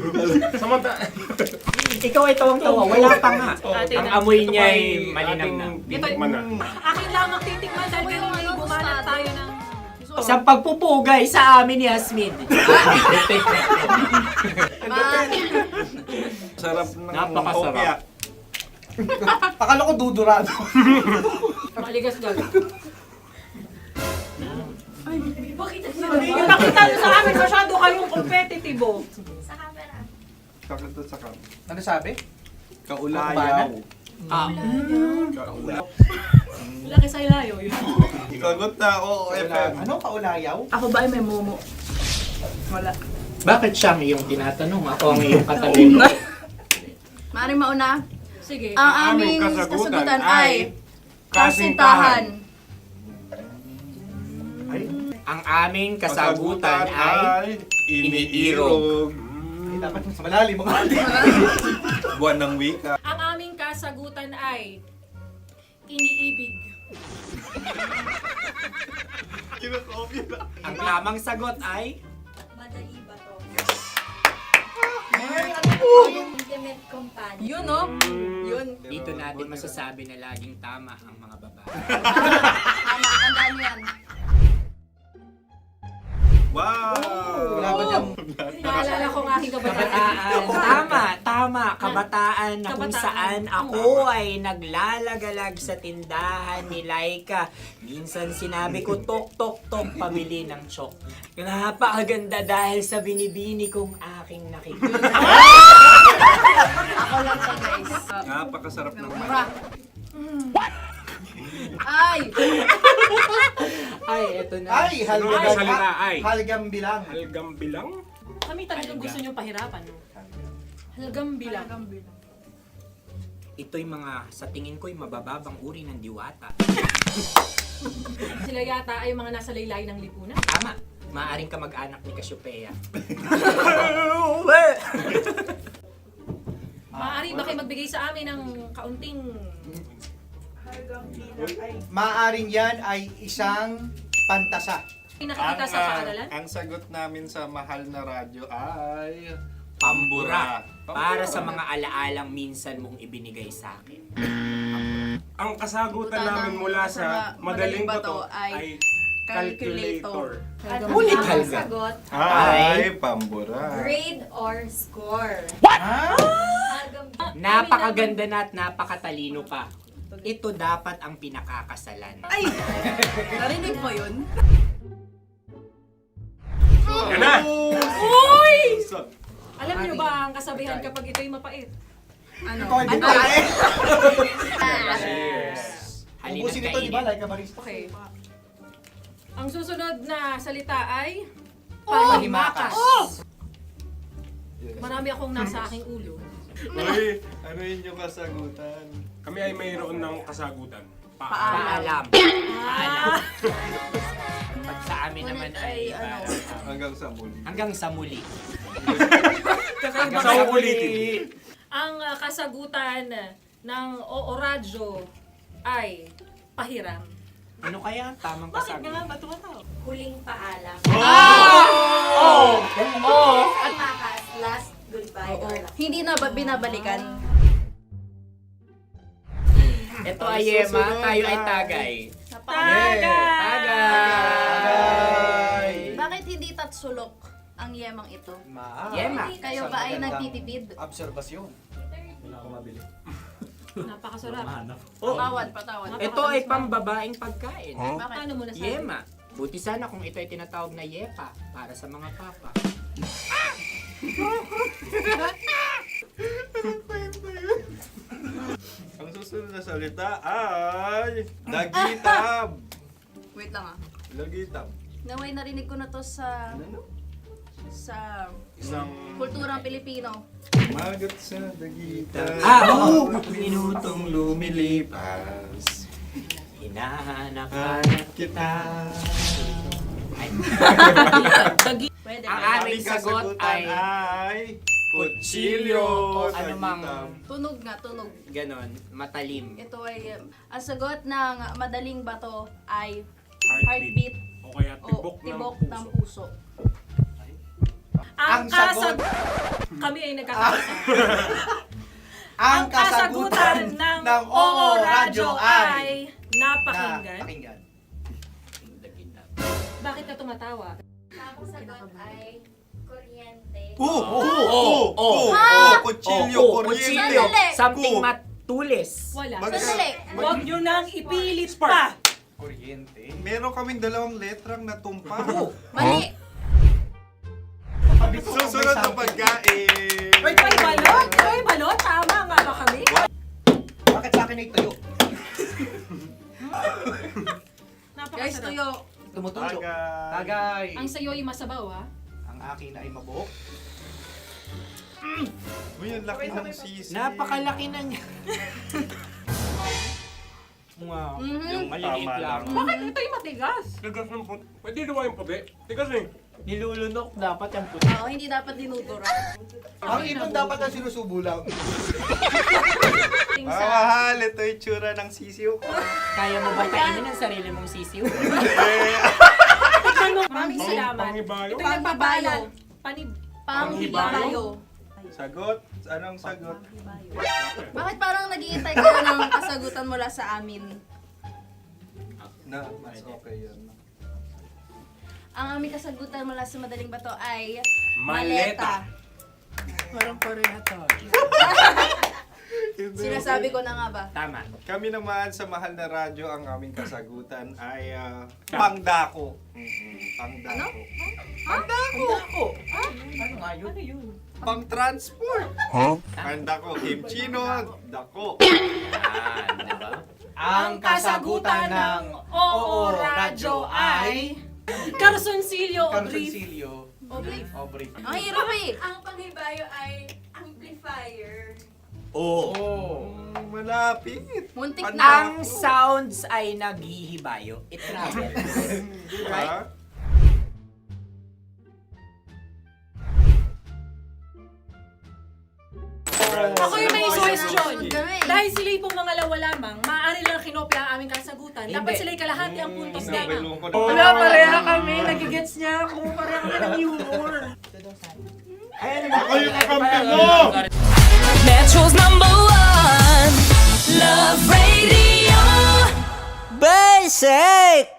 Ikaw ay tawang-tawa, wala pa nga. Ang amoy niya ay malinam na. Titikman na. Akin lamang titikman dahil pero may bumanat tayo ng... Sa pagpupugay sa amin ni Hasmin. Sarap ng Napakasarap. hopya. Akala ko dudurado. Maligas gag. Ay, bakit? Nakita nyo sa amin masyado kayong competitive. Kakanta sa kam. Ano sabi? Kaulayaw. Wala kay sa ilayo yun. Ikagot na, oo, FM. Ano? Kaulayaw? Ako ba ay may momo? Wala. Bakit siya ang iyong tinatanong? Ako ang iyong katabi. Maaaring mauna. Sige. Ang aming kasagutan ay kasintahan. Ang aming kasagutan ay iniirog. Dapat mas malalim mga Buwan ng wika. Ang aming kasagutan ay iniibig. Kinakopya na. Ang tamang sagot ay Madali ba to? ultimate companion. Yun, no? Yun. Dito natin masasabi na laging tama ang mga babae. Tama, tandaan mo yan. Wow! Naalala ko ang aking kabataan. Tama. Kabataan na kung Kabataan. saan ako ay naglalagalag sa tindahan ni Laika. Minsan sinabi ko, tok, pamili ng chok. Napakaganda dahil sa binibini kong aking nakikita. Ako lang to, guys. Napakasarap ng Ay! Ay, eto na. Ay, salita ay. Halgam bilang. Halgam bilang? Kami talagang gusto niyong pahirapan. No? Halagang bilang. Ito'y mga, sa tingin ko'y mabababang uri ng diwata. Sila yata ay mga nasa laylay ng lipunan. Tama. Maaring ka mag-anak ni Cassiopeia. Maaari ba kayo magbigay sa amin ng kaunting... Maaring yan ay isang pantasa. Nakikita sa paaralan? Ang sagot namin sa mahal na radyo ay... Pambura. Para sa mga alaalang minsan mong ibinigay sa akin. Ang kasagutan namin mula sa madaling bato ay calculator. Ulit Ang halga. sagot, Ay, pambura. grade or score. Napakaganda na at napakatalino pa. Ito dapat ang pinakakasalan. Ay! Narinig mo yun? Yan na! Uy! Alam niyo ba ang kasabihan kapag ito'y mapait? Ano? Ubusin ito, di ba? Like a barista. Okay. Ang susunod na salita ay... Panimakas. Marami akong nasa aking ulo. Uy, ano yun yung kasagutan? Kami ay mayroon ng kasagutan. Paalam. Pag sa amin naman ay... Hanggang sa muli. Hanggang sa muli. Sa ulitin. Ang kasagutan ng Oo Radyo ay pahiram. Ano kaya ang tamang kasagutan? Ba't tumatawa? Huling paalam. Oh! At makas, last goodbye or last. Hindi na ba binabalikan? Ito ay Yema, tayo ay Tagay. Tagay! Bakit hindi tatsulok ang yemang ito? Yema. Kayo ba ay nagtitipid? Obserbasyon. Napakasarap. Patawad. Ito ay pambabaeng pagkain. Paano mo nasabi? Yema. Buti sana kung ito ay tinatawag na Yepa para sa mga papa. Ang susunod na salita ay... Dagitab! Wait lang ah. Dagitab. Naway narinig ko na to sa Isang... kulturang Pilipino. Magat sa dagitab. Oo! Minutong lumilipas. Hinahanap kita. Pwede. Ang aming sagot ay kutsilyo o anumang Tunog nga, tunog. ganon, matalim. Ito ay, ang sagot ng madaling bato ay Heartbeat. heartbeat O kaya o tibok ng puso. Ang sagot- Kami ay nagkakaisa. Ang kasagutan ng Oo Radyo ay... napakinggan. Pakinggan. Bakit ka tumatawa? Ang sagot ay kuryente. Kutsilyo, kuryente. Sandali. Something matulis. Wala. Sandali. Huwag nyo nang ipilit pa. Kuryente. Meron kaming dalawang letrang natumpa. Mali. Susunod na pagkain. May balot? May balot? Tama nga ba kami? Bakit sa akin ay tuyo? Guys, Napakasarap. tuyo. Tumutulo. Tagay. Tagay. Ang sayo ay masabaw ha? Ang akin ay mabuhok. Uy, ang laki ng sisi. Napakalaki na niya. Wow. Yung maliliit Tama lang. lang. Bakit ito'y matigas? Tigas ng puti. Pwede nawa yung puti. Tigas eh. Nilulunok dapat yung puti. Oo, hindi dapat dinudura. Ang ibon dapat ang sinusubo lang. Mahal, ito yung tsura ng sisiw ko. Kaya mo ba kainin ang sarili mong sisiw? Maraming salamat. Panghibayo. Ito yung pabayo. Panib. Panghibayo. Sagot? Anong sagot? Bakit parang naghihintay kayo ng kasagutan mula sa amin? Na, mas okay yun. Ang aming kasagutan mula sa Madaling Bato ay Maleta. Parang parehata. Sinasabi ko na nga ba? Tama. Kami naman sa Mahal na Radyo, ang aming kasagutan ay pangdako. Pangdako. Pangdako! Ano nga yun? Pang-transport. Pangdako, kimchino, dako. Diba? Ang kasagutan ng Oo Radyo ay Carsoncillo o brief. O brief. Ang hirap eh. Ang panghibayo ay amplifier. Malapit. Muntik Ang sounds ay naghihibayo. It travels. Right? Ako yung may suggestion. Dahil sila yung mga lawa lamang, maaari lang kinopya ang aming kasagutan. Dapat sila yung kalahati ang puntos lamang. Wala, pareha kami. Nagigets niya ako. Pareha kami ng humor. Ako yung kakampi mo! Metro's #1 Love Radio. Basic!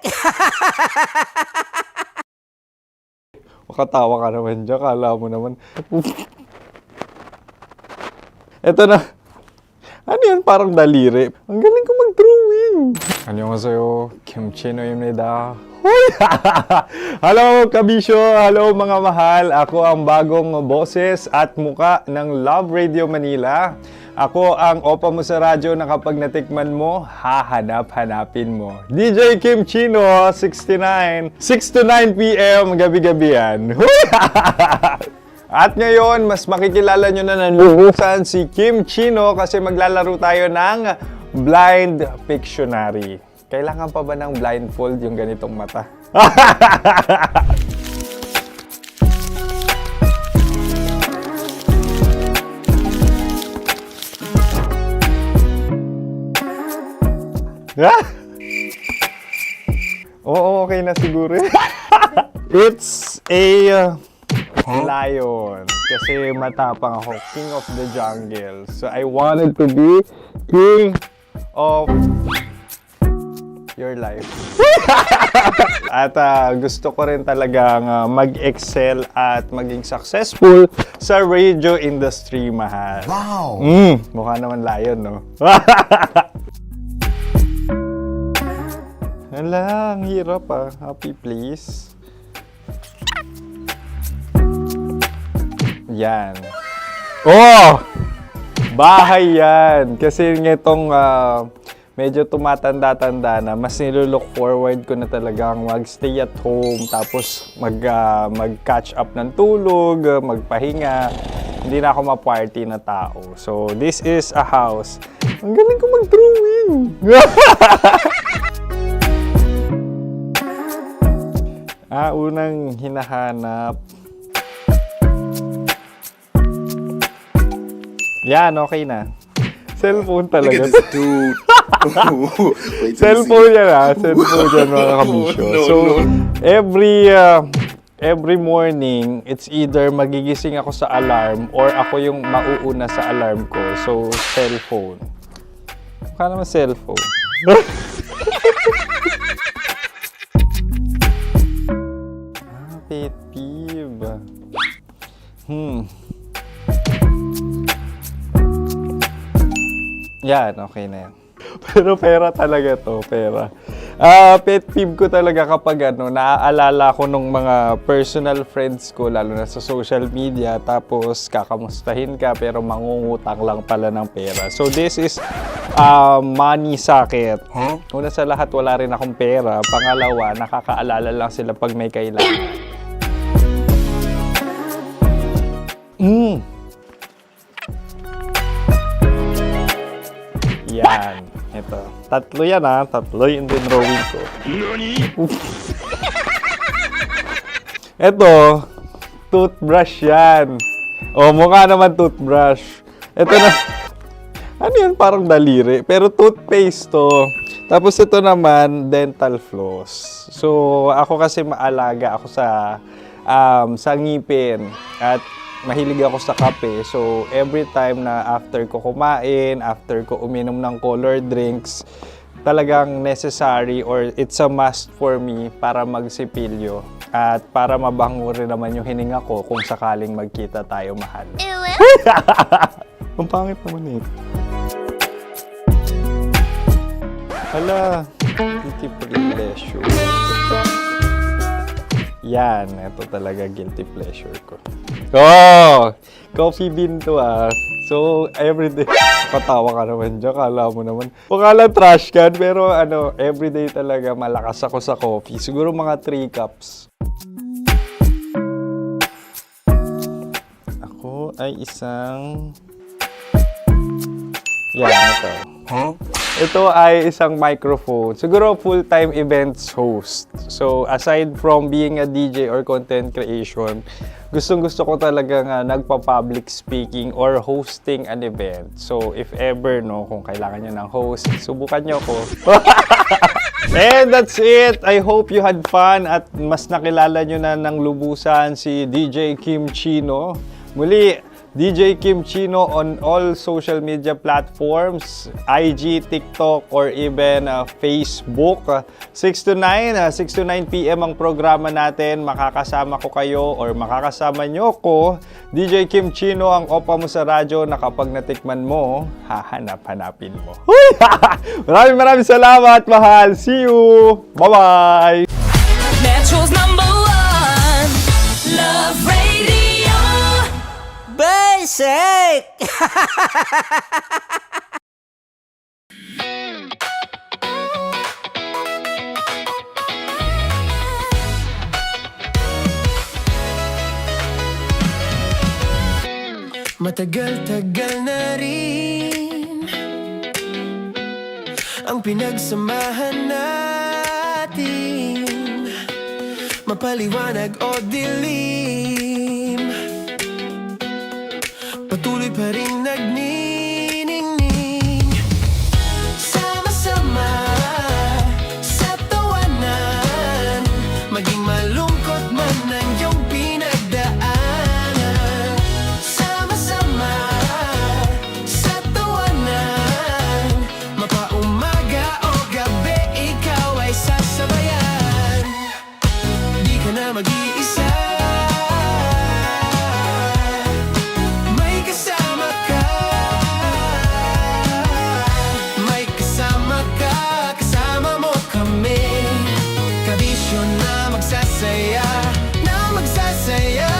Makatawa ka naman dyan. Kala mo naman. Eto na. Ano yan? Parang daliri. Ang galing ko mag-drawing. Annyeonghaseyo. Kimchino입니다. Hello, kabisyo. Hello, mga mahal. Ako ang bagong boses at muka ng Love Radio Manila. Ako ang opa mo sa radyo na kapag natikman mo, hahanap-hanapin mo. DJ Kim Chino, 69. 6 to 9 p.m. gabi-gabi yan. At ngayon, mas makikilala nyo na ng luhusan si Kim Chino kasi maglalaro tayo ng Blind Pictionary. Kailangan pa ba ng blindfold yung ganitong mata? Oo, okay na siguro. It's a lion. Kasi matapang ako. King of the jungle. So I wanted to be king of your life. At gusto ko rin talagang mag-excel at maging successful sa radio industry, mahal. Wow! Mukha naman lion, no? Hala, ang hirap Happy, please. Yan. Oh! Bahay yan. Kasi itong medyo tumatanda-tanda na, mas nilook forward ko na talagang mag-stay at home, tapos mag-catch up ng tulog, magpahinga. Hindi na ako ma-party na tao. So, this is a house. Ang galing ko mag-drawing! Unang hinahanap. Yan, okay na. Cellphone talaga. Look at this dude. Cellphone yan Cellphone yan, mga kabisyo. So, every morning, it's either magigising ako sa alarm or ako yung mauuna sa alarm ko. So, cellphone. Mukha naman cellphone. Pet peeve. Yan, okay na yan. Pero pera talaga to, pera. Pet peeve ko talaga kapag naaalala ko nung mga personal friends ko, lalo na sa social media, tapos kakamustahin ka pero mangungutang lang pala ng pera. So this is money sakit. Una sa lahat, wala rin akong pera. Pangalawa, nakakaalala lang sila pag may kailangan. Yan. Ito. Tatlo yan Tatlo yung dinrawing ko. Ito. Toothbrush yan. Mukha naman toothbrush. Ito na. Ano yan? Parang daliri. Pero toothpaste to. Tapos ito naman, dental floss. So, ako kasi maalaga ako sa ngipin. At mahilig ako sa kape. So, every time na after ko kumain, after ko uminom ng colored drinks, talagang necessary or it's a must for me para magsipilyo. At para mabango rin naman yung hininga ko kung sakaling magkita tayo, mahal. Ang pangit naman ito. Hala, guilty pleasure. Yan, ito talaga guilty pleasure ko. Oh! Coffee bean to ah. So, everyday. Katawa ka naman dyan, kala mo naman. Pakala trash can, pero ano, everyday talaga malakas ako sa coffee. Siguro mga 3 cups. Ako ay isang... Yan, ito. Huh? Ito ay isang microphone. Siguro full-time events host. So, aside from being a DJ or content creation, gustong-gusto ko talaga nga nagpa-public speaking or hosting an event. So, if ever, no, kung kailangan nyo ng host, subukan nyo ako. And that's it. I hope you had fun at mas nakilala nyo na ng lubusan si DJ Kim Chino. Muli, DJ Kim Chino on all social media platforms, IG, TikTok, or even Facebook. 6 to 9 p.m. ang programa natin. Makakasama ko kayo or makakasama nyo ko. DJ Kim Chino, ang opa mo sa radyo na kapag natikman mo, hahanap-hanapin mo. Maraming salamat, mahal. See you! Bye-bye! Metro's #1 Love Radio. Basic! Matagal-tagal na rin ang pinagsamahan natin, mapaliwanag o dilim, patuloy pa rin nagniningning. Sama-sama sa tawanan, maging malungkot man ang iyong pinagdaanan. Sama-sama sa tawanan, mapaumaga o gabi, ikaw ay sasabayan. Di ka na mag-iisa, may kasama ka. May kasama ka, kasama mo kami. Kabisyo na magsasaya, na magsasaya.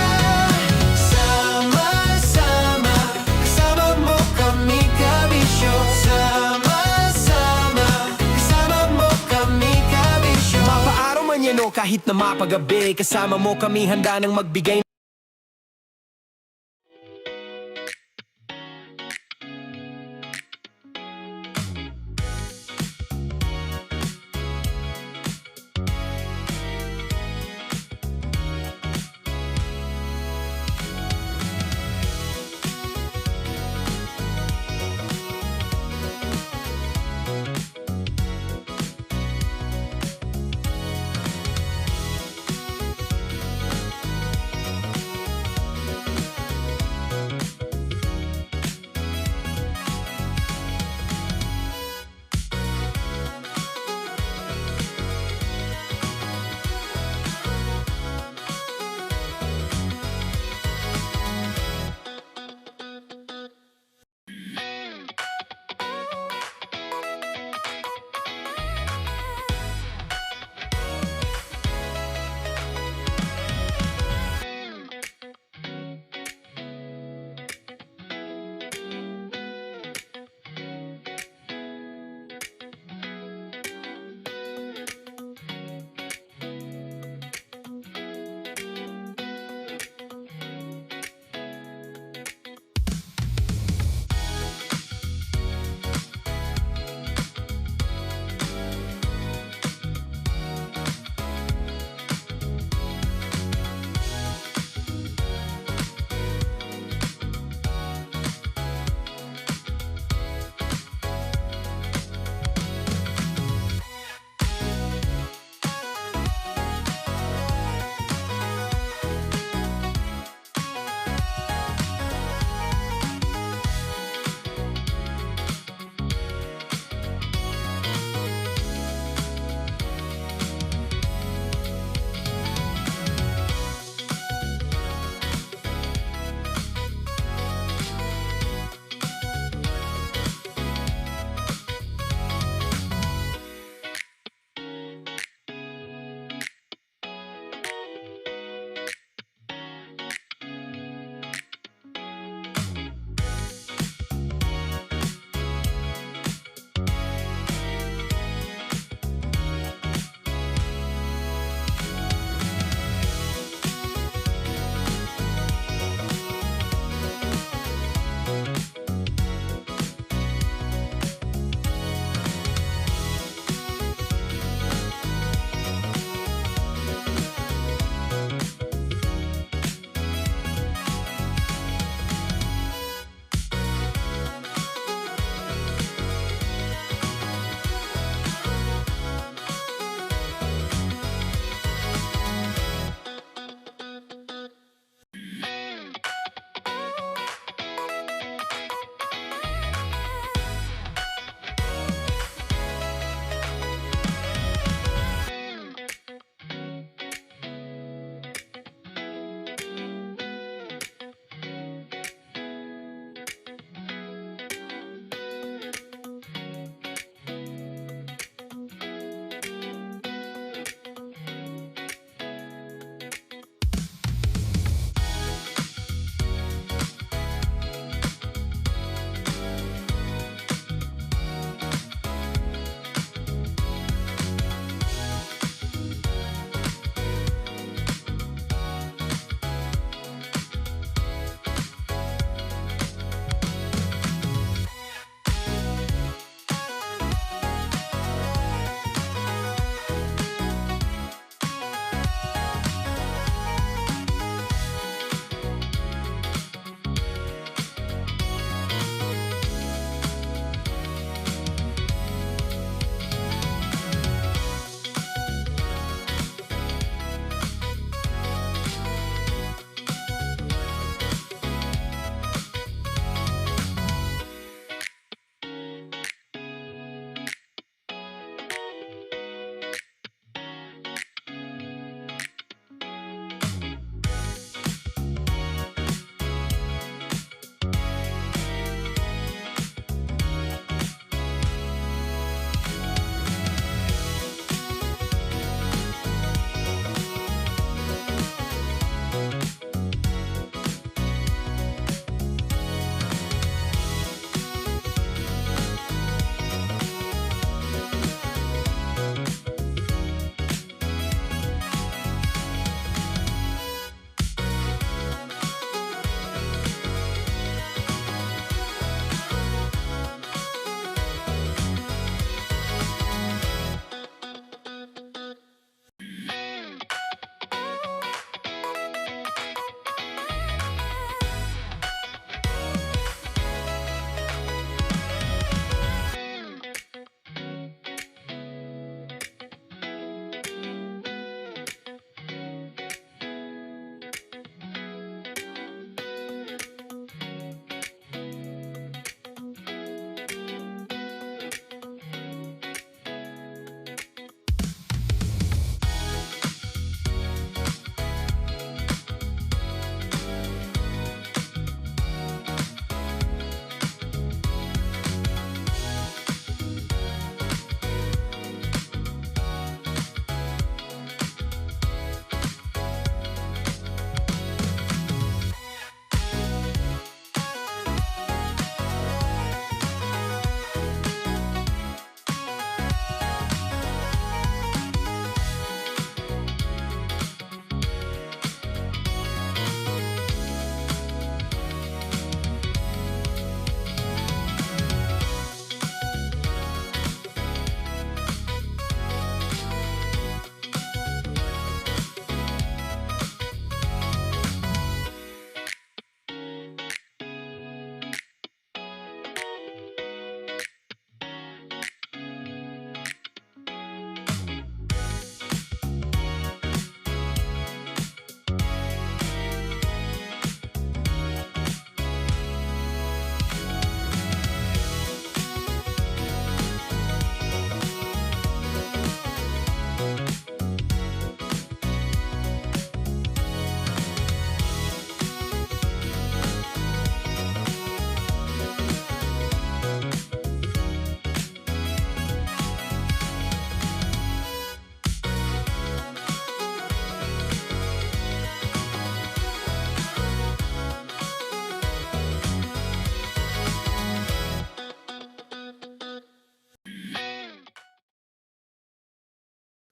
Sama-sama, kasama mo kami, kabisyo. Sama-sama, kasama mo kami, kabisyo. Mapaaraw man yan o kahit na mapagabi, kasama mo kami, handa nang magbigay.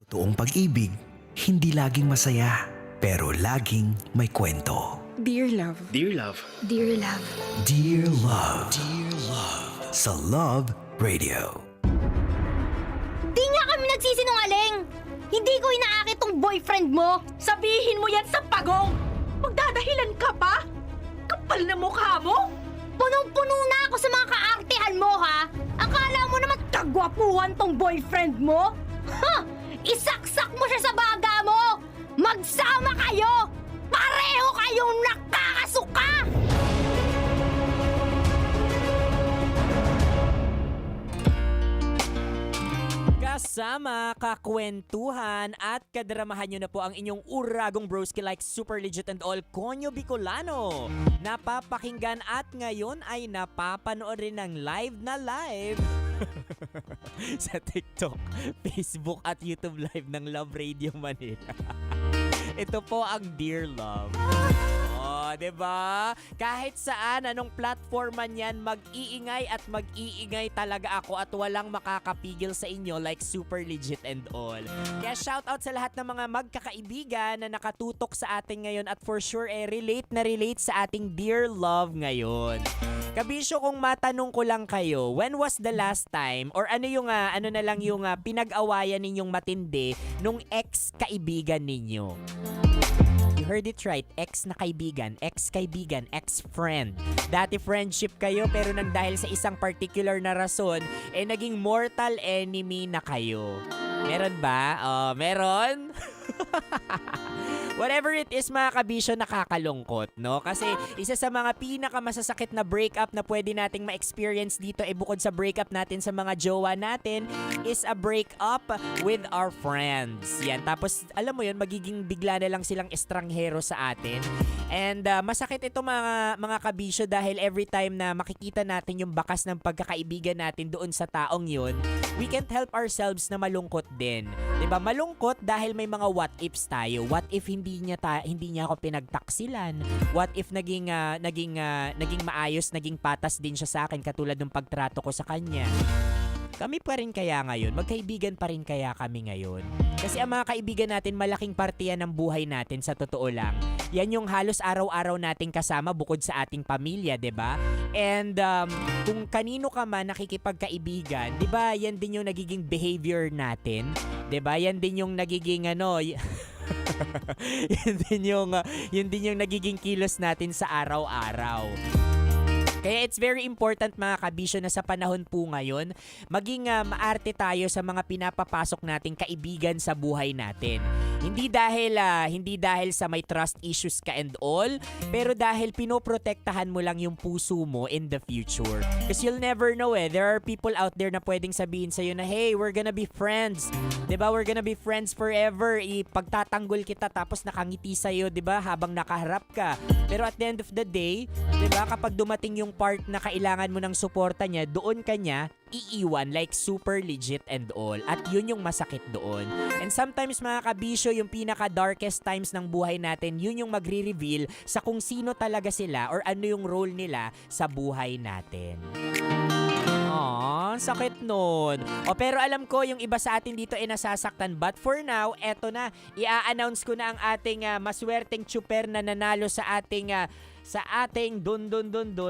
Toong pag-ibig, hindi laging masaya, pero laging may kwento. Dear Love. Dear Love. Dear Love. Dear Love. Dear Love. Sa Love Radio. Di nga kami nagsisinungaling! Hindi ko inaakit tong boyfriend mo! Sabihin mo yan sa pagong! Magdadahilan ka pa? Kapal na mukha mo? Punong-puno na ako sa mga kaartehan mo, ha? Akala mo naman kagwapuhan tong boyfriend mo? Ha! Isaksak mo siya sa baga mo! Magsama kayo! Pareho kayong nakakasuka! Kasama, kakwentuhan at kadramahan nyo na po ang inyong uragong broski like Super Legit and All Konyo Bicolano. Napapakinggan at ngayon ay napapanood rin ng live na live sa TikTok, Facebook at YouTube live ng Love Radio Manila. Ito po ang Dear Love. Oh, 'di ba? Kahit saan, anong platform man 'yan, mag-iingay at mag-iingay talaga ako at walang makakapigil sa inyo like Super Legit and All. Kaya shoutout sa lahat ng mga magkakaibigan na nakatutok sa atin ngayon at for sure relate sa ating Dear Love ngayon. Kabisyo, kung matanong ko lang kayo, when was the last time or ano yung pinag-awayan ninyong matindi nung ex-kaibigan ninyo? You heard it right, ex na kaibigan, ex-kaibigan, ex-friend. Dati friendship kayo pero nang dahil sa isang particular na rason, naging mortal enemy na kayo. Meron ba? Meron? Whatever it is, mga kabisyo, nakakalungkot, no? Kasi isa sa mga pinakamasasakit na breakup na pwede nating ma-experience dito bukod sa breakup natin sa mga jowa natin is a breakup with our friends. Yan. Tapos, alam mo yun, magiging bigla na lang silang estranghero sa atin. And masakit ito mga kabisyo dahil every time na makikita natin yung bakas ng pagkakaibigan natin doon sa taong yun, we can't help ourselves na malungkot din. 'Di ba? Malungkot dahil may mga what ifs tayo. What if hindi niya ako pinagtaksilan? What if naging maayos, naging patas din siya sa akin katulad ng pagtrato ko sa kanya? Kami pa rin kaya ngayon? Magkaibigan pa rin kaya kami ngayon? Kasi ang mga kaibigan natin, malaking parte yan ng buhay natin sa totoo lang. Yan yung halos araw-araw nating kasama bukod sa ating pamilya, 'di ba? And kung kanino ka man nakikipagkaibigan, 'di ba? Yan din yung nagiging behavior natin, 'di ba? Yan din yung nagiging yun din yung nagiging kilos natin sa araw-araw. Kaya it's very important, mga kabisyo, na sa panahon po ngayon, maging maarte tayo sa mga pinapapasok nating kaibigan sa buhay natin. Hindi dahil sa may trust issues ka and all, pero dahil pinoprotektahan mo lang yung puso mo in the future. Because you'll never know there are people out there na pwedeng sabihin sa'yo na, hey, we're gonna be friends. 'Di ba? We're gonna be friends forever. Ipagtatanggol kita tapos nakangiti sa'yo, 'di ba? Habang nakaharap ka. Pero at the end of the day, 'di ba? Kapag dumating yung part na kailangan mo ng suporta niya, doon ka niya iiwan like Super Legit and All. At yun yung masakit doon. And sometimes, mga kabisyo, yung pinaka-darkest times ng buhay natin, yun yung magre-reveal sa kung sino talaga sila or ano yung role nila sa buhay natin. Sakit nun. Pero alam ko yung iba sa atin dito ay nasasaktan. But for now, eto na. I-announce ko na ang ating maswerteng tsuper na nanalo sa ating dun.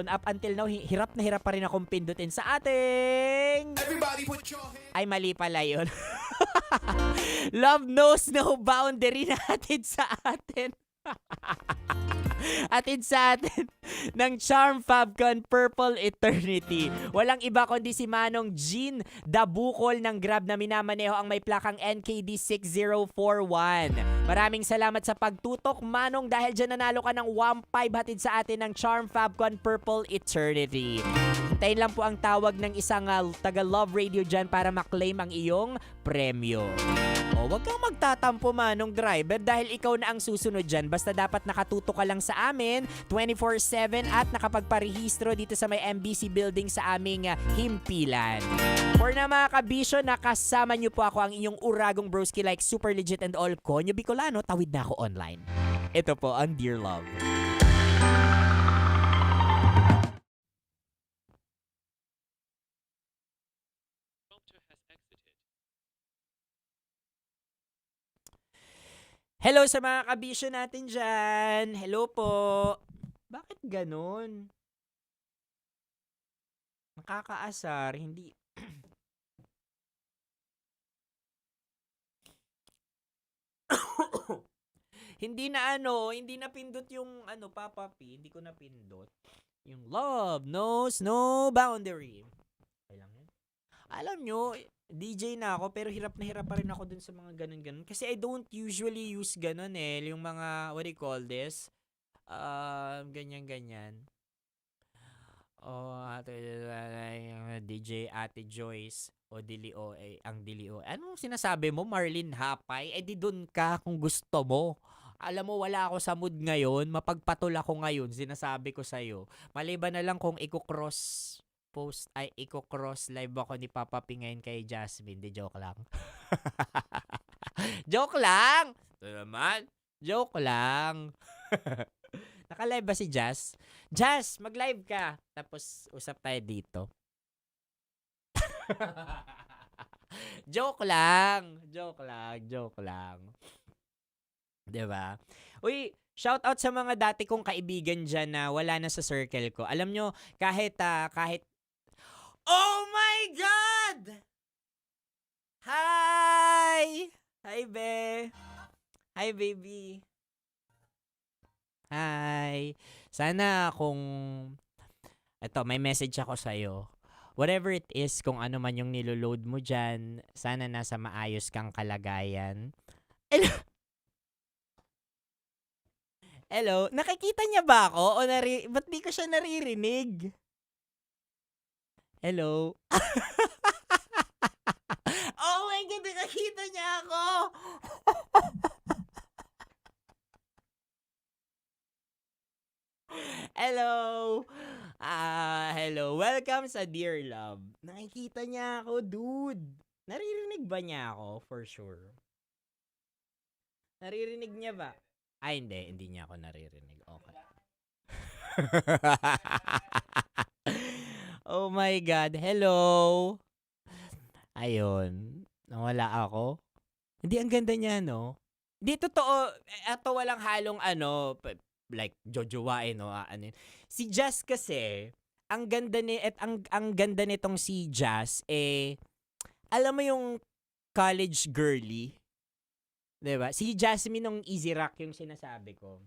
Up until now, hirap na hirap pa rin akong pindutin sa ating... Ay, mali pala yun. Love knows no boundary natin sa atin. Atid sa atin ng Charm Fabcon Purple Eternity. Walang iba kundi si Manong Jean Dabukol ng Grab na minamaneho ang may plakang NKD 6041. Maraming salamat sa pagtutok, Manong, dahil dyan nanalo ka ng 1.5 hatid sa atin ng Charm Fabcon Purple Eternity. Hintayin lang po ang tawag ng isang taga Love Radio dyan para maklaim ang iyong premyo. Huwag kang magtatampo, Manong driver, dahil ikaw na ang susunod dyan. Basta dapat nakatuto ka lang sa amin 24/7 at nakapagparehistro dito sa may MBC building sa aming himpilan. For na mga kabisyo, nakasama niyo po ako ang inyong uragong broski like Super Legit and All Konyo Bicolano. Tawid na ako online. Ito po ang Dear Love. Hello sa mga kabisyo natin dyan. Hello po. Bakit ganun? Nakakaasar, hindi... hindi na pindot yung Papa P. Hindi ko na pindot. Yung love knows no boundary. Kailang yun. Alam nyo, DJ na ako pero hirap na hirap pa rin ako dun sa mga ganun-ganun. Kasi I don't usually use ganun yung mga, what do you call this? Ganyan-ganyan. DJ Ate Joyce o Dilio, ang Dilio. Anong sinasabi mo, Marlene Hapay? Di dun ka kung gusto mo. Alam mo, wala ako sa mood ngayon. Mapagpatol ako ngayon, sinasabi ko sa'yo. Maliban na lang kung i-cross live ako ni Papa P ngayon kay Jasmine. Di joke lang. Joke lang! Ito naman. Joke lang. Naka-live ba si Jazz? Jazz, mag-live ka. Tapos, usap tayo dito. Joke lang. Joke lang. Joke lang. Diba? Uy, shout out sa mga dati kong kaibigan dyan na wala na sa circle ko. Alam nyo, kahit oh my God! Hi! Hi, be. Hi, baby. Hi. Sana kung... Ito, may message ako sa'yo. Whatever it is, kung ano man yung niloload mo dyan, sana nasa maayos kang kalagayan. Hello? Nakikita niya ba ako? O ba't di ko siya naririnig? Hello? Oh my God, nakikita niya ako! Hello! Hello. Welcome sa Dear Love. Nakikita niya ako, dude. Naririnig ba niya ako? For sure. Naririnig niya ba? Ay, hindi. Hindi niya ako naririnig. Okay. Oh my God. Hello. Ayun. Nawala ako. Hindi, ang ganda niya, no? Hindi, totoo. Ito walang halong like jojowain o si Jazz kasi ang ganda ang ganda nitong si Jazz alam mo yung college girly, 'di ba? Si Jasmine nung Easy Rock yung sinasabi ko.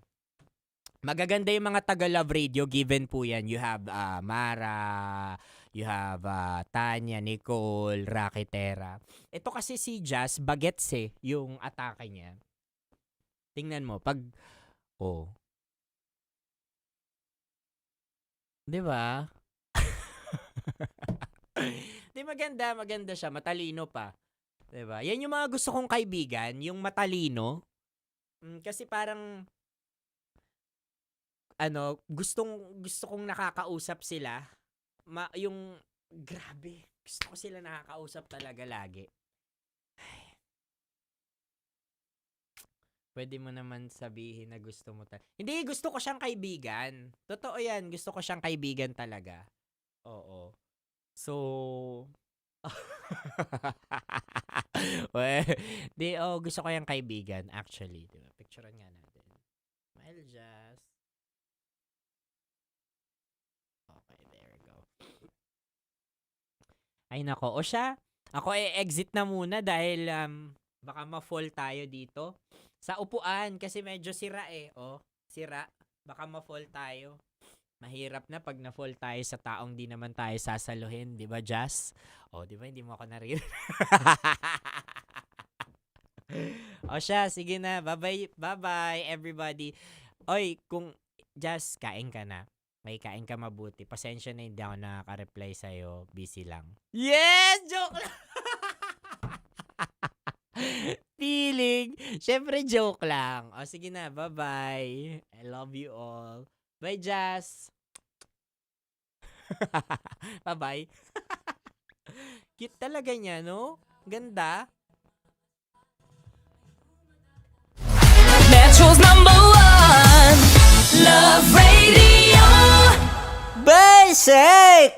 Magaganda yung mga taga Love Radio, given po yan. You have Mara, you have Tanya, Nicole, Rakitera. Ito kasi si Jazz bagets yung atake niya. Tingnan mo pag Di ba? Di maganda siya, matalino pa. Di ba? Yan yung mga gusto kong kaibigan, yung matalino. Kasi parang gusto kong nakakausap sila. Yung grabe, gusto ko sila nakakausap talaga lagi. Pwede mo naman sabihin na gusto mo Hindi, gusto ko siyang kaibigan. Totoo yan, gusto ko siyang kaibigan talaga. Oo. So, gusto ko yung kaibigan, actually. Diba? Picturean nga natin. Smile, Jazz. Okay, there we go. Ay, nako. O siya, ako exit na muna dahil baka ma-fall tayo dito. Sa upuan, kasi medyo sira sira. Baka ma-fall tayo. Mahirap na pag na-fall tayo sa taong di naman tayo sasaluhin. Di ba, Jazz? Di ba, hindi mo ako naririnig. O siya, sige na. Bye-bye. Bye-bye, everybody. Oy, kung Jazz, kain ka na. May kain ka mabuti. Pasensya na hindi ako nakaka-reply sa'yo. Busy lang. Yes! Joke lang! Feeling. Syempre, joke lang. O, sige na. Bye-bye. I love you all. Bye, Jazz. Bye-bye. Cute talaga niya, no? Ganda. Metro's #1 Love Radio. Basic!